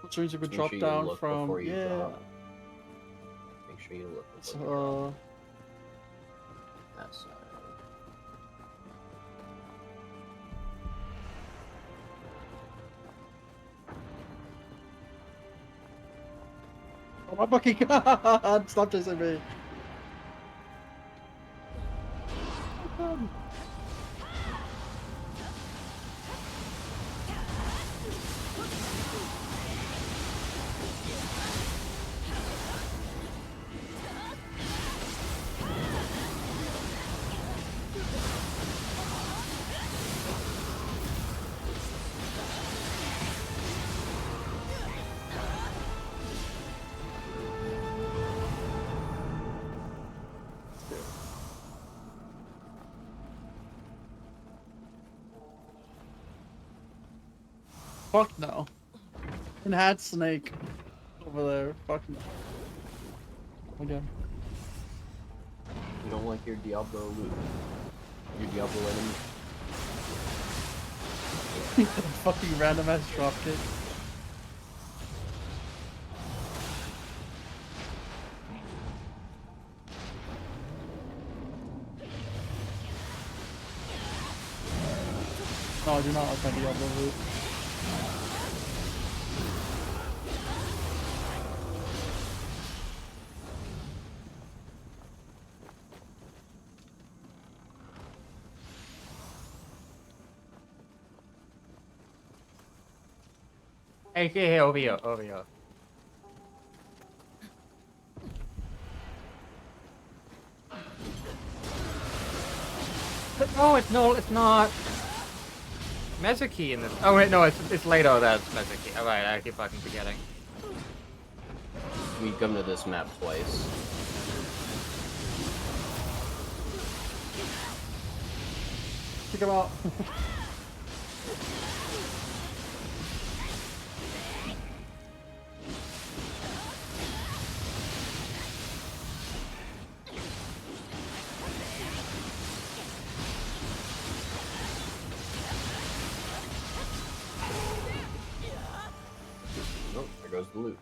Which means you could Make drop sure you down look from, before you yeah. drop. Make sure you look before you drop. That side. Oh my fucking god! Stop chasing me! Fuck no. And had Snake. over there. Fucking. Again. You don't like your Diablo loot. Your Diablo enemy. Fucking random ass dropkick. No, I do not like my Diablo loot. Hey, over here, over here. No, it's not. Mezuki in this. Oh wait, no, it's later that's Mezuki. Alright, I keep fucking forgetting. We come to this map twice. Kick him out. Oh, there goes the loot.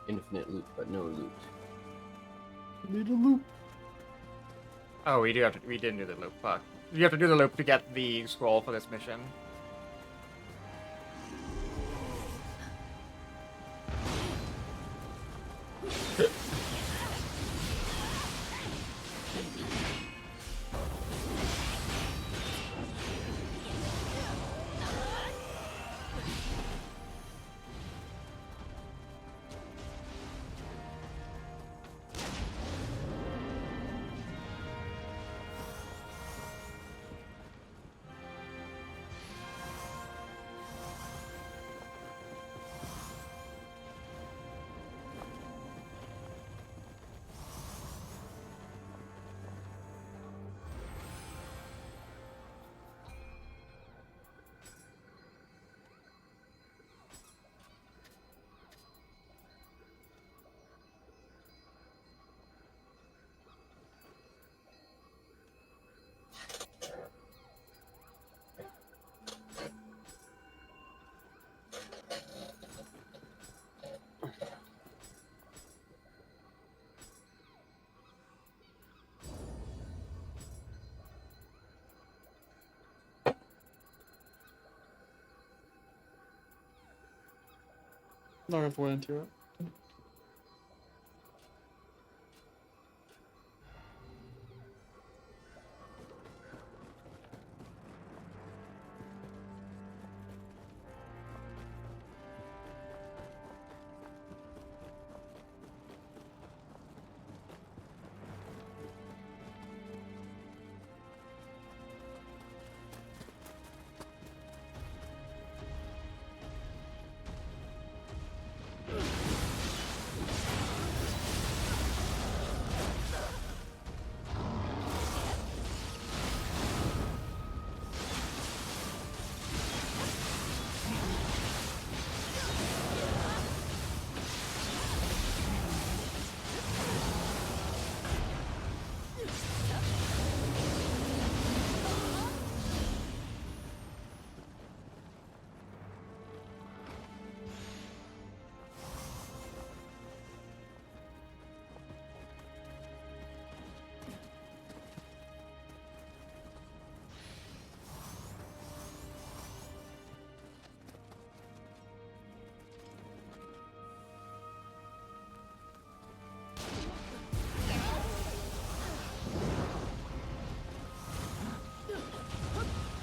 Infinite loot, but no loot. Need a loop. Oh, we didn't do the loop. Fuck. You have to do the loop to get the scroll for this mission. Not gonna put into it.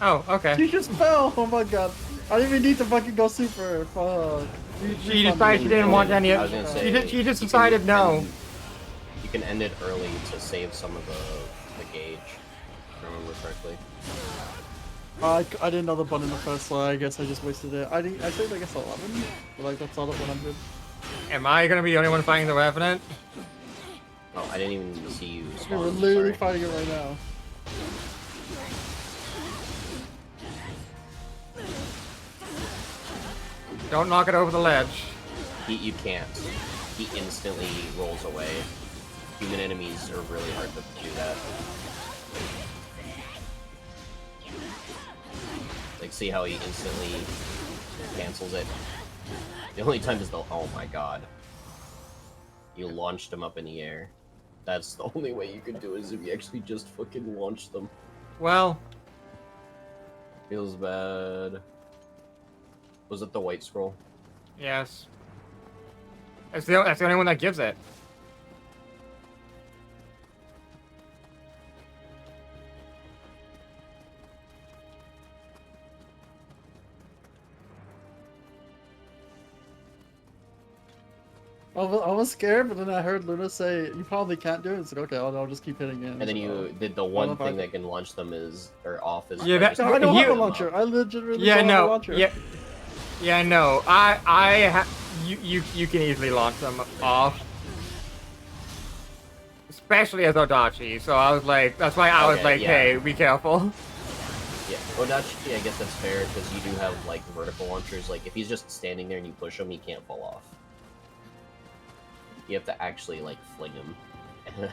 Oh, okay. She just fell! Oh my god. I didn't even need to fucking go super. Fuck. She decided she didn't want any I was of gonna it. say, She just you decided can no. You can end it early to save some of the gauge, if I remember correctly. I didn't know the button in the first, so I guess I just wasted it. I saved, I guess, 11. But like, that's all at 100. Am I gonna be the only one fighting the Revenant? Oh, I didn't even see you We're spawn. literally Sorry. fighting it right now. Don't knock it over the ledge. You can't. He instantly rolls away. Human enemies are really hard to do that. Like, see how he instantly cancels it? The only time is the... Oh my god. You launched him up in the air. That's the only way you could do it, is if you actually just fucking launch them. Well, Feels bad. Was it the white scroll? yes. That's the only one that gives it. I was scared, but then I heard Luna say, "You probably can't do it." It's like, okay, I'll just keep hitting it. And then you did the one thing that can launch them is, or off is... Yeah, that- No, I don't You- have a launcher. I legitimately Yeah, don't have a no. launcher. Yeah, no. You can easily launch them off. Especially as Odachi, so I was like, that's why I was Okay, like, yeah. hey, be careful. Yeah, Odachi, I guess that's fair, because you do have, like, vertical launchers. Like, if he's just standing there and you push him, he can't fall off. You have to actually, like, fling him.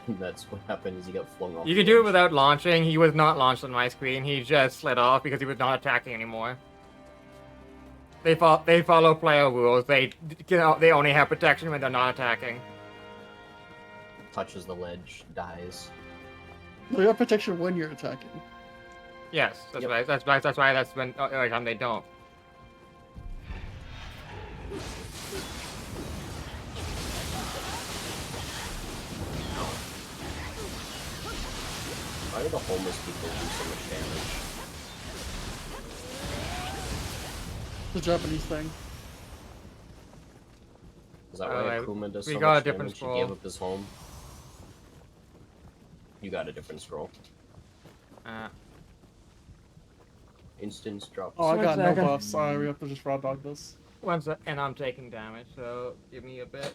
And that's what happened, is he got flung off. You the can do it edge. without launching. He was not launched on my screen. He just slid off because he was not attacking anymore. They follow player rules. They only have protection when they're not attacking. Touches the ledge, dies. No, you have protection when you're attacking. Yes, that's Yep. right. That's why that's when every time they don't. Why do the homeless people do so much damage? The Japanese thing. Is that why Alright, Akuma does we so got a much different damage? He gave scroll. up his home. You got a different scroll. Instance drops. Oh, I One got no second. buffs. Sorry, we have to just raw dog this. And I'm taking damage, so give me a bit.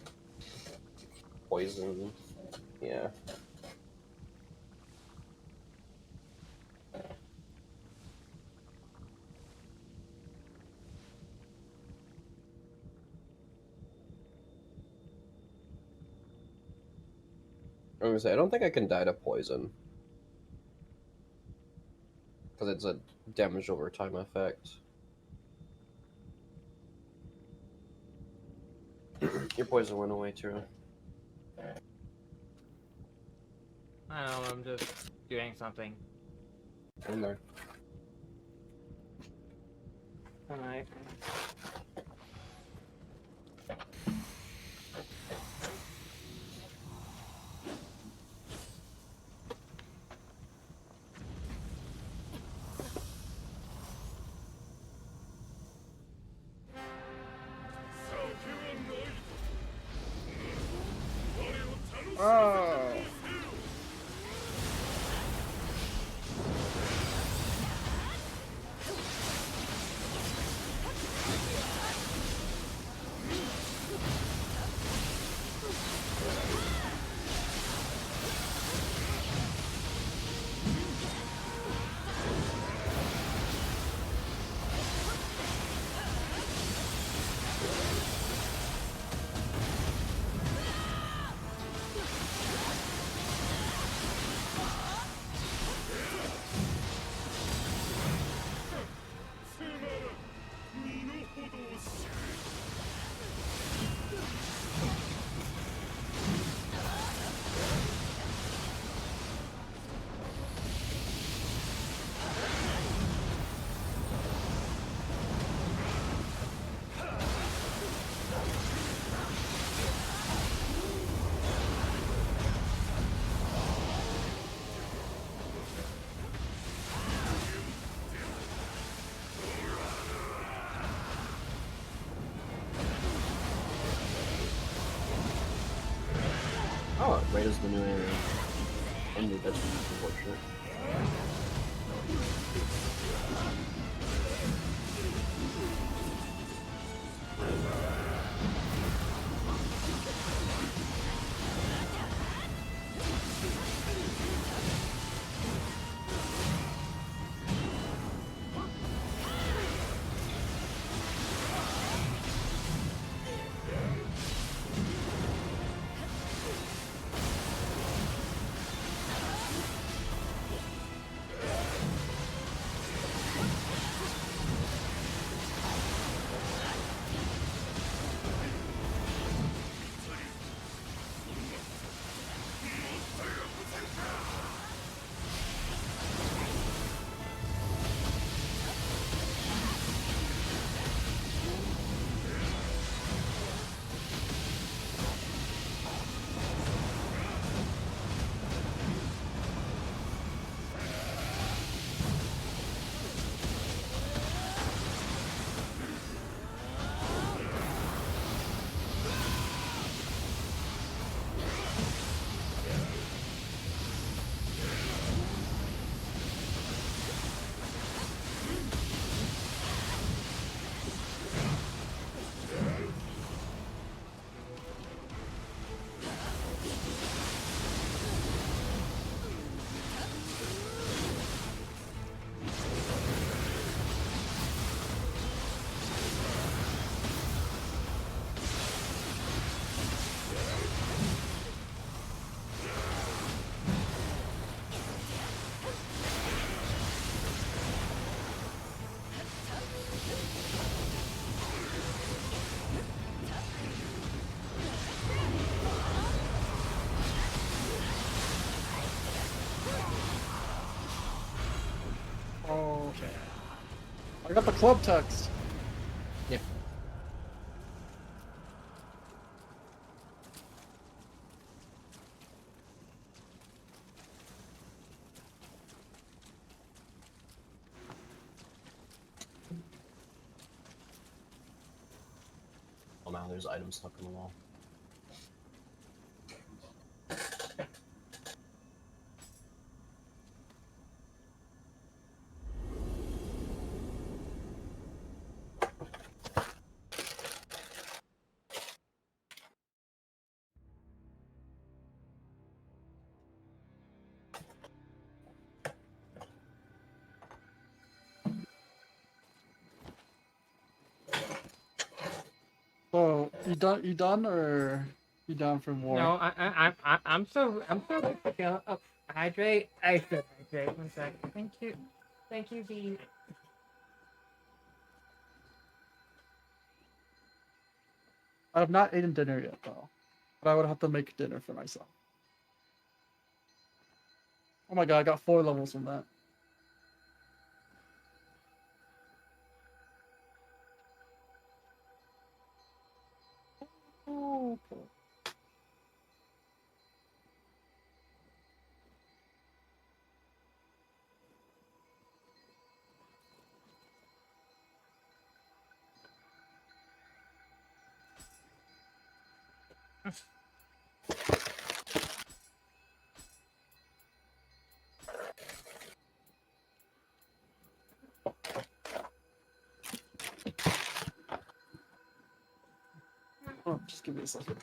Poison. Yeah. I'm gonna say, I don't think I can die to poison. Because it's a damage over time effect. Your poison went away too. I know, I'm just doing something. In there. Alright. Oh. Oh, right as the new area. Ended, that's unfortunate. I got the club text. Yeah. Oh, now there's items stuck in the wall. So you done? You done, or you down for more? No, I'm so good to go. Oh, hydrate. I should hydrate. One sec. Thank you, V. I have not eaten dinner yet, though. But I would have to make dinner for myself. Oh my god, I got 4 levels from that. Oh, okay. Oh, just give me a second.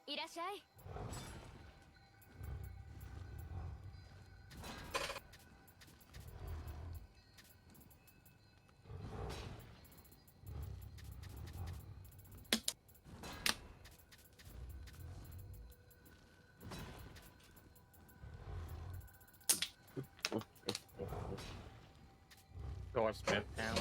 いらっしゃい。Smith panel.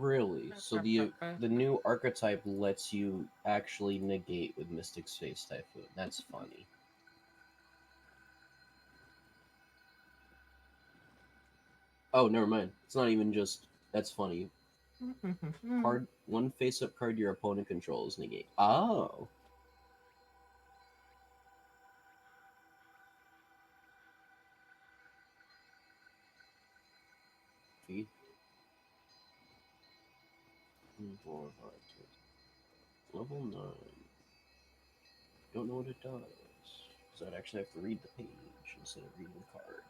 Really? So the new archetype lets you actually negate with Mystic Space Typhoon. That's funny. Oh, never mind. It's not even just that's funny. Card one face-up card your opponent controls negate. Oh. Feed. 4, 5, 6. Level 9. Don't know what it does. So I'd actually have to read the page instead of reading the card.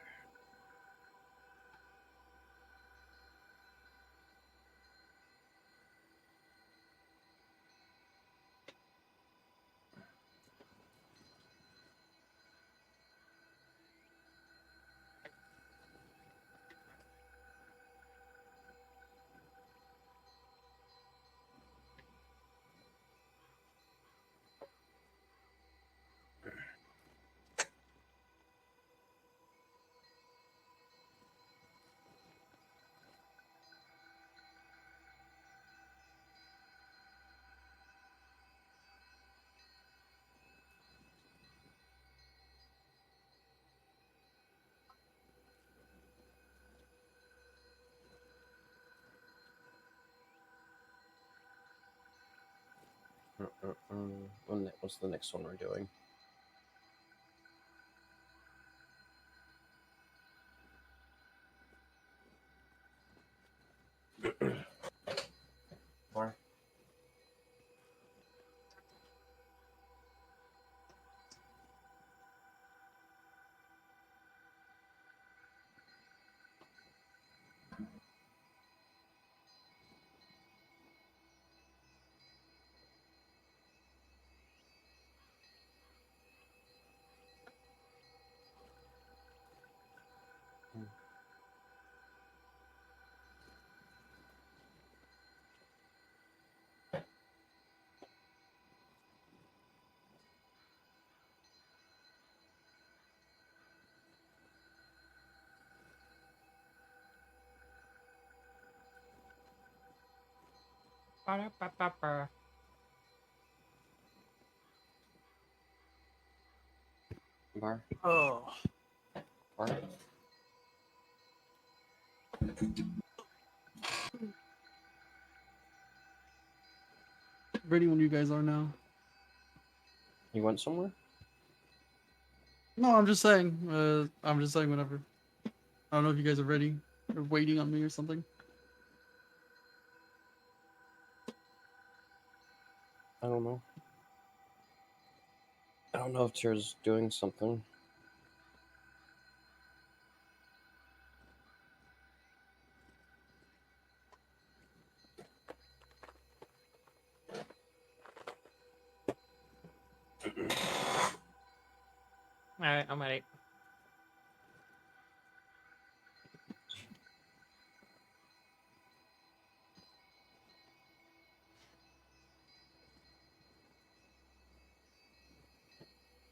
What's the next one we're doing? Bar. Ba-da-ba-ba-ba. Bar. Oh. Bar. Ready when you guys are now. You went somewhere? No, I'm just saying. I'm just saying whenever. I don't know if you guys are ready or waiting on me or something. I don't know. I don't know if Tira's doing something. Alright, I'm ready.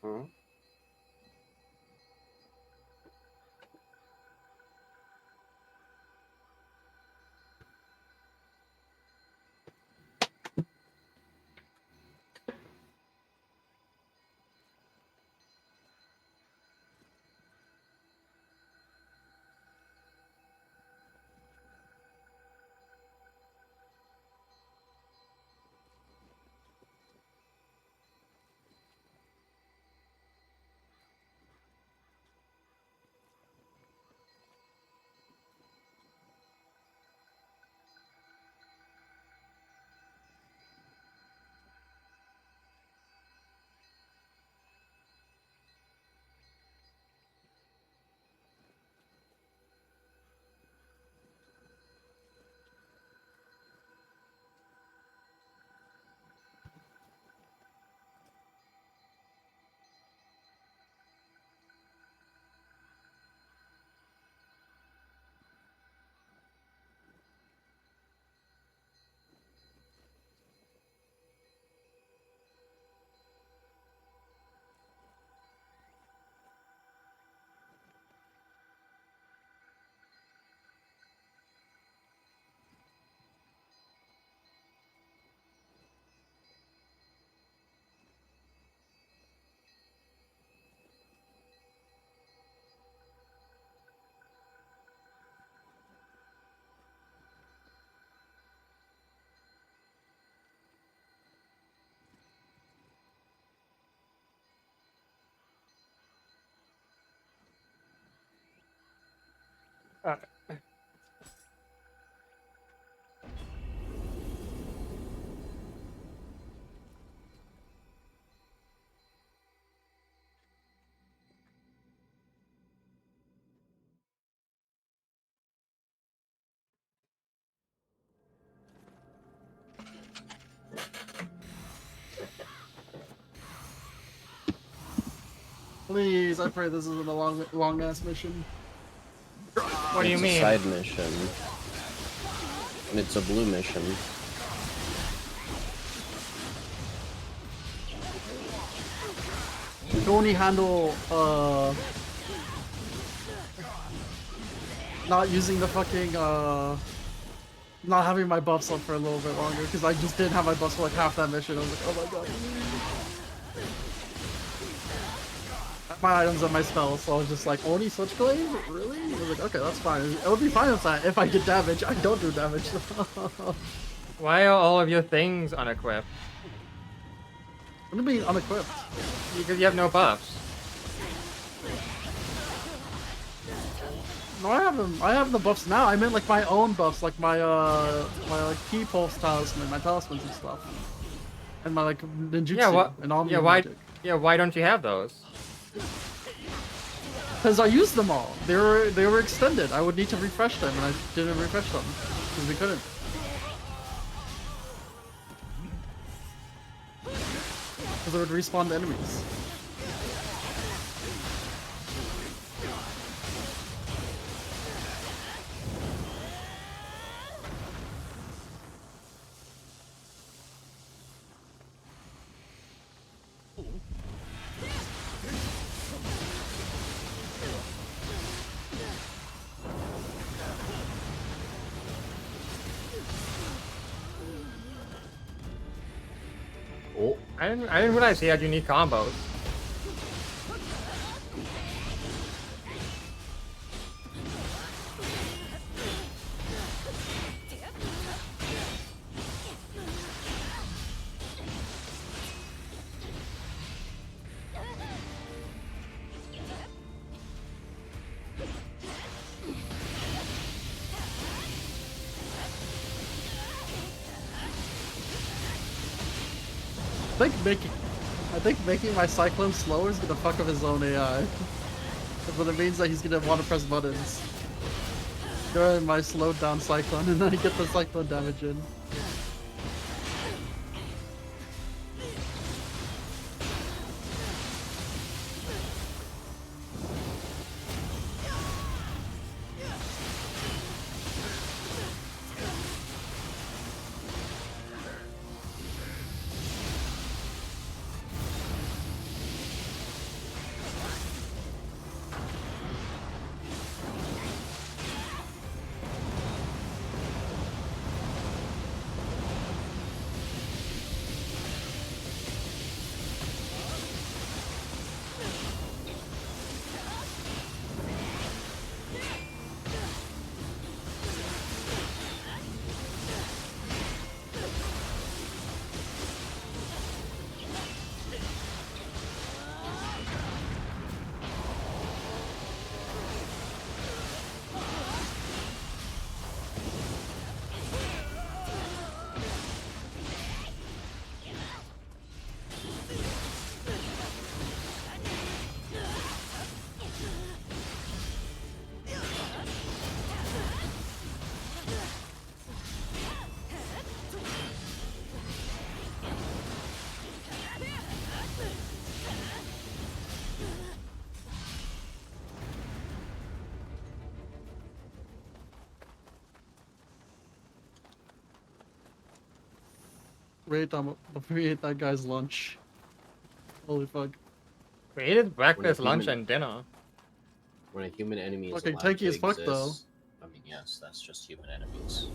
Hmm? Please, I pray this isn't a long ass mission. What do you It's mean? a side mission. And it's a blue mission. You can only handle not using the fucking not having my buffs up for a little bit longer because I just didn't have my buffs for like half that mission. I was like, oh my god. My items and my spells, so I was just like, only Switchblade? Really? I was like, okay, that's fine. It would be fine if I get damage. I don't do damage. Why are all of your things unequipped? What do you mean unequipped? Because you have no buffs. No, I have them. I have the buffs now. I meant like my own buffs, like my like key pulse talisman, my talismans and stuff, and my like ninjutsu Yeah, what? and omni Yeah, why? magic. Yeah, why don't you have those? Because I used them all. They were extended. I would need to refresh them, and I didn't refresh them because we couldn't. Because it would respawn the enemies. Oh, I didn't realize he had unique combos. I think making my Cyclone slower is gonna fuck up his own AI. But it means that he's gonna want to press buttons. During my slowed down Cyclone, and then I get the Cyclone damage in. Rate that guy's lunch. Holy fuck. We ate breakfast, When a lunch, human- and dinner. when a human enemy is Fucking allowed tanky to as fuck, though. exist, I mean, yes, that's just human enemies.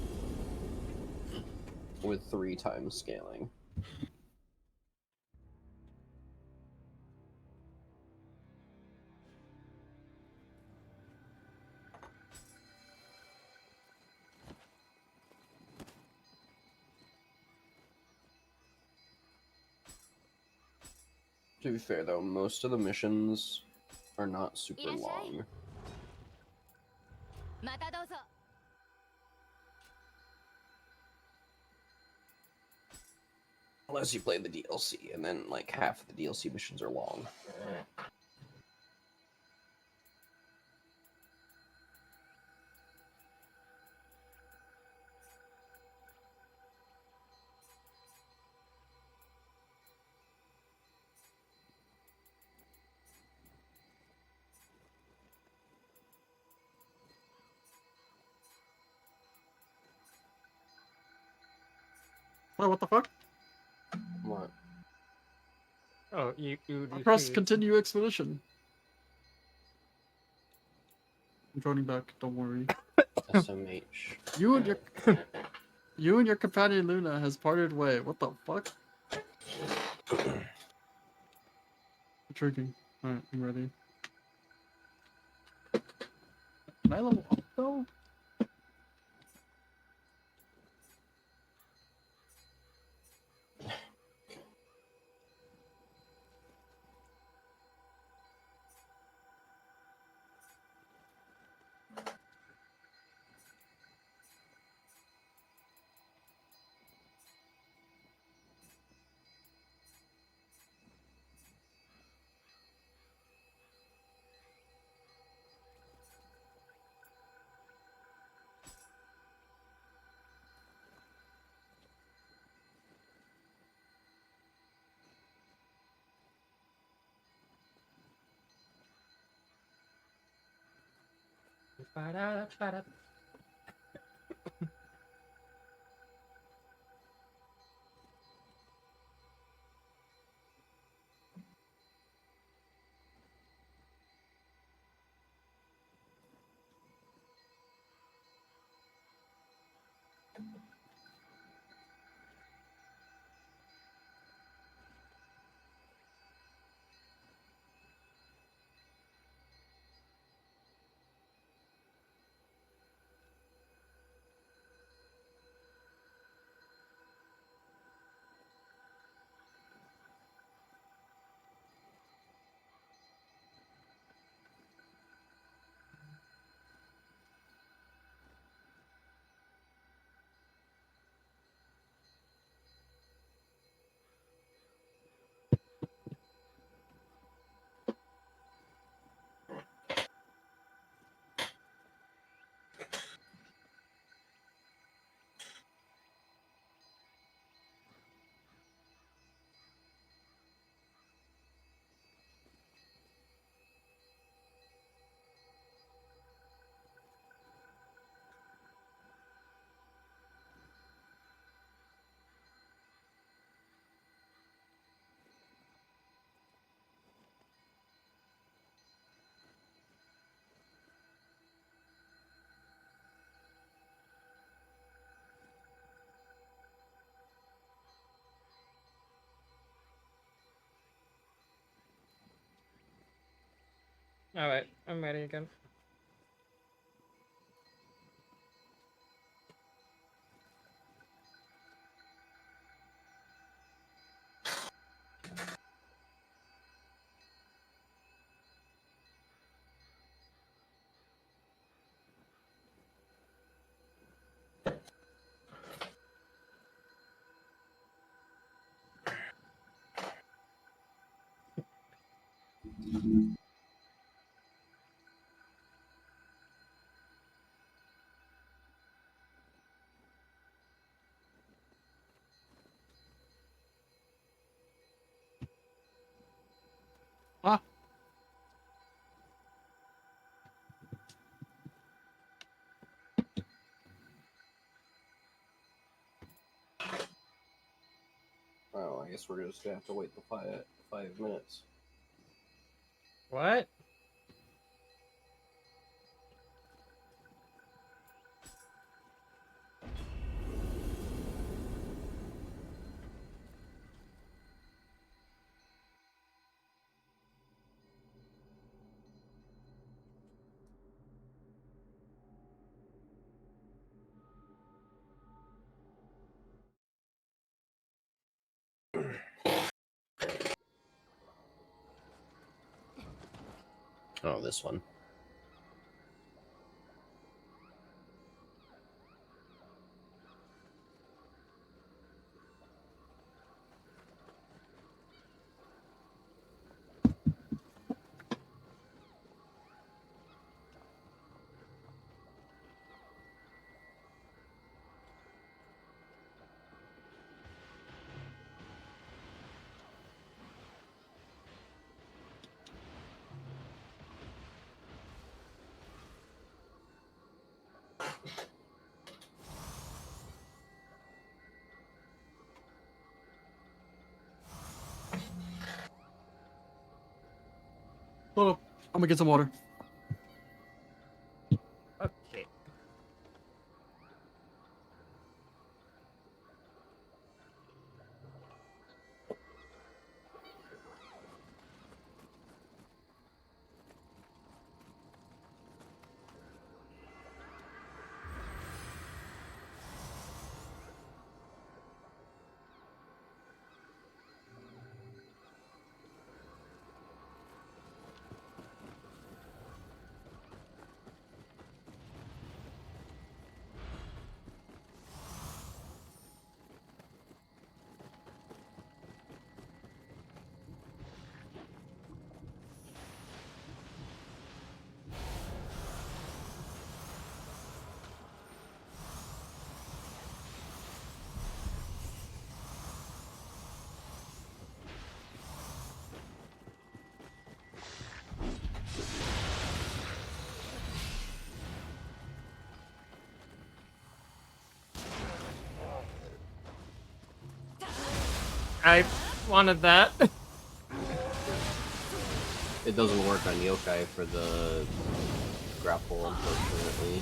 With 3 times scaling. To be fair though, most of the missions are not super long. またどうぞ。 Unless you play the DLC, and then like half of the DLC missions are long. Oh, what the fuck? What? Oh, you Press see. continue expedition. I'm joining back. Don't worry. SMH. You and your companion Luna has parted way. What the fuck? Intriguing. Alright, I'm ready. Can I level up though? Ba-da-da-ba-da. Alright, I'm ready again. Ah. Oh, I guess we're just gonna have to wait the 5 minutes. What? Oh, this one. Hold up. I'm gonna get some water. Okay. I wanted that. It doesn't work on yokai for the grapple, unfortunately.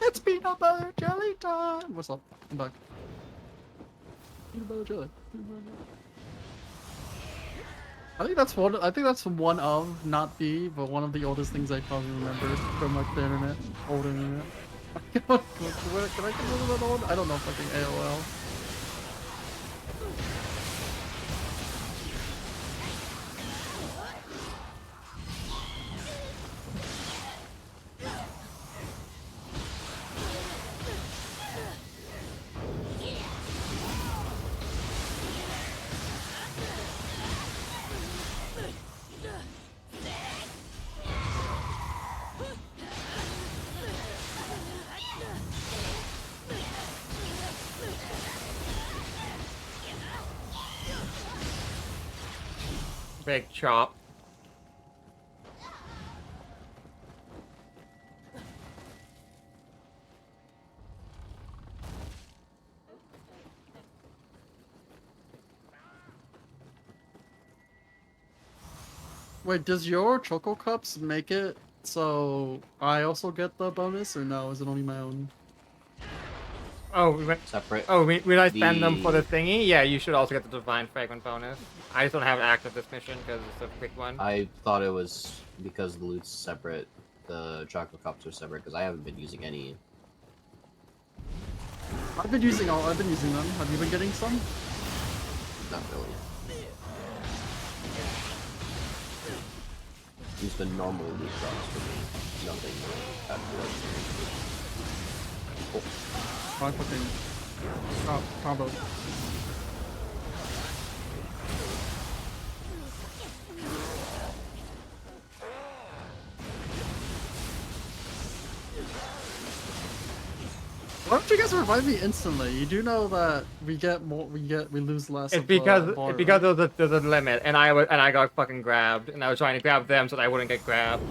It's peanut butter jelly time. What's up? I'm back. Peanut butter jelly. Peanut butter jelly. I think that's one. I think that's one of, not the, but one of the oldest things I probably remember from like the internet, old internet. Can I get a little bit old? I don't know. Fucking AOL. Big chop. Wait, does your Choco Cups make it so I also get the bonus, or no? Is it only my own? Oh, we went. Separate. Oh, we I spend them for the The- thingy. Yeah, you should also get the divine fragment bonus. I just don't have it active this mission because it's a quick one. I thought it was because the loot's separate, the chocolate cups are separate, because I haven't been using any. I've been using them. Have you been getting some? Not really. Use the normal loot drops for me. Nothing out of the My fucking combo. Why don't you guys revive me instantly? You do know that we lose less It's of because the bar, it's because right? there's a limit, and I got fucking grabbed, and I was trying to grab them so that I wouldn't get grabbed.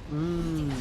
Mm.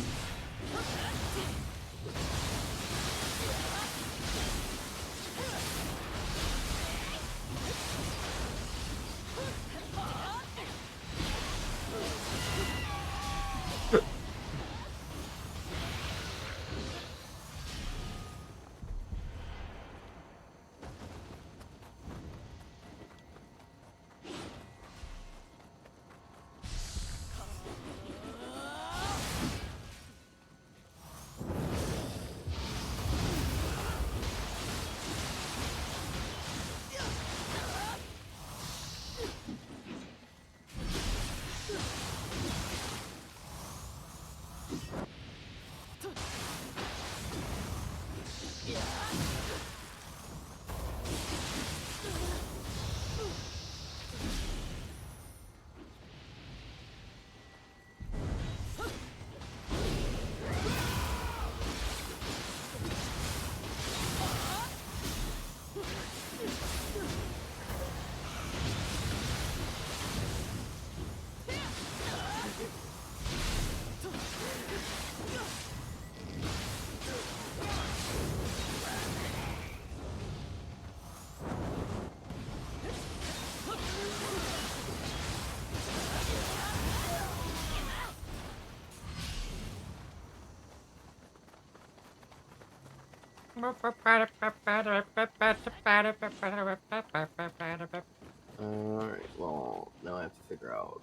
Alright, well, now I have to figure out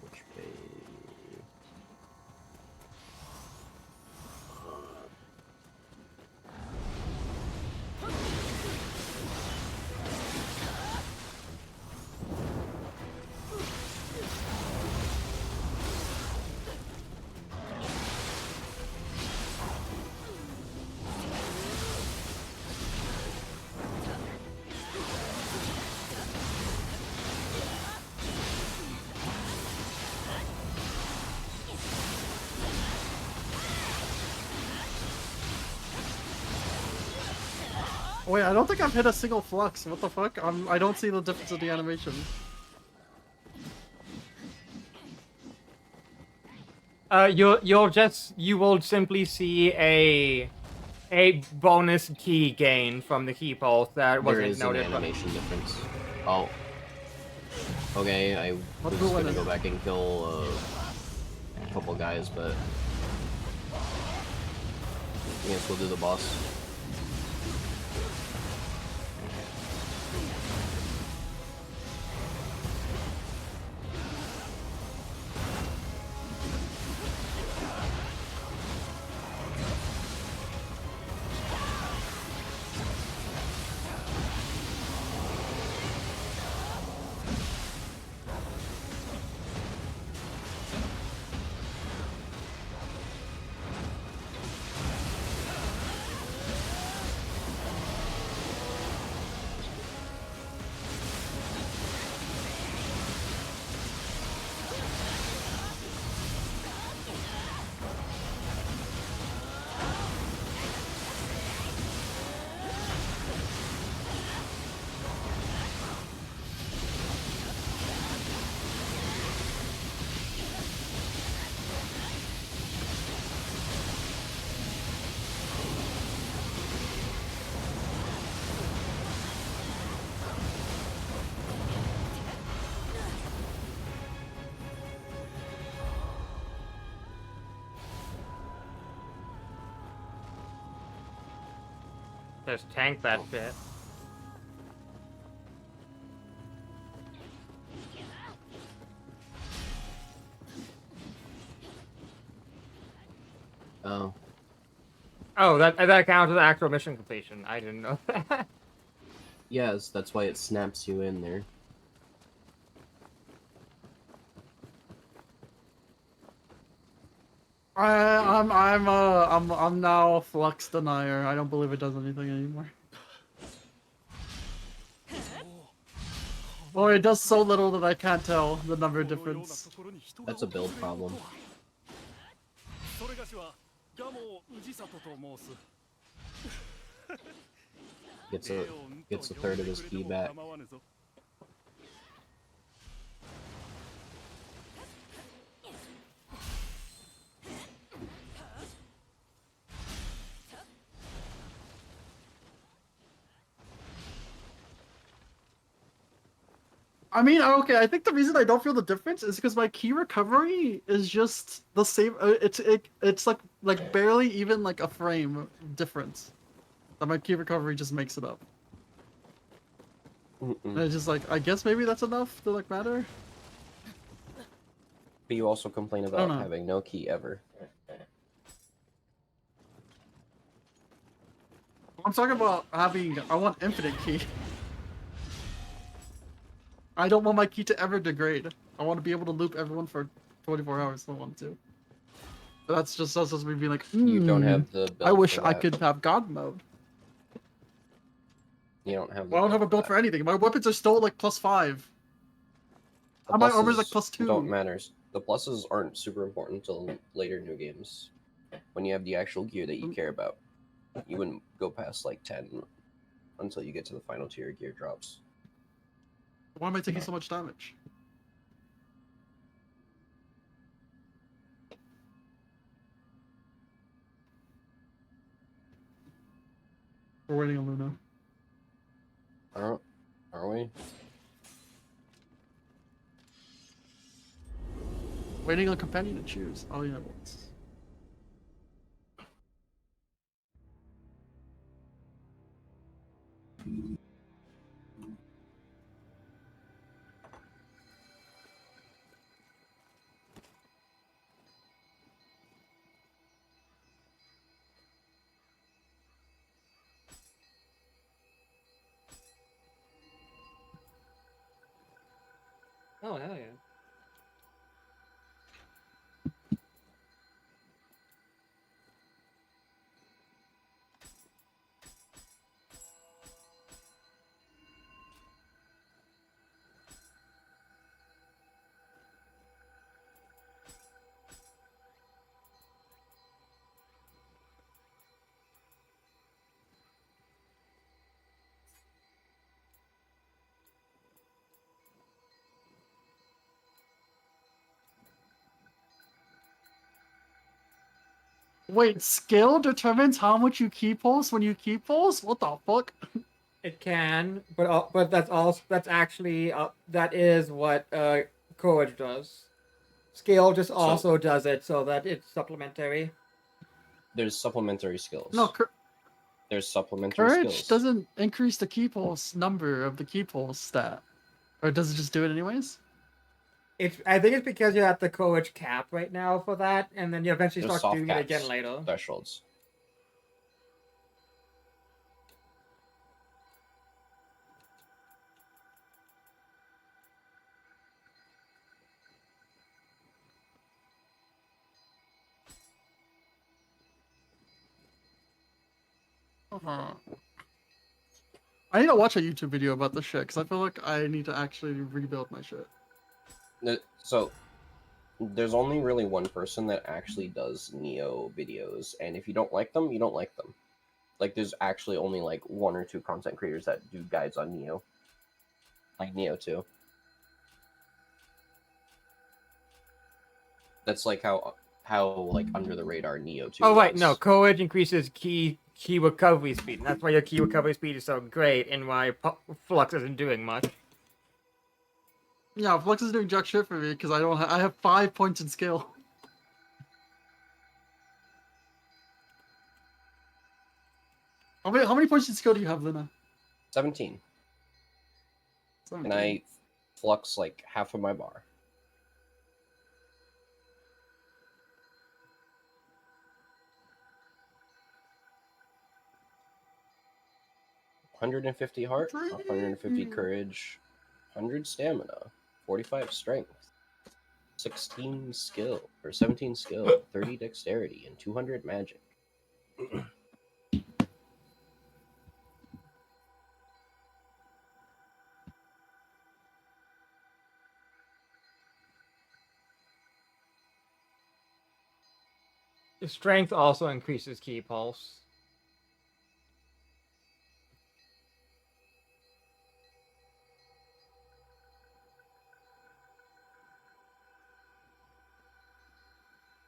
which way. Wait, I don't think I've hit a single flux. What the fuck? I don't see the difference in the animation. You will simply see a bonus key gain from the key pulse that There wasn't is an noted. animation difference. Oh. Okay, I What was blue one gonna is go it? back and kill a couple guys, but I guess we'll do the boss. Just tank that shit. Oh. Oh, that counts as actual mission completion. I didn't know that. Yes, that's why it snaps you in there. I'm now a flux denier. I don't believe it does anything anymore. Well, it does so little that I can't tell the number difference. That's a build problem. Gets a third of his key back. I mean, okay, I think the reason I don't feel the difference is because my key recovery is just the same. It's like barely even like a frame difference. That my key recovery just makes it up. And it's just like, I guess maybe that's enough to like matter. But you also complain don't about know. having no key ever. I'm talking about having. I want infinite key. I don't want my key to ever degrade. I want to be able to loop everyone for 24 hours if I want to. But that's just me being like, You don't have the build I wish for I that. could have God mode. You don't have the Well, I don't have a build that. for anything. My weapons are still like +5. The And my armor's like pluses don't +2. matter. The pluses aren't super important until later new games. When you have the actual gear that you care about. You wouldn't go past like 10 until you get to the final tier gear drops. Why am I taking so much damage? We're waiting on Luna. Are we? Waiting on companion to choose. Oh yeah, once. Oh, hell yeah. Wait, skill determines how much you key pulse when you key pulse? What the fuck? It can, but that's actually that is what Courage does. Scale just also does it, so that it's supplementary. There's supplementary skills. No, There's supplementary courage skills. doesn't increase the key pulse number of the key pulse stat. Or does it just do it anyways? I think it's because you're at the Courage cap right now for that, and then you eventually There's start soft doing it caps, again later. thresholds. Uh-huh. I need to watch a YouTube video about this shit, because I feel like I need to actually rebuild my shit. So, there's only really one person that actually does Neo videos, and if you don't like them, you don't like them. Like, there's actually only like 1 or 2 content creators that do guides on Neo. Like Neo 2. That's like how like under the radar Neo 2 Oh right, was. no, Courage increases key recovery speed, and that's why your key recovery speed is so great, and why Flux isn't doing much. Yeah, Flux is doing jack shit for me, because I have 5 points in skill. How many points in skill do you have, Luna? 17. 17. And I flux like half of my bar. $150 heart, 150 courage, 100 stamina, 45 strength, 16 skill, or 17 skill, 30 dexterity, and 200 magic. Strength also increases ki pulse.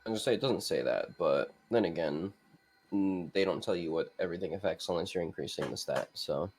I'm gonna say it doesn't say that, but then again, they don't tell you what everything affects unless you're increasing the stat. So.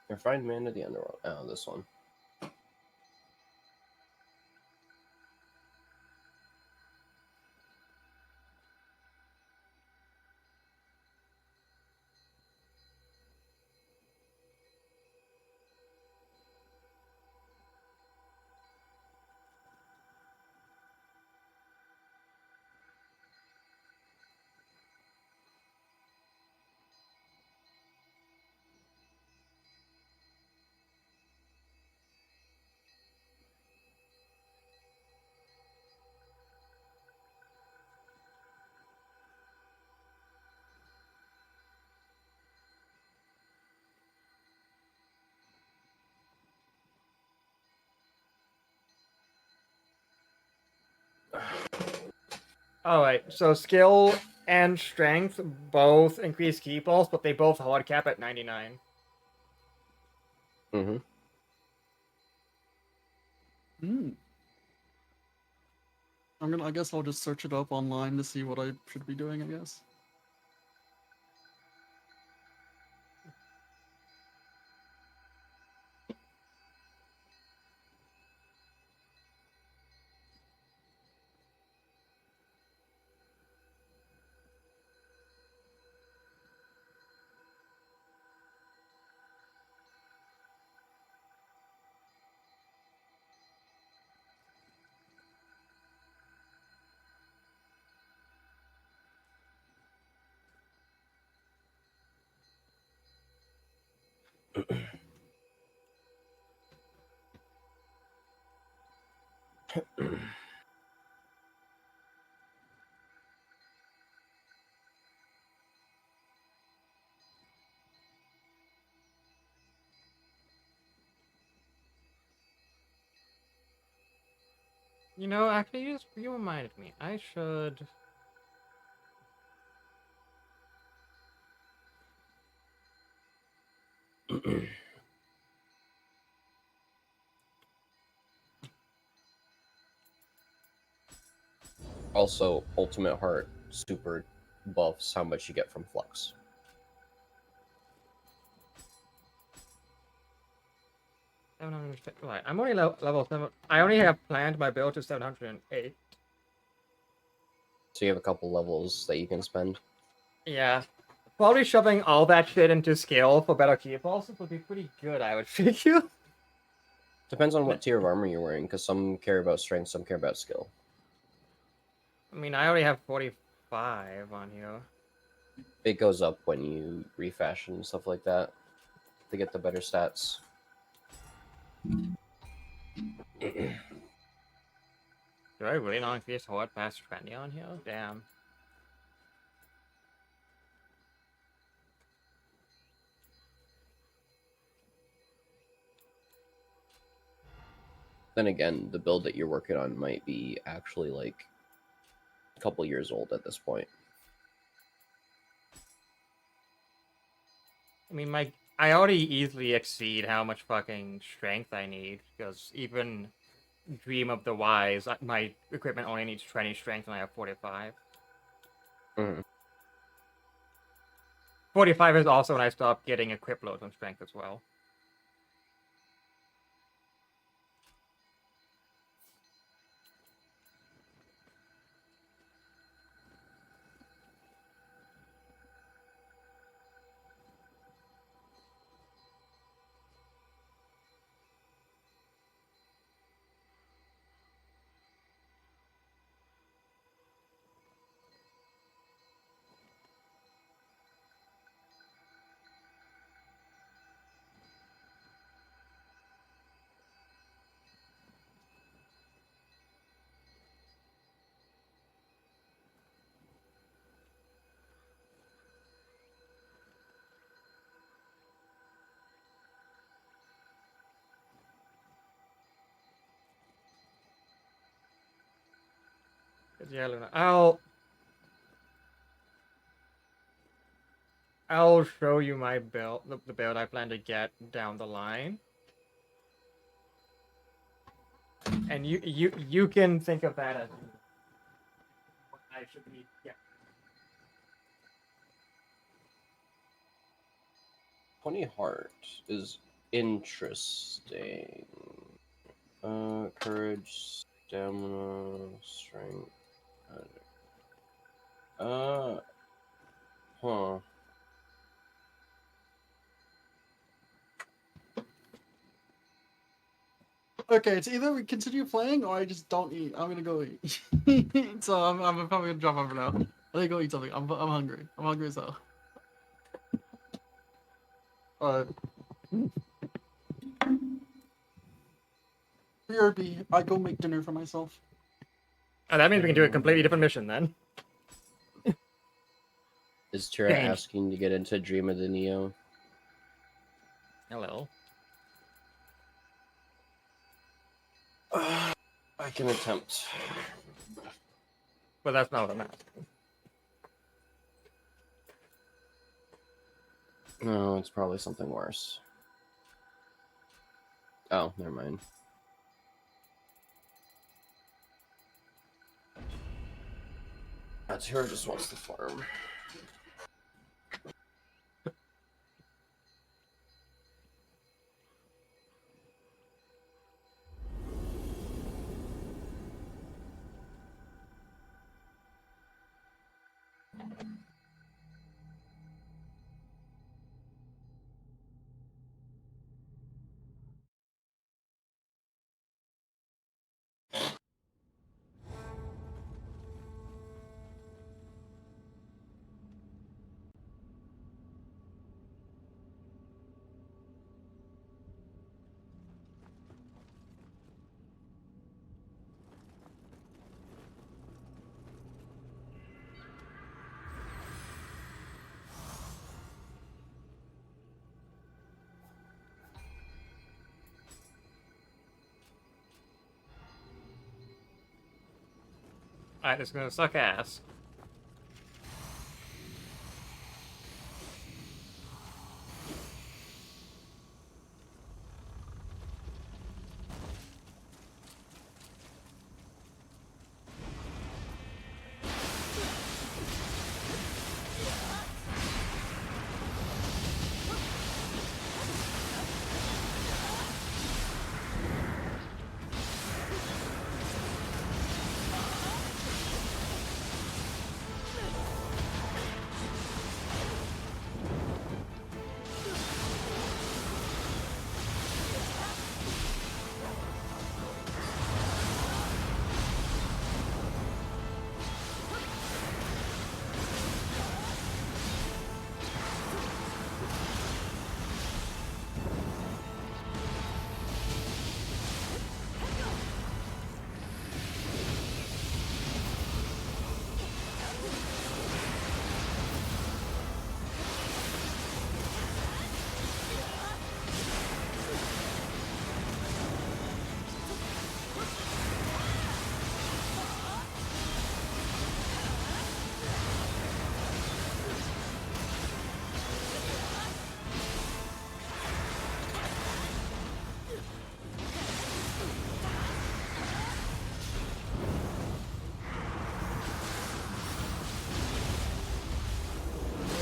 Refined man of the underworld. Oh, this one. Alright, so skill and strength both increase ki pulse, but they both hard cap at 99. Mm-hmm. Hmm. I guess I'll just search it up online to see what I should be doing, I guess. You know, actually, you reminded me. I should. Also, Ultimate Heart super buffs how much you get from Flux. Right, I'm only level 7. I only have planned my build to 708. So you have a couple levels that you can spend. Yeah. Probably shoving all that shit into skill for better ki pulses would be pretty good, I would figure. Depends on what tier of armor you're wearing, because some care about strength, some care about skill. I mean, I already have 45 on here. It goes up when you refashion and stuff like that to get the better stats. Do I really not increase hard past 20 on here? Damn. Then again, the build that you're working on might be actually like a couple years old at this point. I mean, I already easily exceed how much fucking strength I need, because even Dream of the Wise, my equipment only needs 20 strength and I have 45. Mm-hmm. 45 is also when I stop getting equip loads on strength as well. Yeah, Luna. I'll show you my build, the build I plan to get down the line, and you can think of that as what I should be. Yeah. 20 heart is interesting. Courage, stamina, strength. Huh. Okay, it's either we continue playing or I just don't eat. I'm gonna go eat. So I'm probably gonna drop off for now. I'm gonna go eat something. I'm hungry. I'm hungry as hell. BRB, I go make dinner for myself. Oh, that means we can do a completely different mission then. Is Tira Dang. asking to get into Dream of the Neo? Hello. I can attempt. But that's not what I'm asking. No, it's probably something worse. Oh, never mind. Tira just wants to farm. Alright, it's gonna suck ass.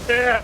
Yeah.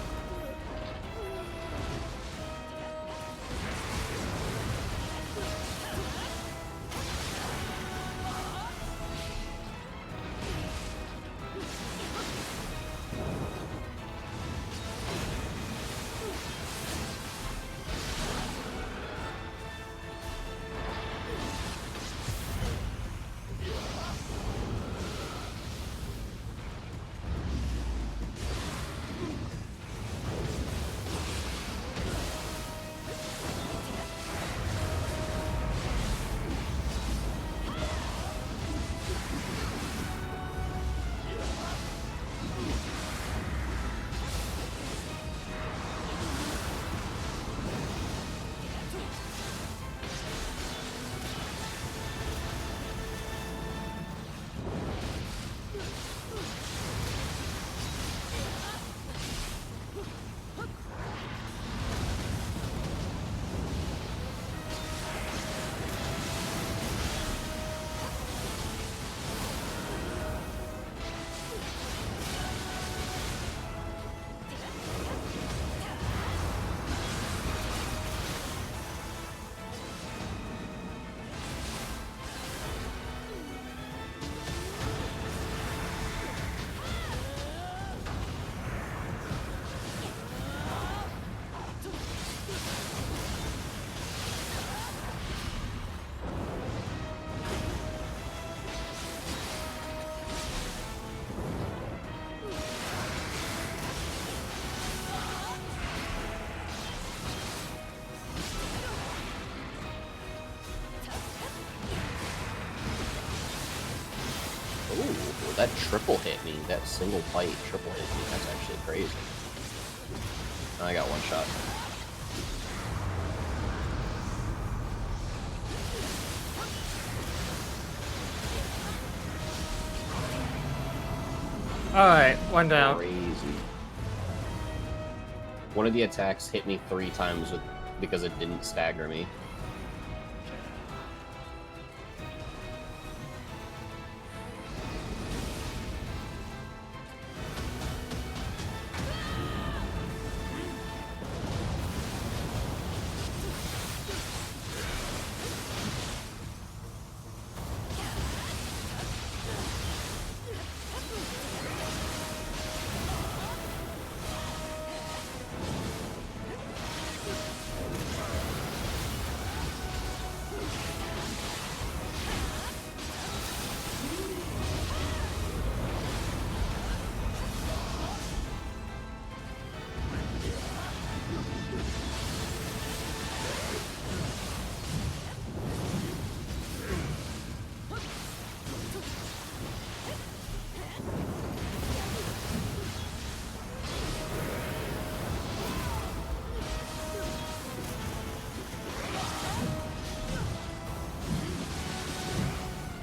Oh, that triple hit me. That single bite triple hit me. That's actually crazy. I got one shot. Alright, one down. Crazy. One of the attacks hit me 3 times because it didn't stagger me.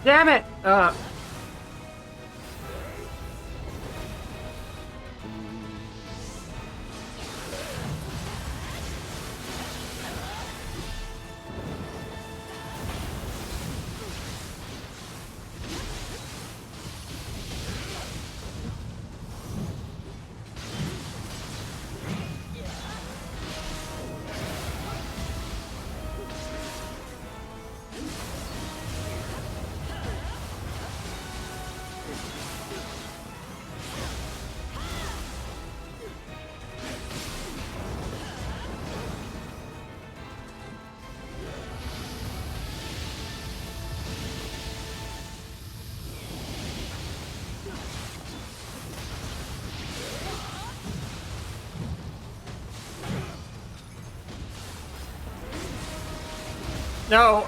Damn it! No!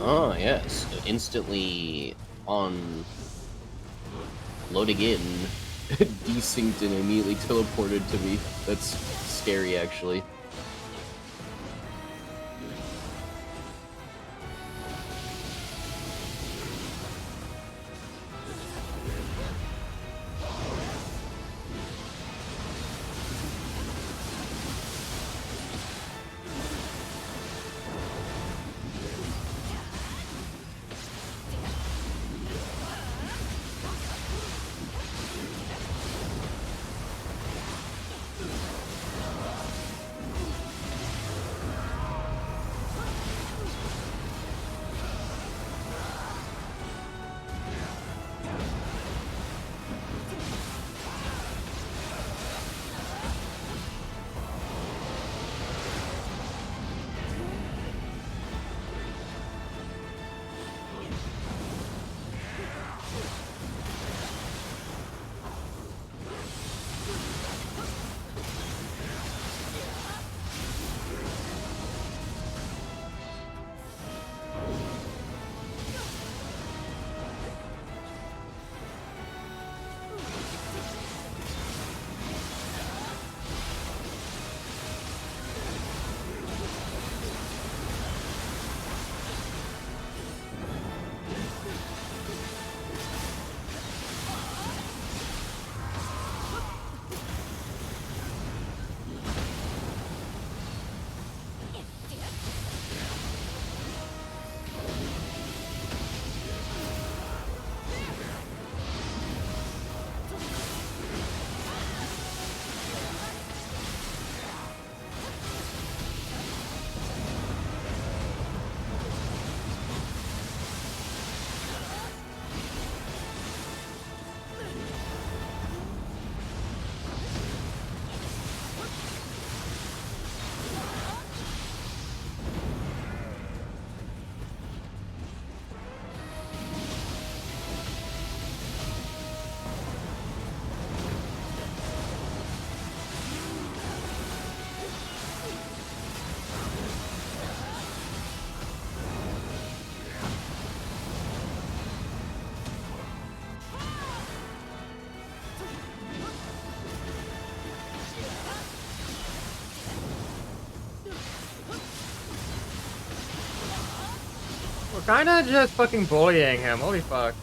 Oh, yes. Instantly on loading in, desynced and immediately teleported to me. That's scary, actually. kinda just fucking bullying him. Holy fuck.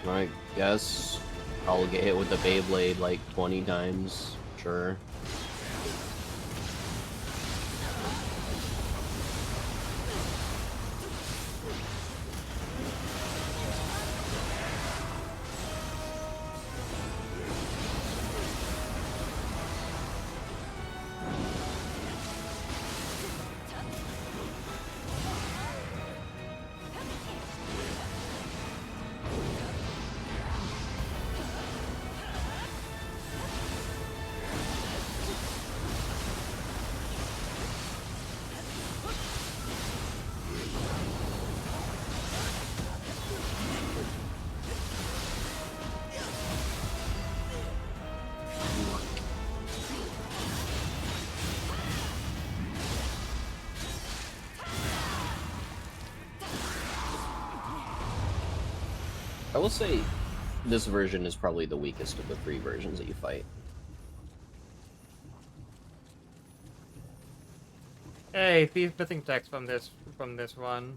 I guess I'll get hit with the Beyblade like 20 times. Sure. I will say this version is probably the weakest of the 3 versions that you fight. Hey, thief missing text from this one.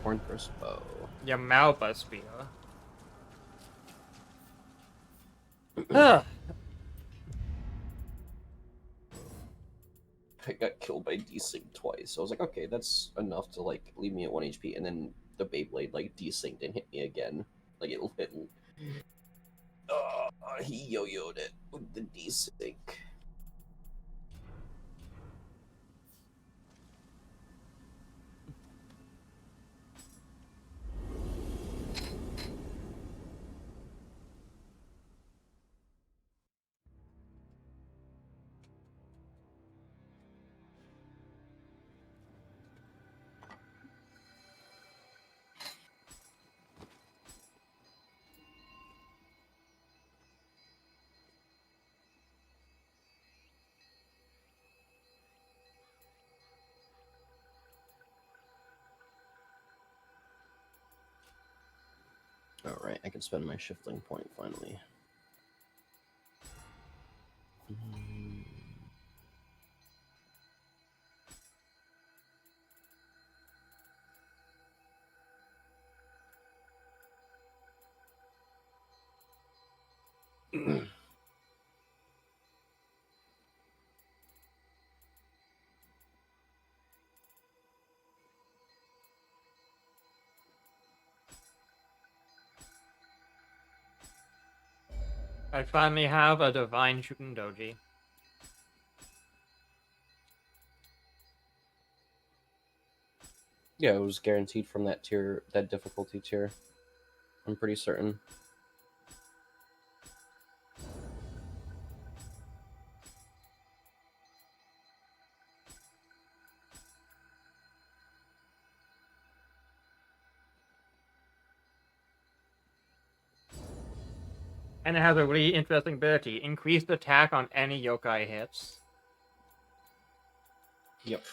Hornthurst Bow. Yamalba spear. Huh. I got killed by desynced twice. So I was like, okay, that's enough to like leave me at 1 HP, and then the Beyblade like desynced and hit me again. Like he yo-yoed it with the desync. Alright, I can spend my shifting point finally. I finally have a divine shooting doji. Yeah, it was guaranteed from that tier, that difficulty tier. I'm pretty certain. And it has a really interesting ability. Increased attack on any yokai hits. Yep.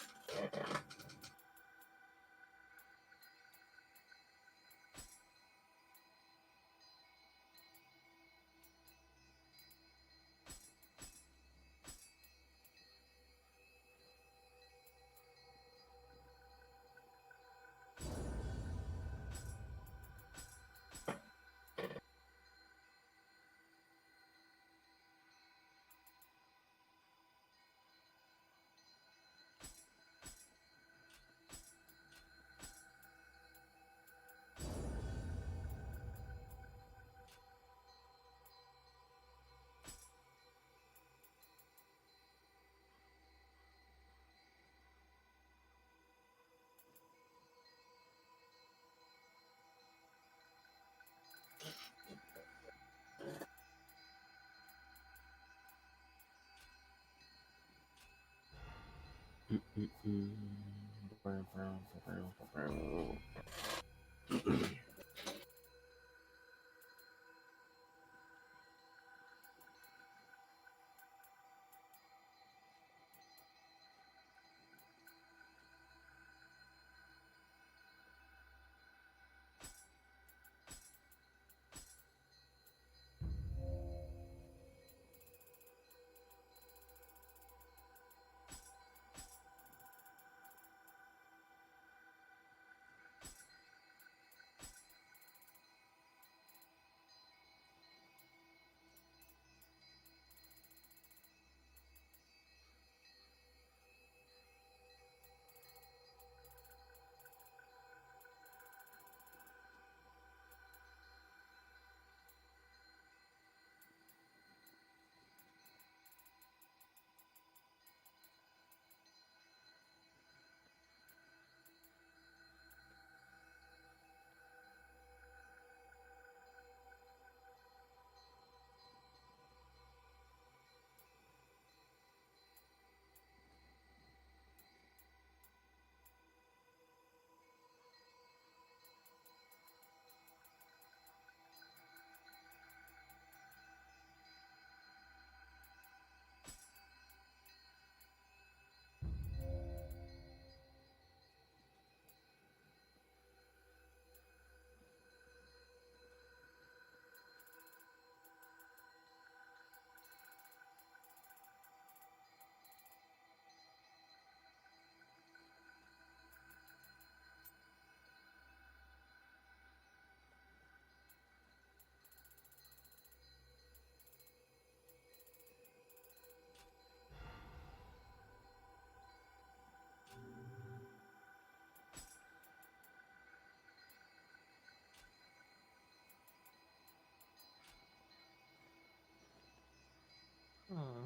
Hmm.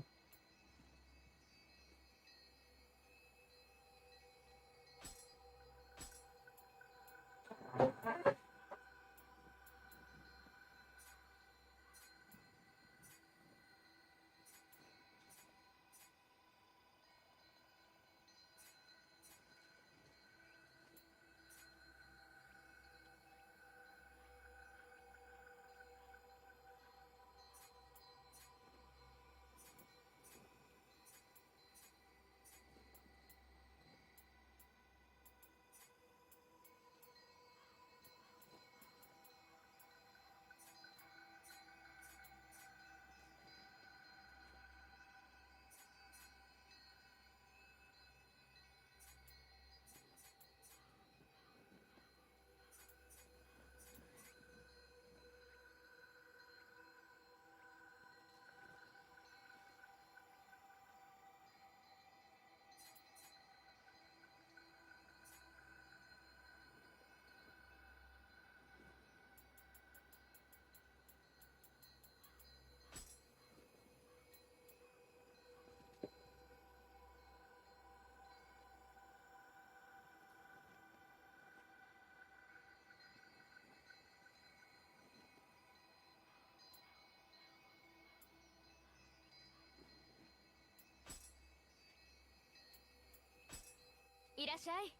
いらっしゃい。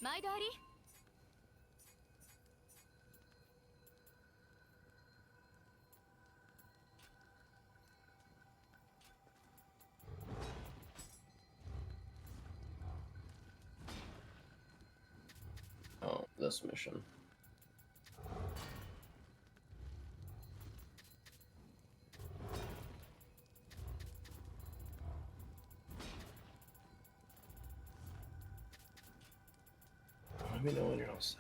毎度あり。Oh, this mission. Let me know when you're all set.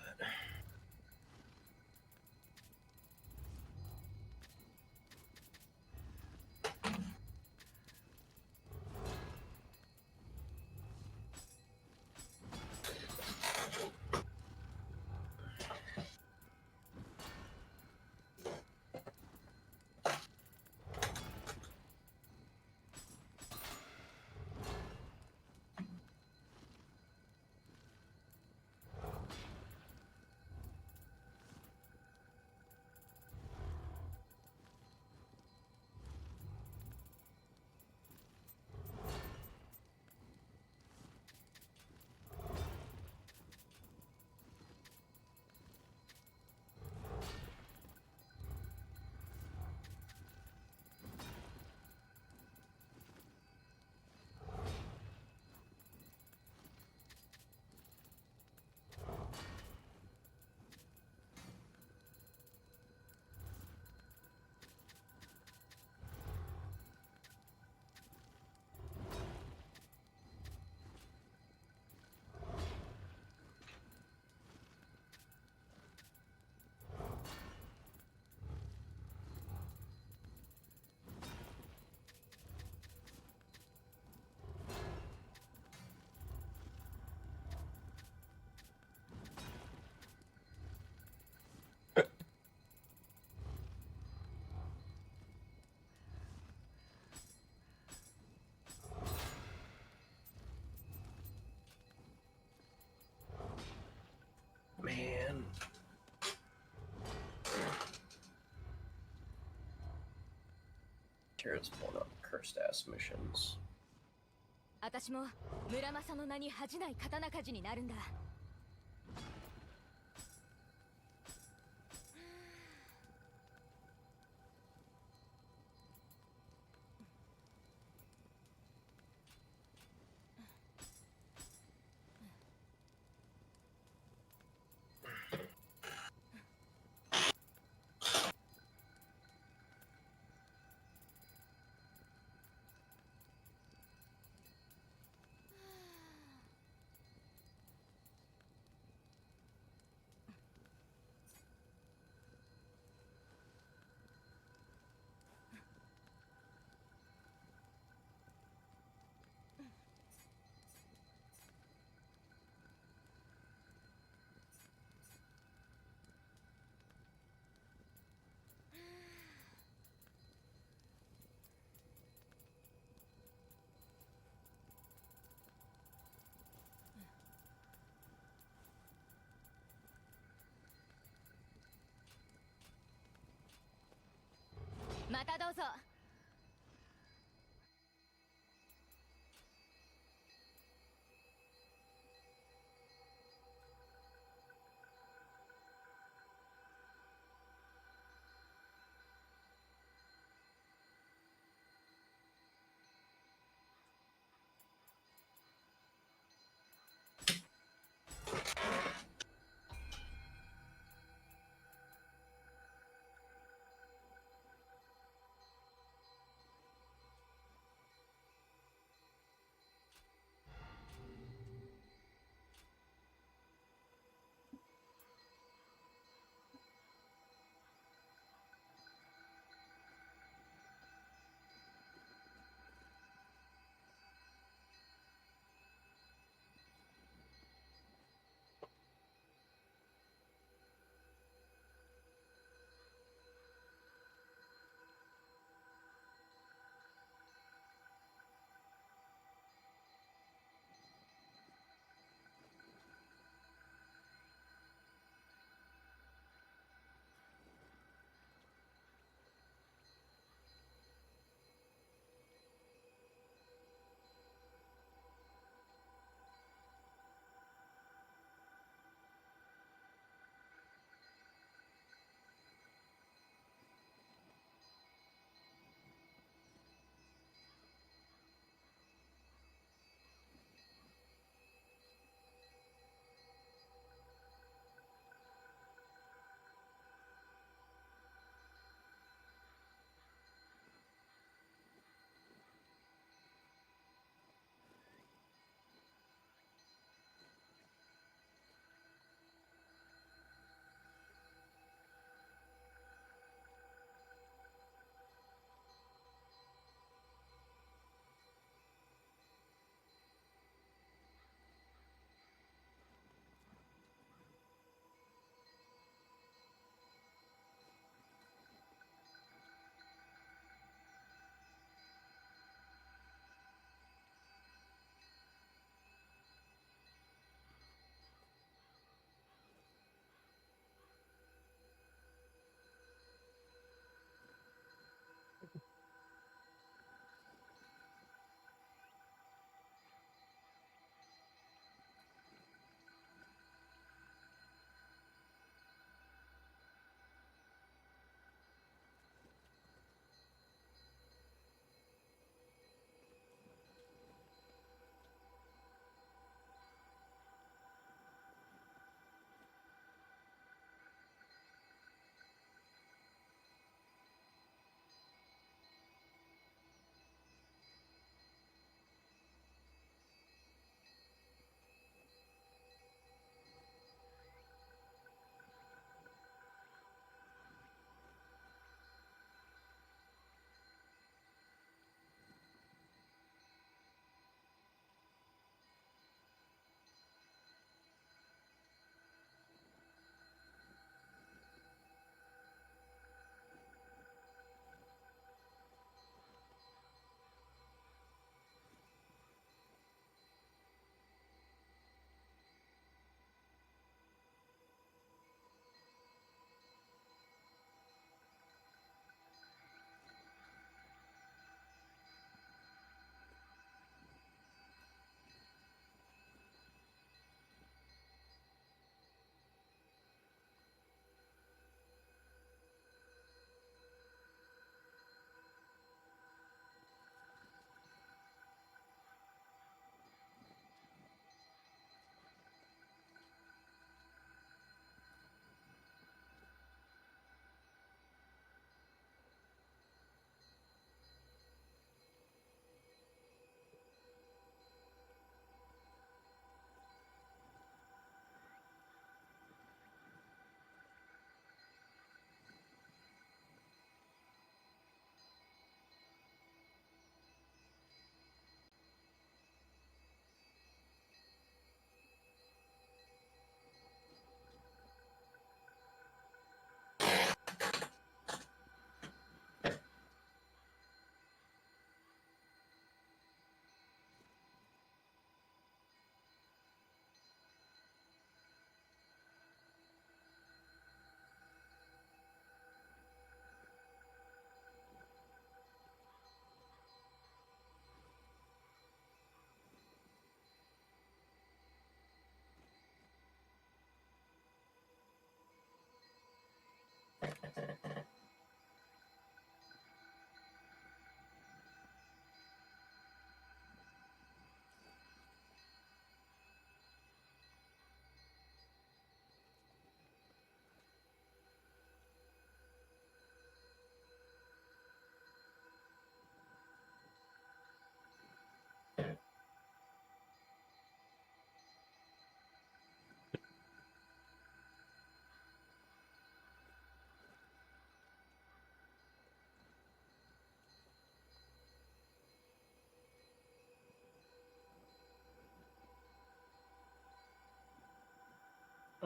Man. Tara's pulling up cursed ass missions. 私も村正の名に恥じない刀鍛冶になるんだ。またどうぞ。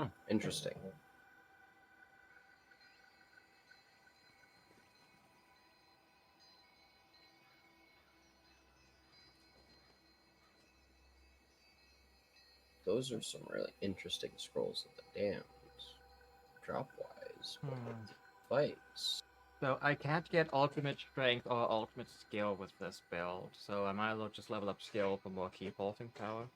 Oh, interesting. Those are some really interesting scrolls of the damned. Drop-wise, but fights. So I can't get ultimate strength or ultimate skill with this build, so I might as well just level up skill for more key pulsing power.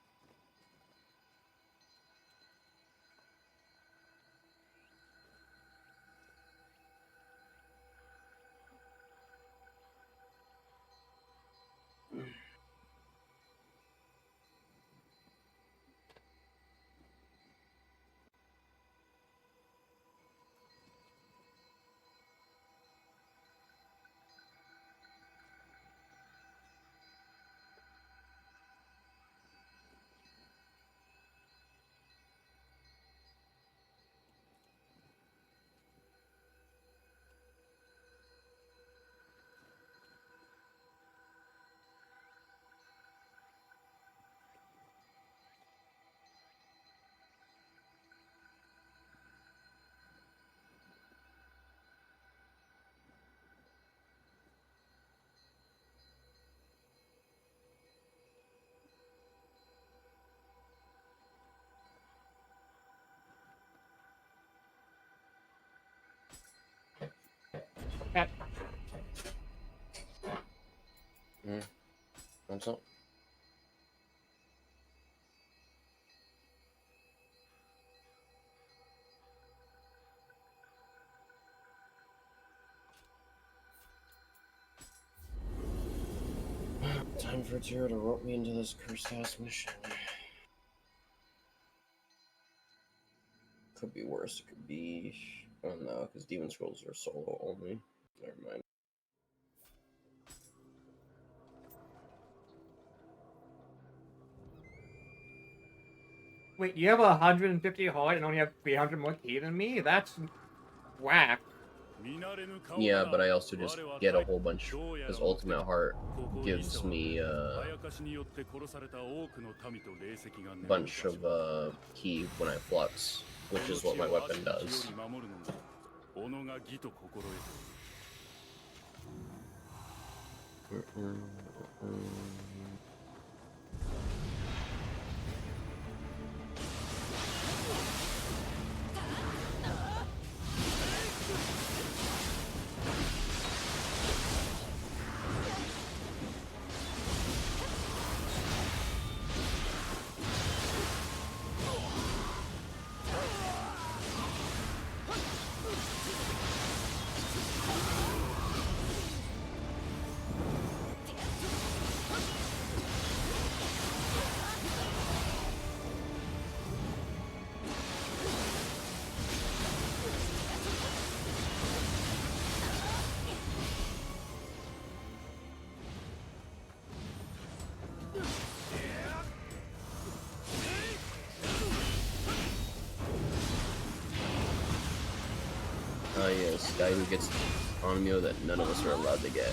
What's up? Time for Tiro to rope me into this cursed ass mission. Could be worse. It could be. Oh no, because Demon Scrolls are solo only. Never mind. Wait, you have 150 heart and only have 300 more key than me? That's whack. Yeah, but I also just get a whole bunch, because Ultimate Heart gives me a bunch of key when I flux, which is what my weapon does. Oh yes, guy who gets Onmyo that none of us are allowed to get.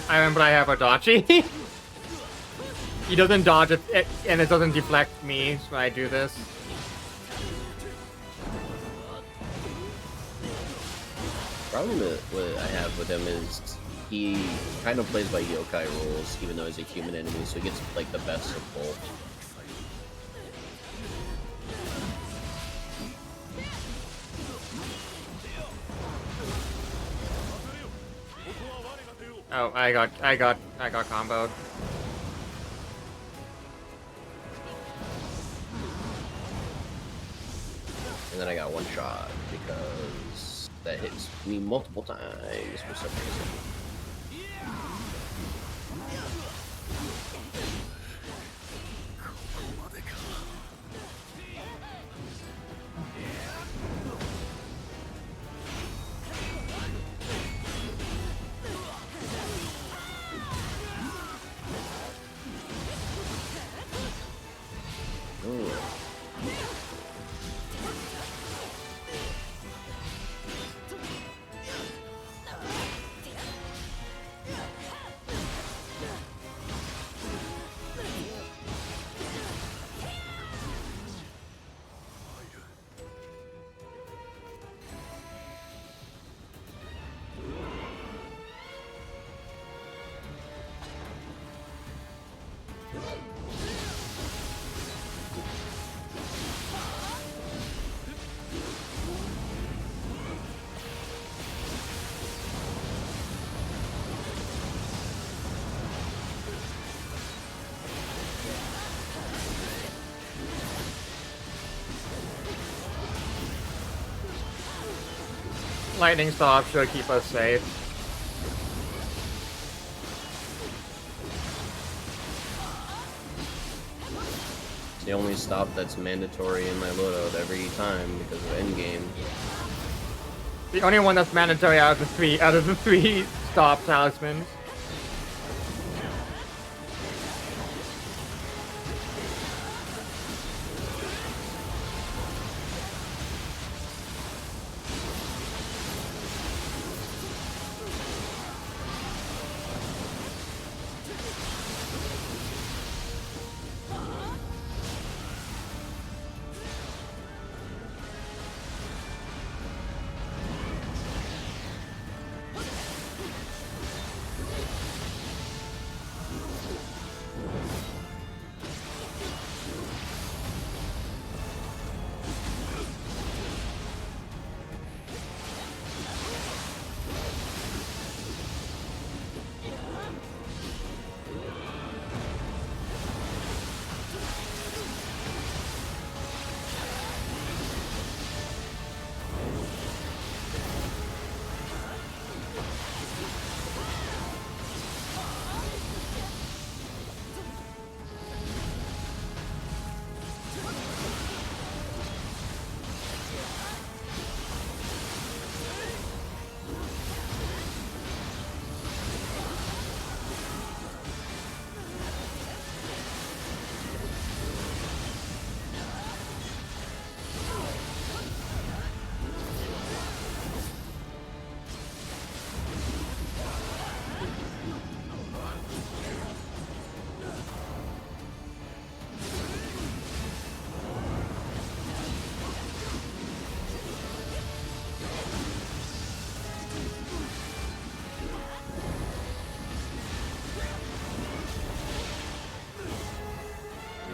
I remember I have a dodgy. He doesn't dodge it, and it doesn't deflect me when I do this. Problem with what I have with him is he kind of plays by yokai rules, even though he's a human enemy, so he gets like the best of both. Oh, I got comboed. And then I got one shot because that hits me multiple times for some reason. Ooh. Lightning stop should keep us safe. It's the only stop that's mandatory in my loadout every time because of endgame. The only one that's mandatory out of the three stop talismans.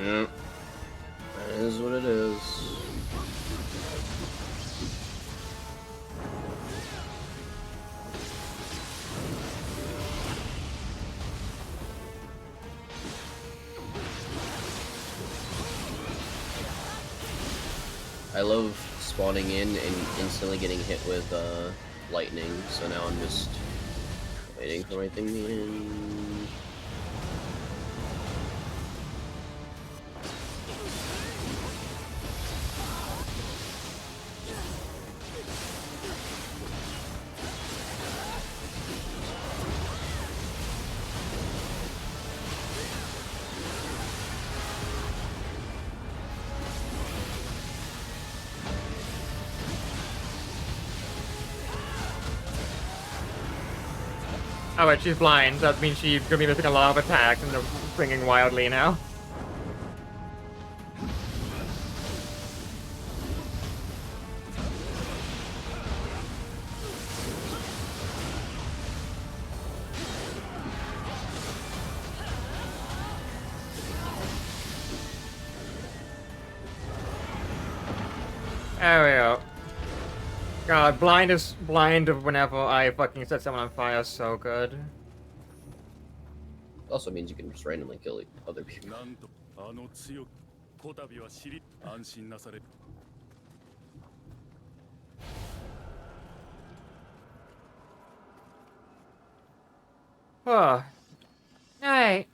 Yep. That is what it is. I love spawning in and instantly getting hit with lightning, so now I'm just waiting for my thing to end. Oh wait, she's blind. That means she's gonna be missing a lot of attacks and they're swinging wildly now. There we go. God, blind of whenever I fucking set someone on fire is so good. Also means you can just randomly kill other people. なんとあの強くこたびは知り安心なされ Oh. Alright.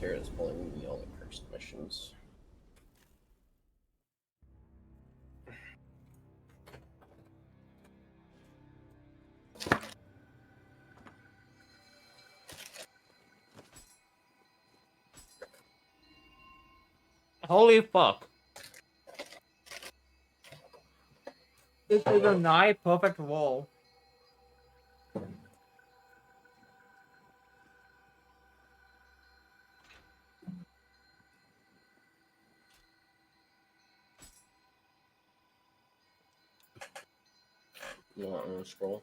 Tara's pulling me all the cursed missions. Holy fuck. This is a nigh perfect roll. You want to scroll?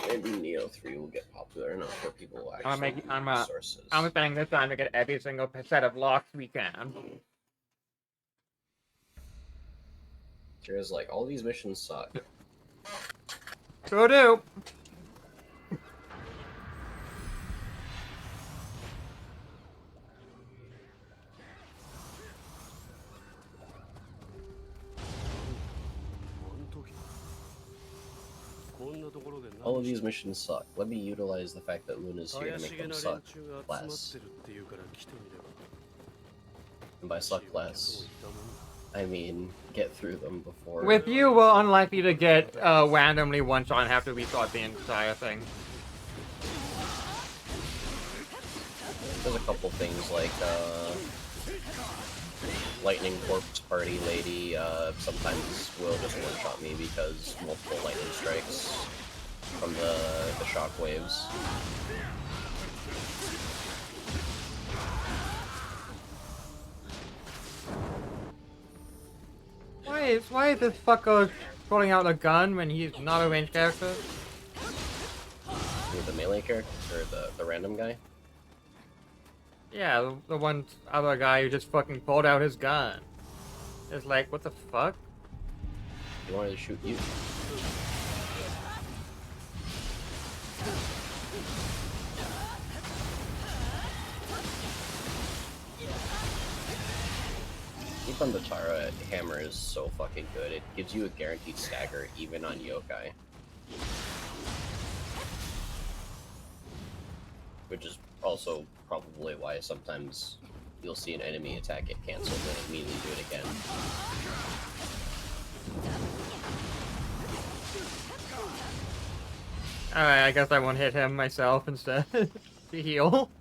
Maybe Neo 3 will get popular enough where people will actually use resources. I'm spending this time to get every single set of locks we can. There's like, all these missions suck. Sure do. All of these missions suck. Let me utilize the fact that Luna's here to make them suck less. And by suck less, I mean get through them before. With you, we're unlikely to get randomly one shot and have to restart the entire thing. There's a couple things like Lightning Corpse Party Lady sometimes will just one-shot me because multiple lightning strikes from the shock waves. Why is this fucker pulling out a gun when he's not a ranged character? Who, the melee character or the random guy? Yeah, the one other guy who just fucking pulled out his gun. It's like, what the fuck? He wanted to shoot you. Keep on the Tara hammer is so fucking good. It gives you a guaranteed stagger even on yokai. Which is also probably why sometimes you'll see an enemy attack get cancelled and immediately do it again. Alright, I guess I won't hit him myself instead to heal.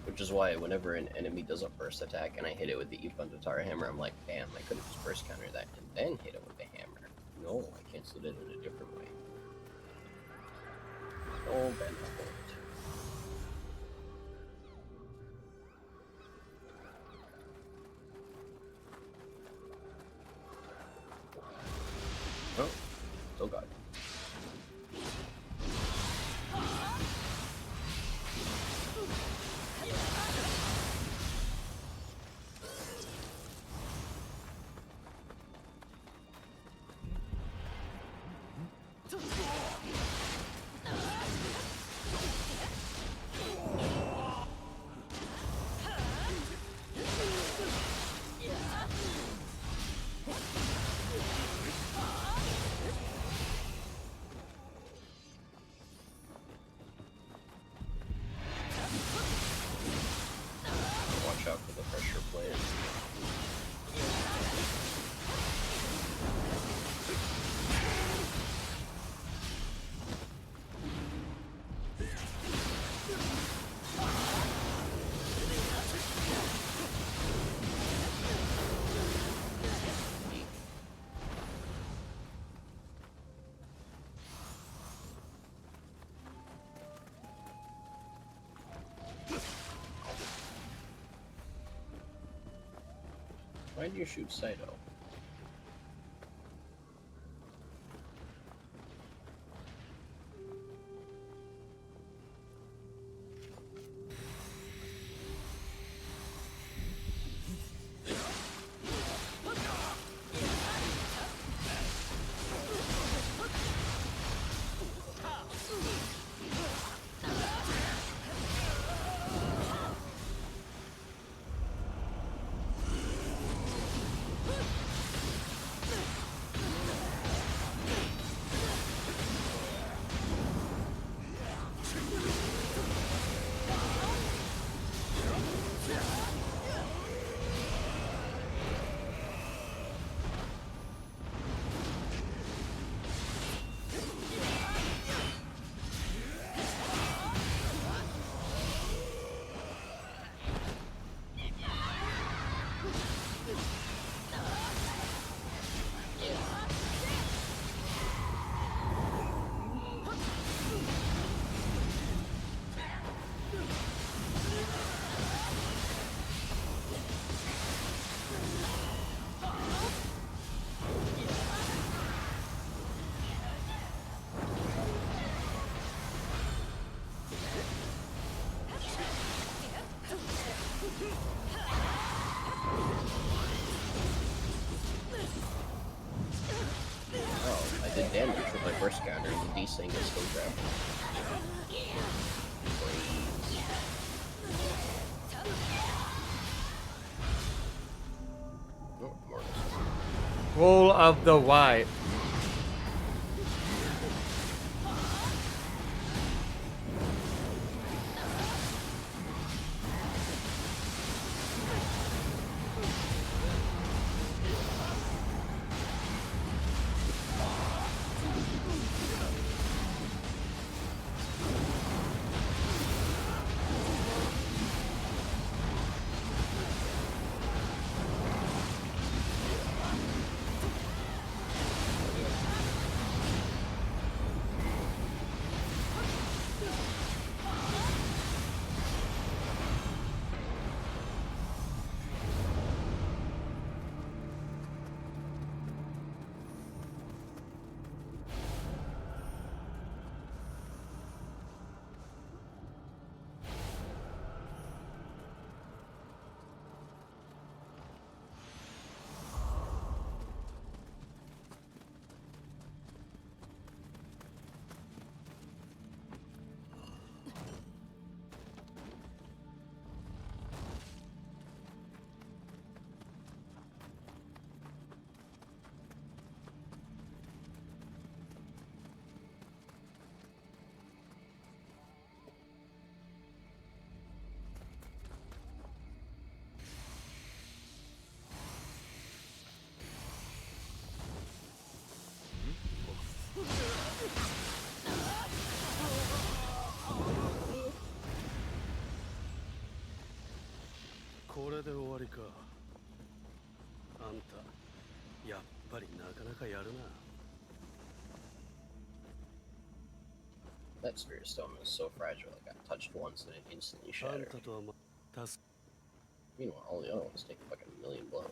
Which is why whenever an enemy does a burst attack and I hit it with the Ippon Hammer, I'm like, damn, I could have just burst countered that and then hit it with the hammer. No, I canceled it in a different way. Oh, bad point. Oh, still got it. Why do you shoot Saito? Oh, I did damage with my first counter, and the D thing is still grabbing. Oh, Mortis. Roll of the White. That Spirit Stone is so fragile, it got touched once and it instantly shattered. Meanwhile, all the other ones take fucking a million blows.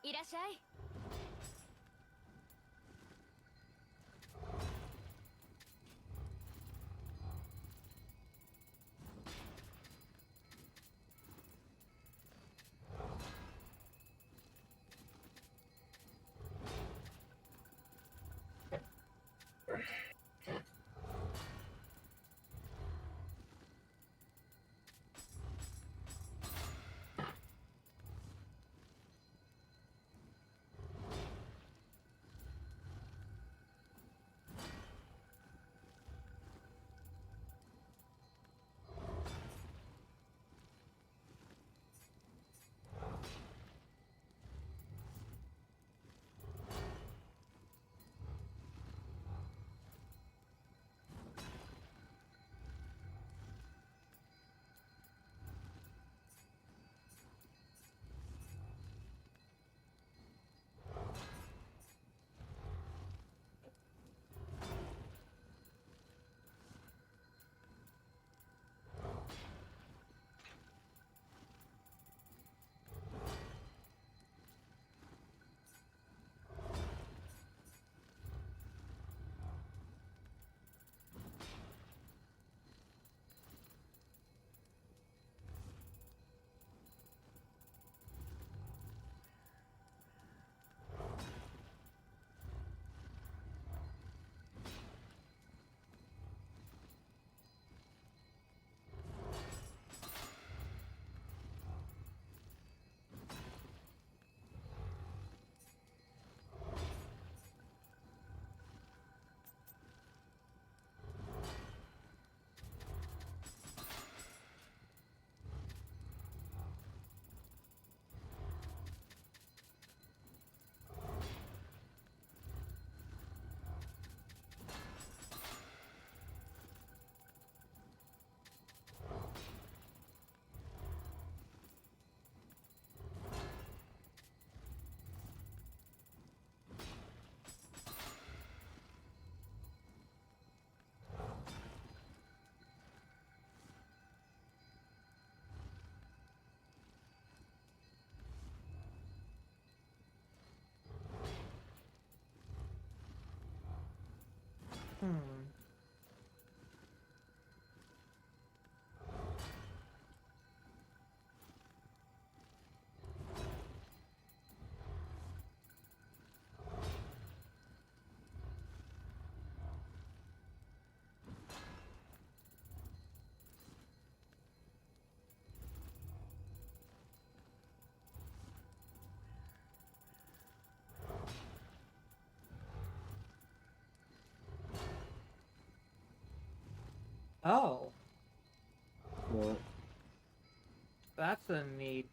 いらっしゃい。Hmm. Oh, What? that's a neat,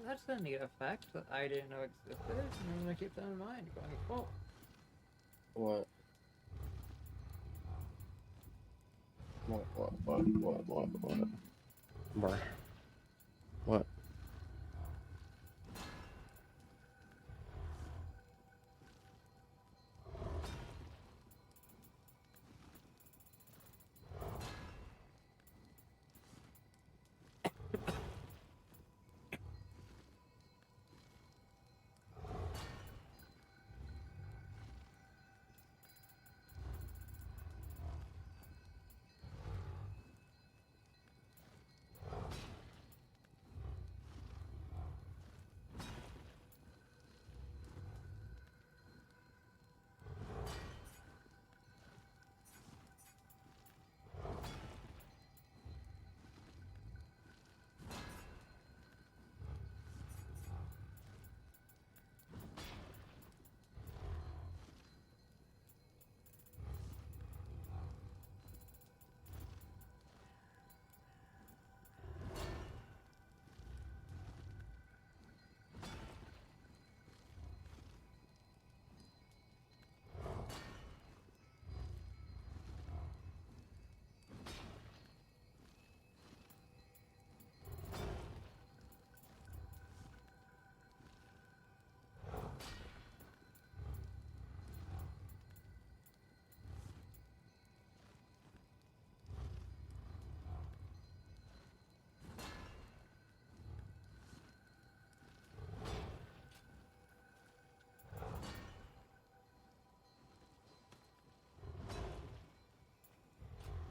that's a neat effect that I didn't know existed, and I'm gonna keep that in mind going forward. What? What? Bruh. What?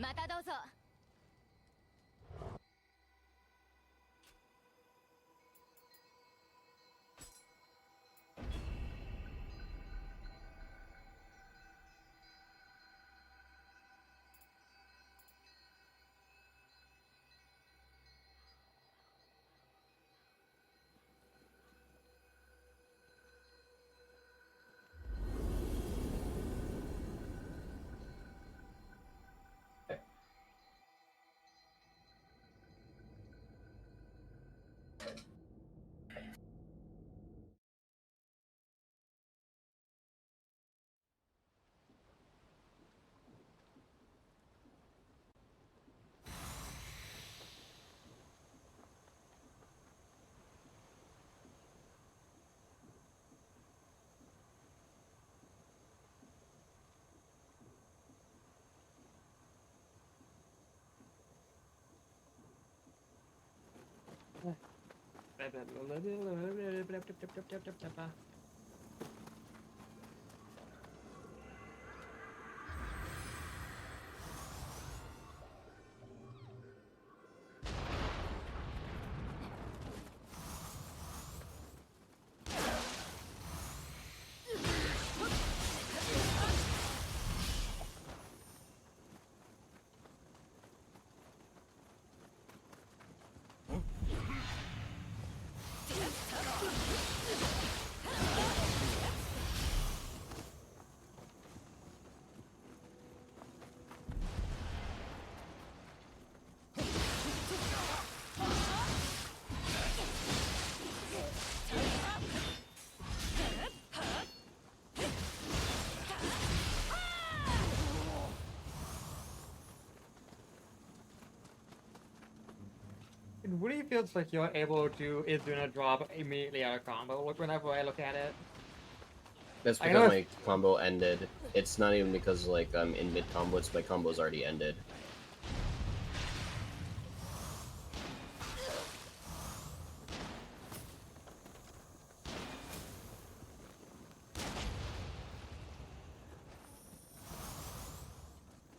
またどうぞ。It really feels like you're able to is doing a drop immediately out of combo. Look, whenever I look at it. That's I know because my combo ended. It's not even because like I'm in mid combo. It's my combo's already ended.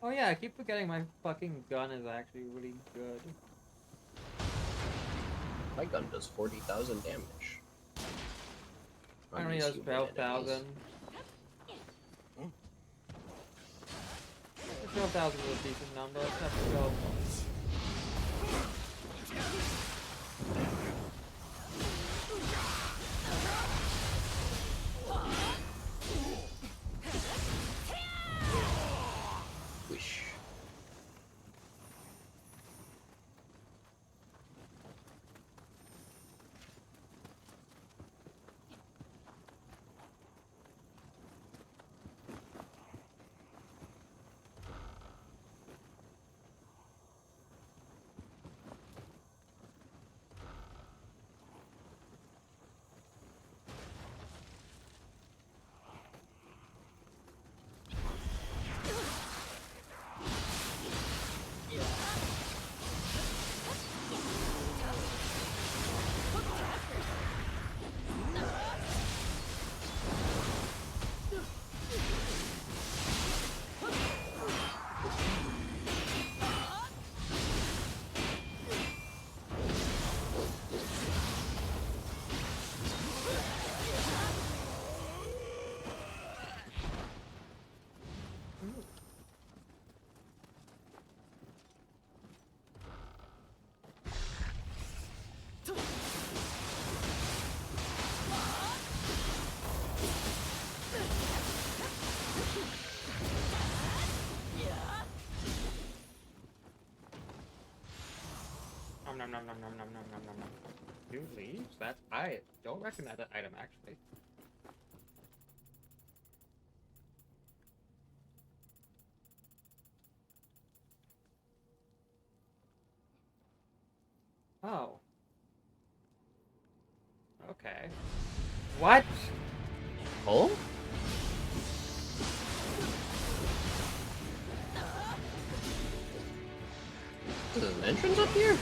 Oh yeah, I keep forgetting my fucking gun is actually really good. My gun does 40,000 damage. I only does 12,000. 12,000 is a decent number. Let's have to go. Wish. Nom nom nom nom nom nom nom nom nom. Two leaves? That I don't recognize that item actually. Oh. Okay. What? Oh? Is there an entrance up here?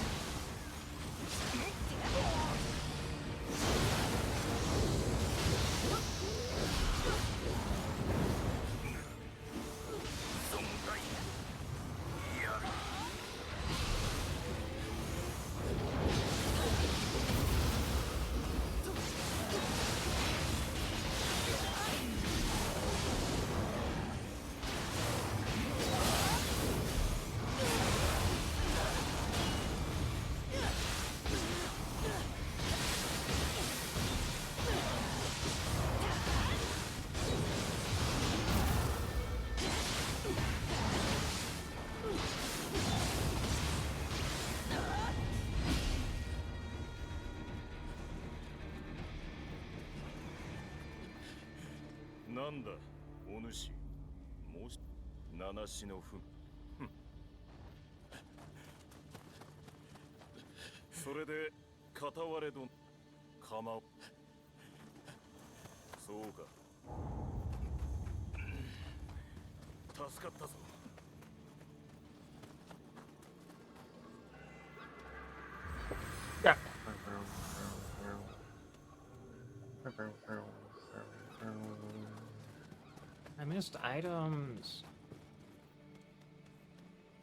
なんだお主もし七しのふそれで片割れど構うそうか助かったぞ Yeah. I missed items.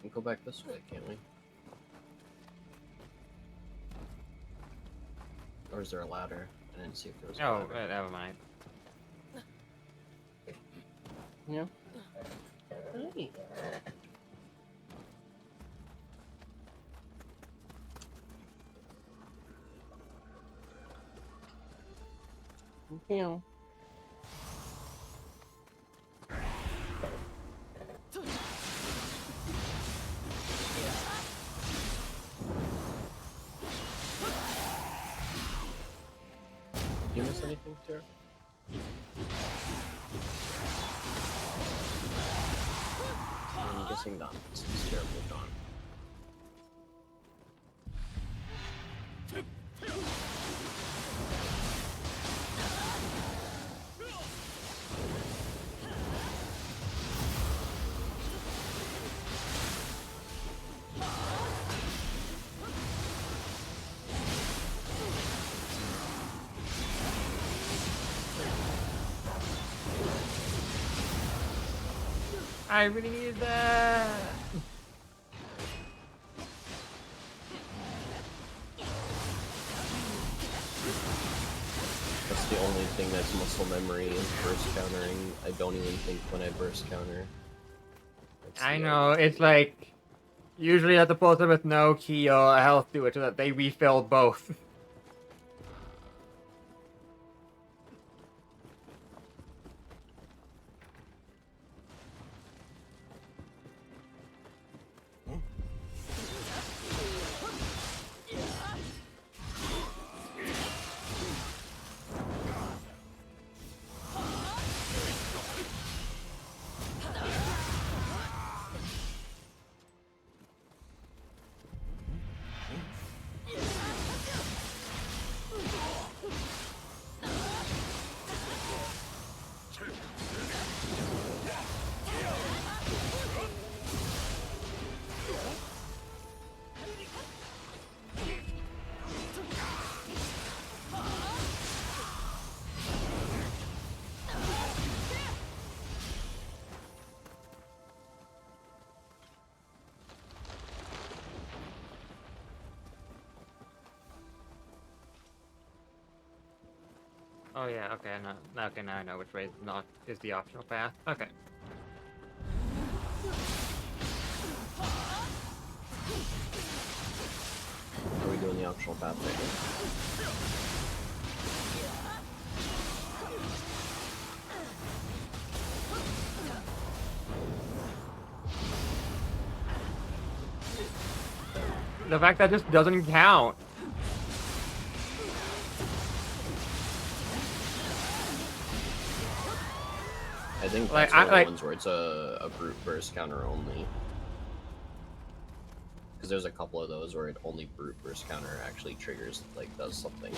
We can go back this way, can't we? Or is there a ladder? I didn't see if there was a Oh, ladder. never mind. Yeah. Hey. Yeah. Did you miss anything, Tara? I'm guessing not. It's terribly gone. I really needed that. That's the only thing that's muscle memory is burst countering. I don't even think when I burst counter. That's I the know, only it's thing. like usually at the person with no key or health do it so that they refill both. Oh yeah, okay, okay, now I know which way is the optional path. Okay. Are we doing the optional path right The fact that just doesn't count. I think Like, that's one of the like- ones where it's a brute burst counter only. Because there's a couple of those where it only brute burst counter actually triggers, like, does something.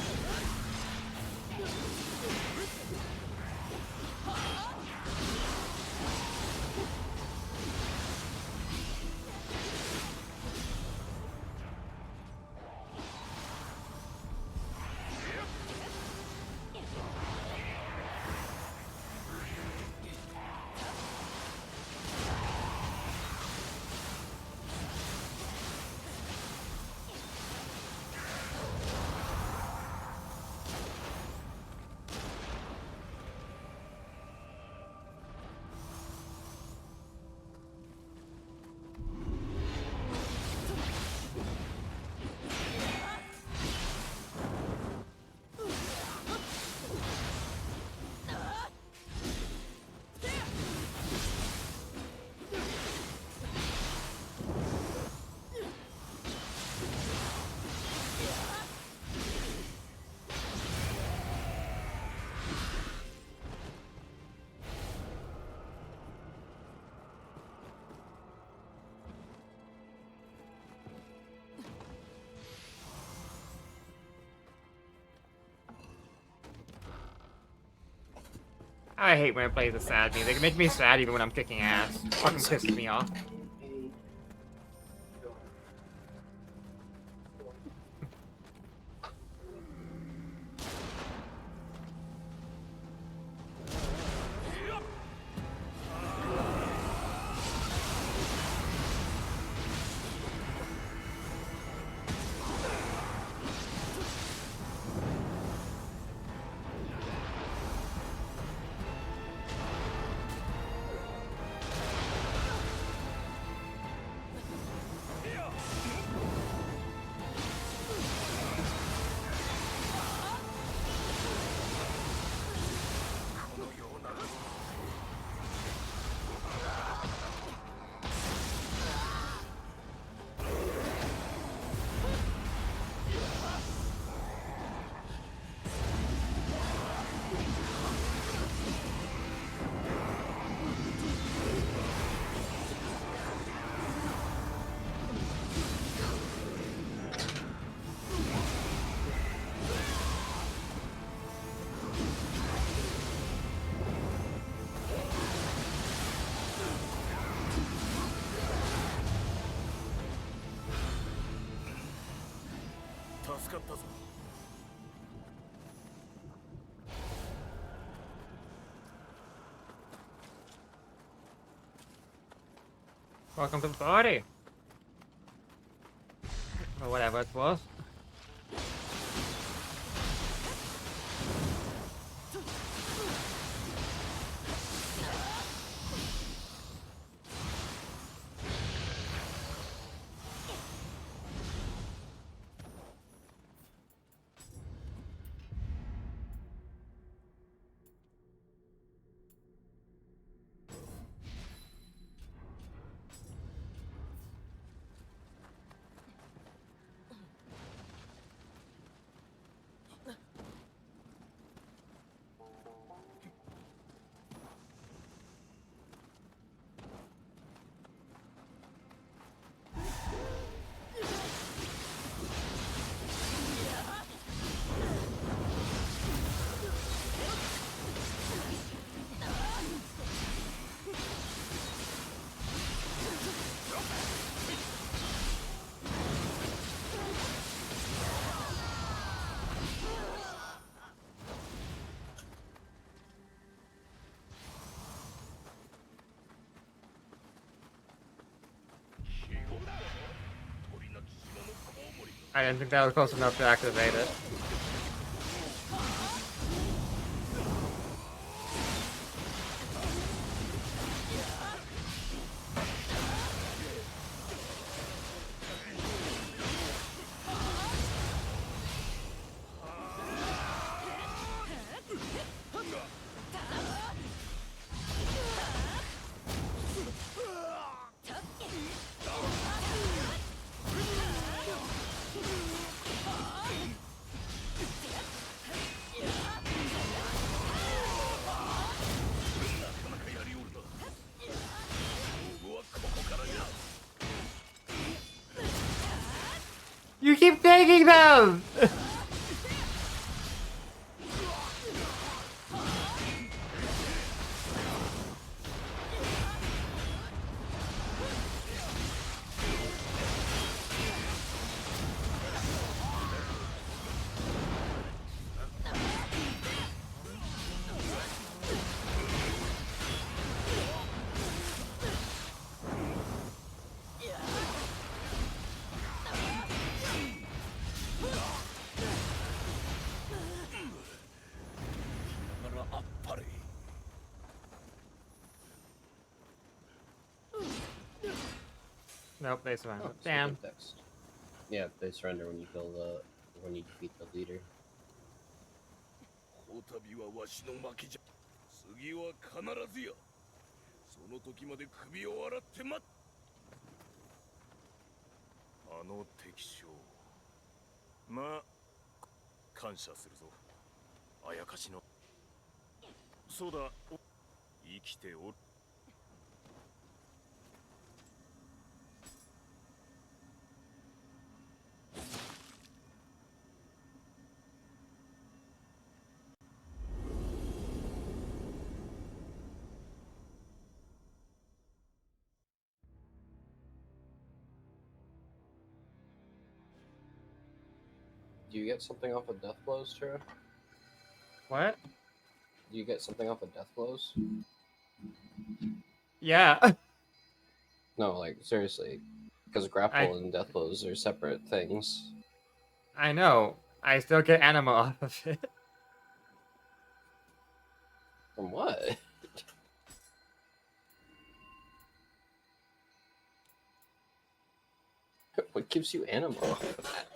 I hate when it plays the sad music. It makes me sad even when I'm kicking ass. It fucking pisses me off. Welcome to the party. Or whatever it was. I didn't think that was close enough to activate it. You keep taking them! Nope, they surrender. Oh, Damn. text. Yeah, they surrender when you kill the when you defeat the leader. こたびはわしの負けじゃ。次は必ずや。その時まで首を洗って待っ。あの敵将。まあ感謝するぞ。あやかしの。そうだ。生きておる。Do you get something off of death blows, Tara? What? Do you get something off of death blows? Yeah. No, like seriously, because I grapple and death blows are separate things. I know. I still get anima off of it. From what? What gives you anima off of that?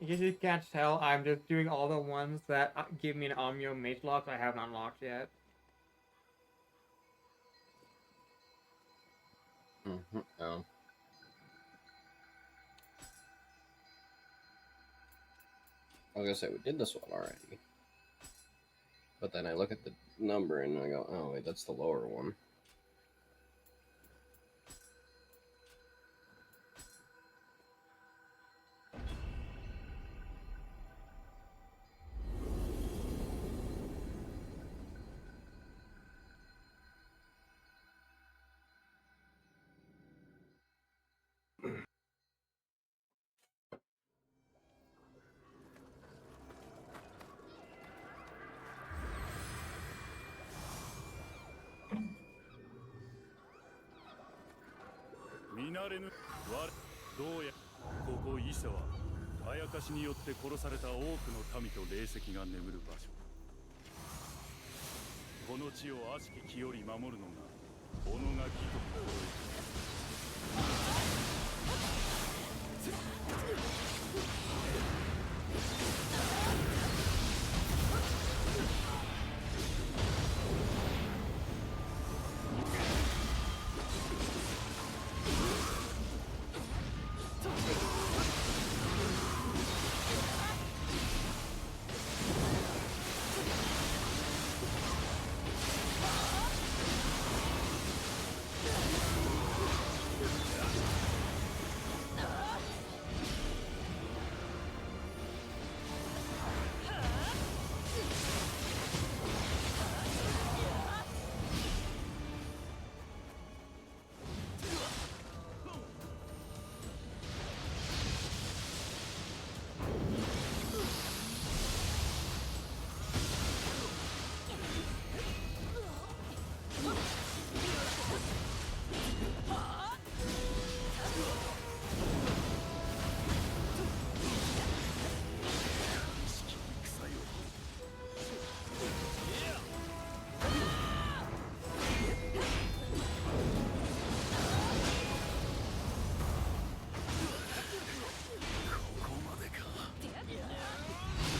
In case you can't tell, I'm just doing all the ones that give me an Omnio Mage lock I haven't unlocked yet. Oh. I was gonna say we did this one already, but then I look at the number and I go, "Oh wait, that's the lower one."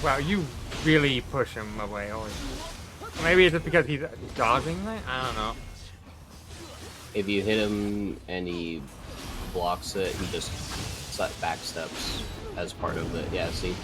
Wow, you really push him away. Holy. Maybe it's just because he's dodging that? I don't know. If you hit him and he blocks it, he just backsteps as part of it. Yeah, see?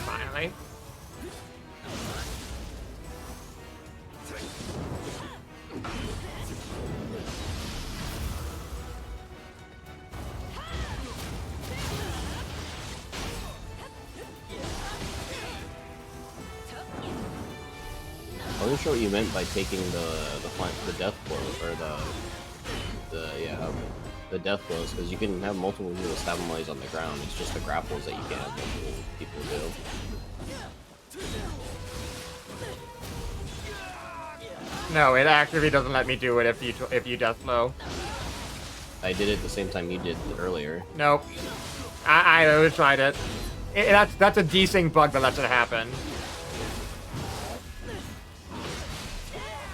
Finally. I wasn't sure what you meant by taking the death blow, or the death blows, because you can have multiple people stab them while he's on the ground. It's just the grapples that you can't have multiple people do. No, it actually doesn't let me do it if you death blow. I did it the same time you did earlier. Nope. I always tried it. That's a desync bug that lets it happen.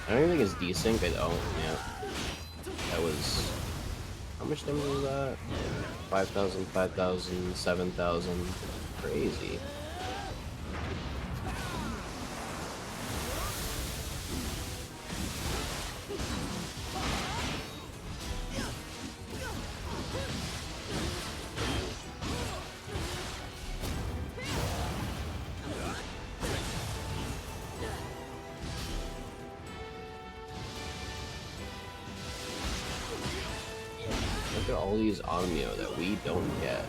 I don't even think it's desync. Yeah. That was... How much damage was that? 5,000, 5,000, 7,000. Crazy. Look at all these Onmyo that we don't get.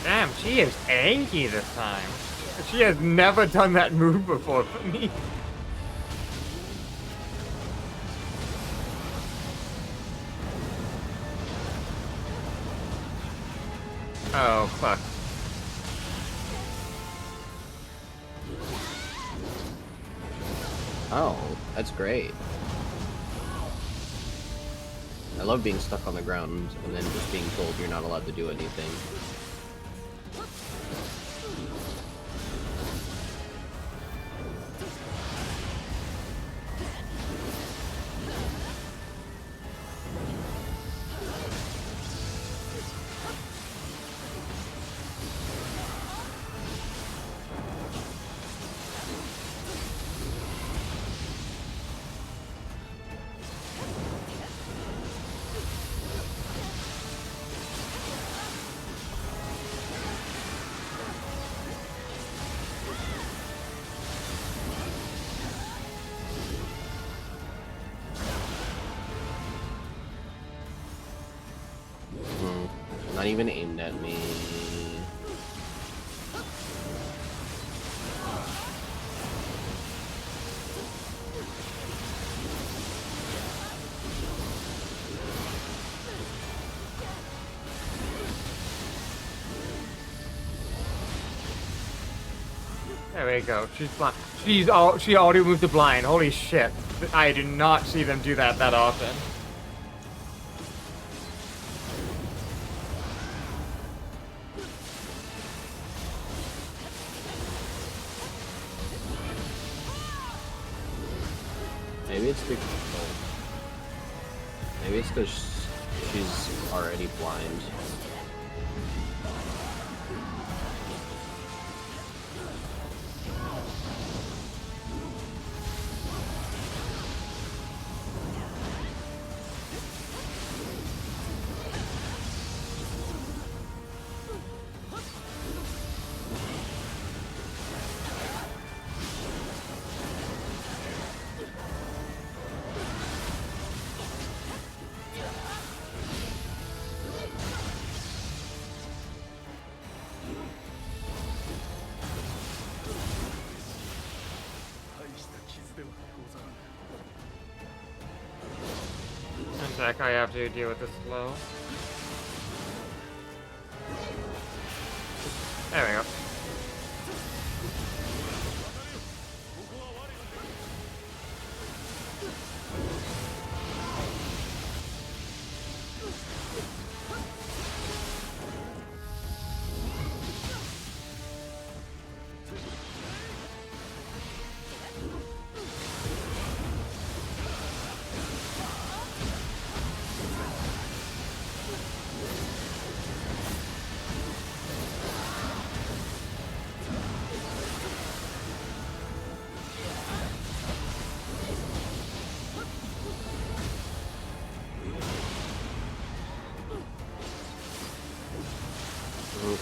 Damn, she is tanky this time. She has never done that move before for me. Oh, fuck. Oh, that's great. I love being stuck on the ground and then just being told you're not allowed to do anything. Not even aimed at me. There we go. She's blind. She already moved to blind. Holy shit. I do not see them do that often. Maybe it's because she's already blind. Attack, I have to deal with this slow. There we go.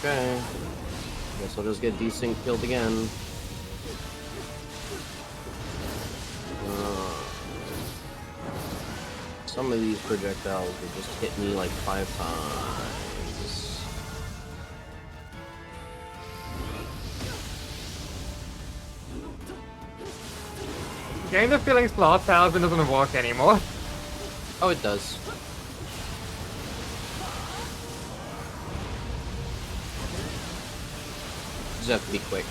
Okay. Guess I'll just get desync killed again. Some of these projectiles will just hit me like 5 times. Getting the feeling Slot Talisman doesn't work anymore. Oh, it does. Just have to be quick.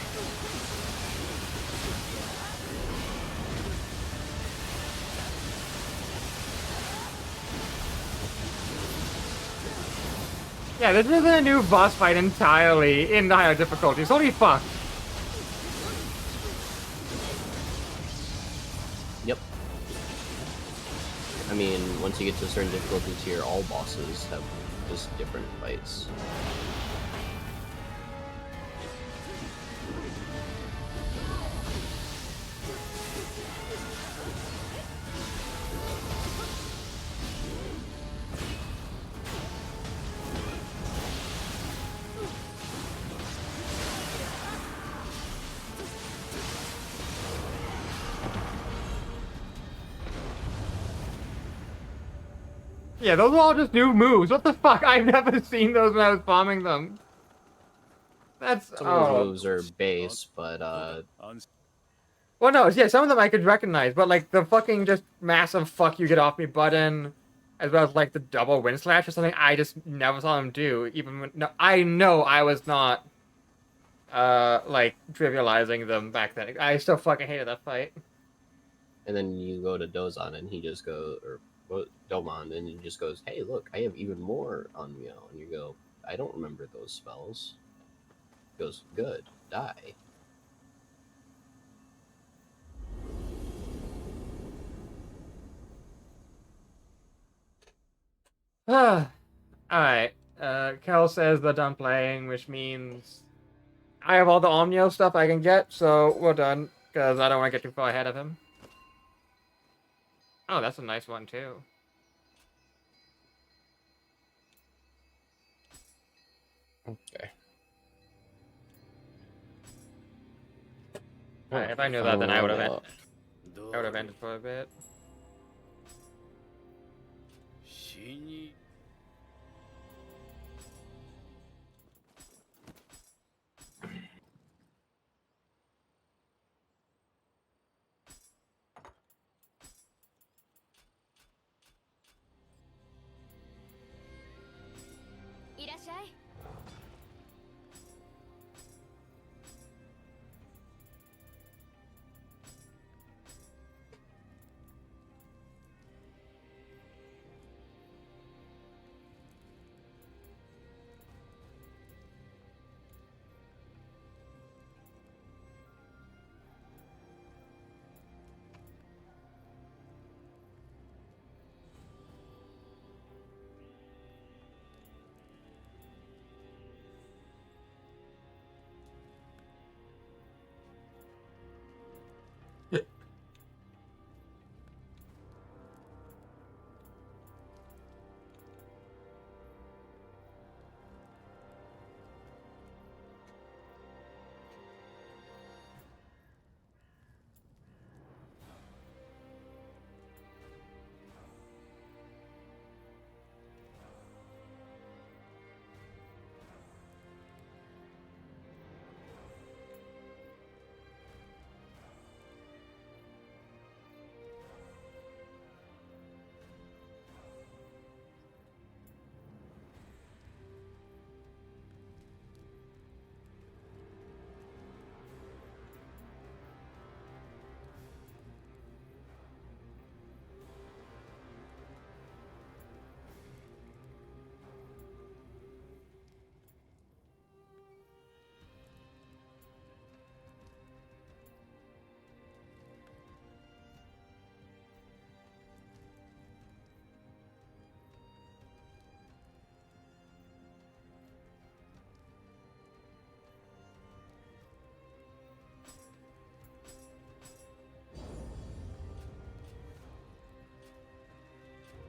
Yeah, this is a new boss fight entirely in higher difficulties. Holy fuck. Yep. I mean, once you get to a certain difficulty tier, all bosses have just different fights. Yeah, those are all just new moves. What the fuck? I've never seen those when I was farming them. That's Some of those moves are base, but well, no, yeah, some of them I could recognize, but like the fucking just massive "fuck you, get off me" button, as well as like the double wind slash or something, I just never saw them do. Even when no, I know I was not like trivializing them back then. I still fucking hated that fight. and then you go to Dozan and he just goes, or Domon, and he just goes, "Hey, look, I have even more on Meow," and you go, "I don't remember those spells." He goes, "Good, die." Alright. Kel says they're done playing, which means I have all the Omnio stuff I can get, so we're done, because I don't want to get too far ahead of him. Oh, that's a nice one, too. Okay. Alright, if I knew that, then I would have ended for a bit. 死に いらっしゃい。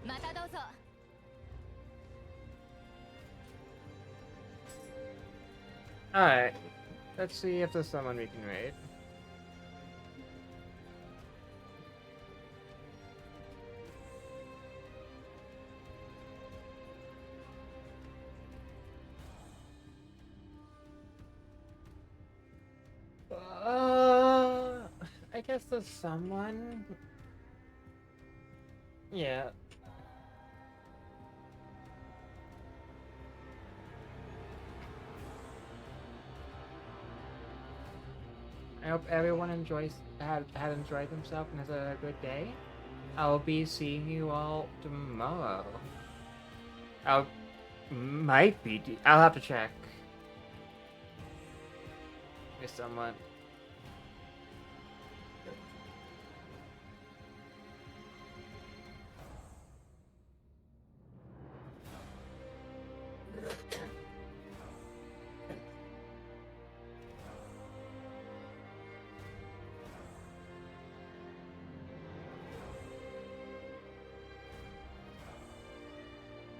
またどうぞ。Alright. Let's see if there's someone we can raid. I guess there's someone. Yeah. I hope everyone had enjoyed themselves and has a good day. I'll be seeing you all tomorrow. I'll have to check. If someone.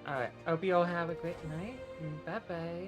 Alright, hope you all have a great night. Bye bye.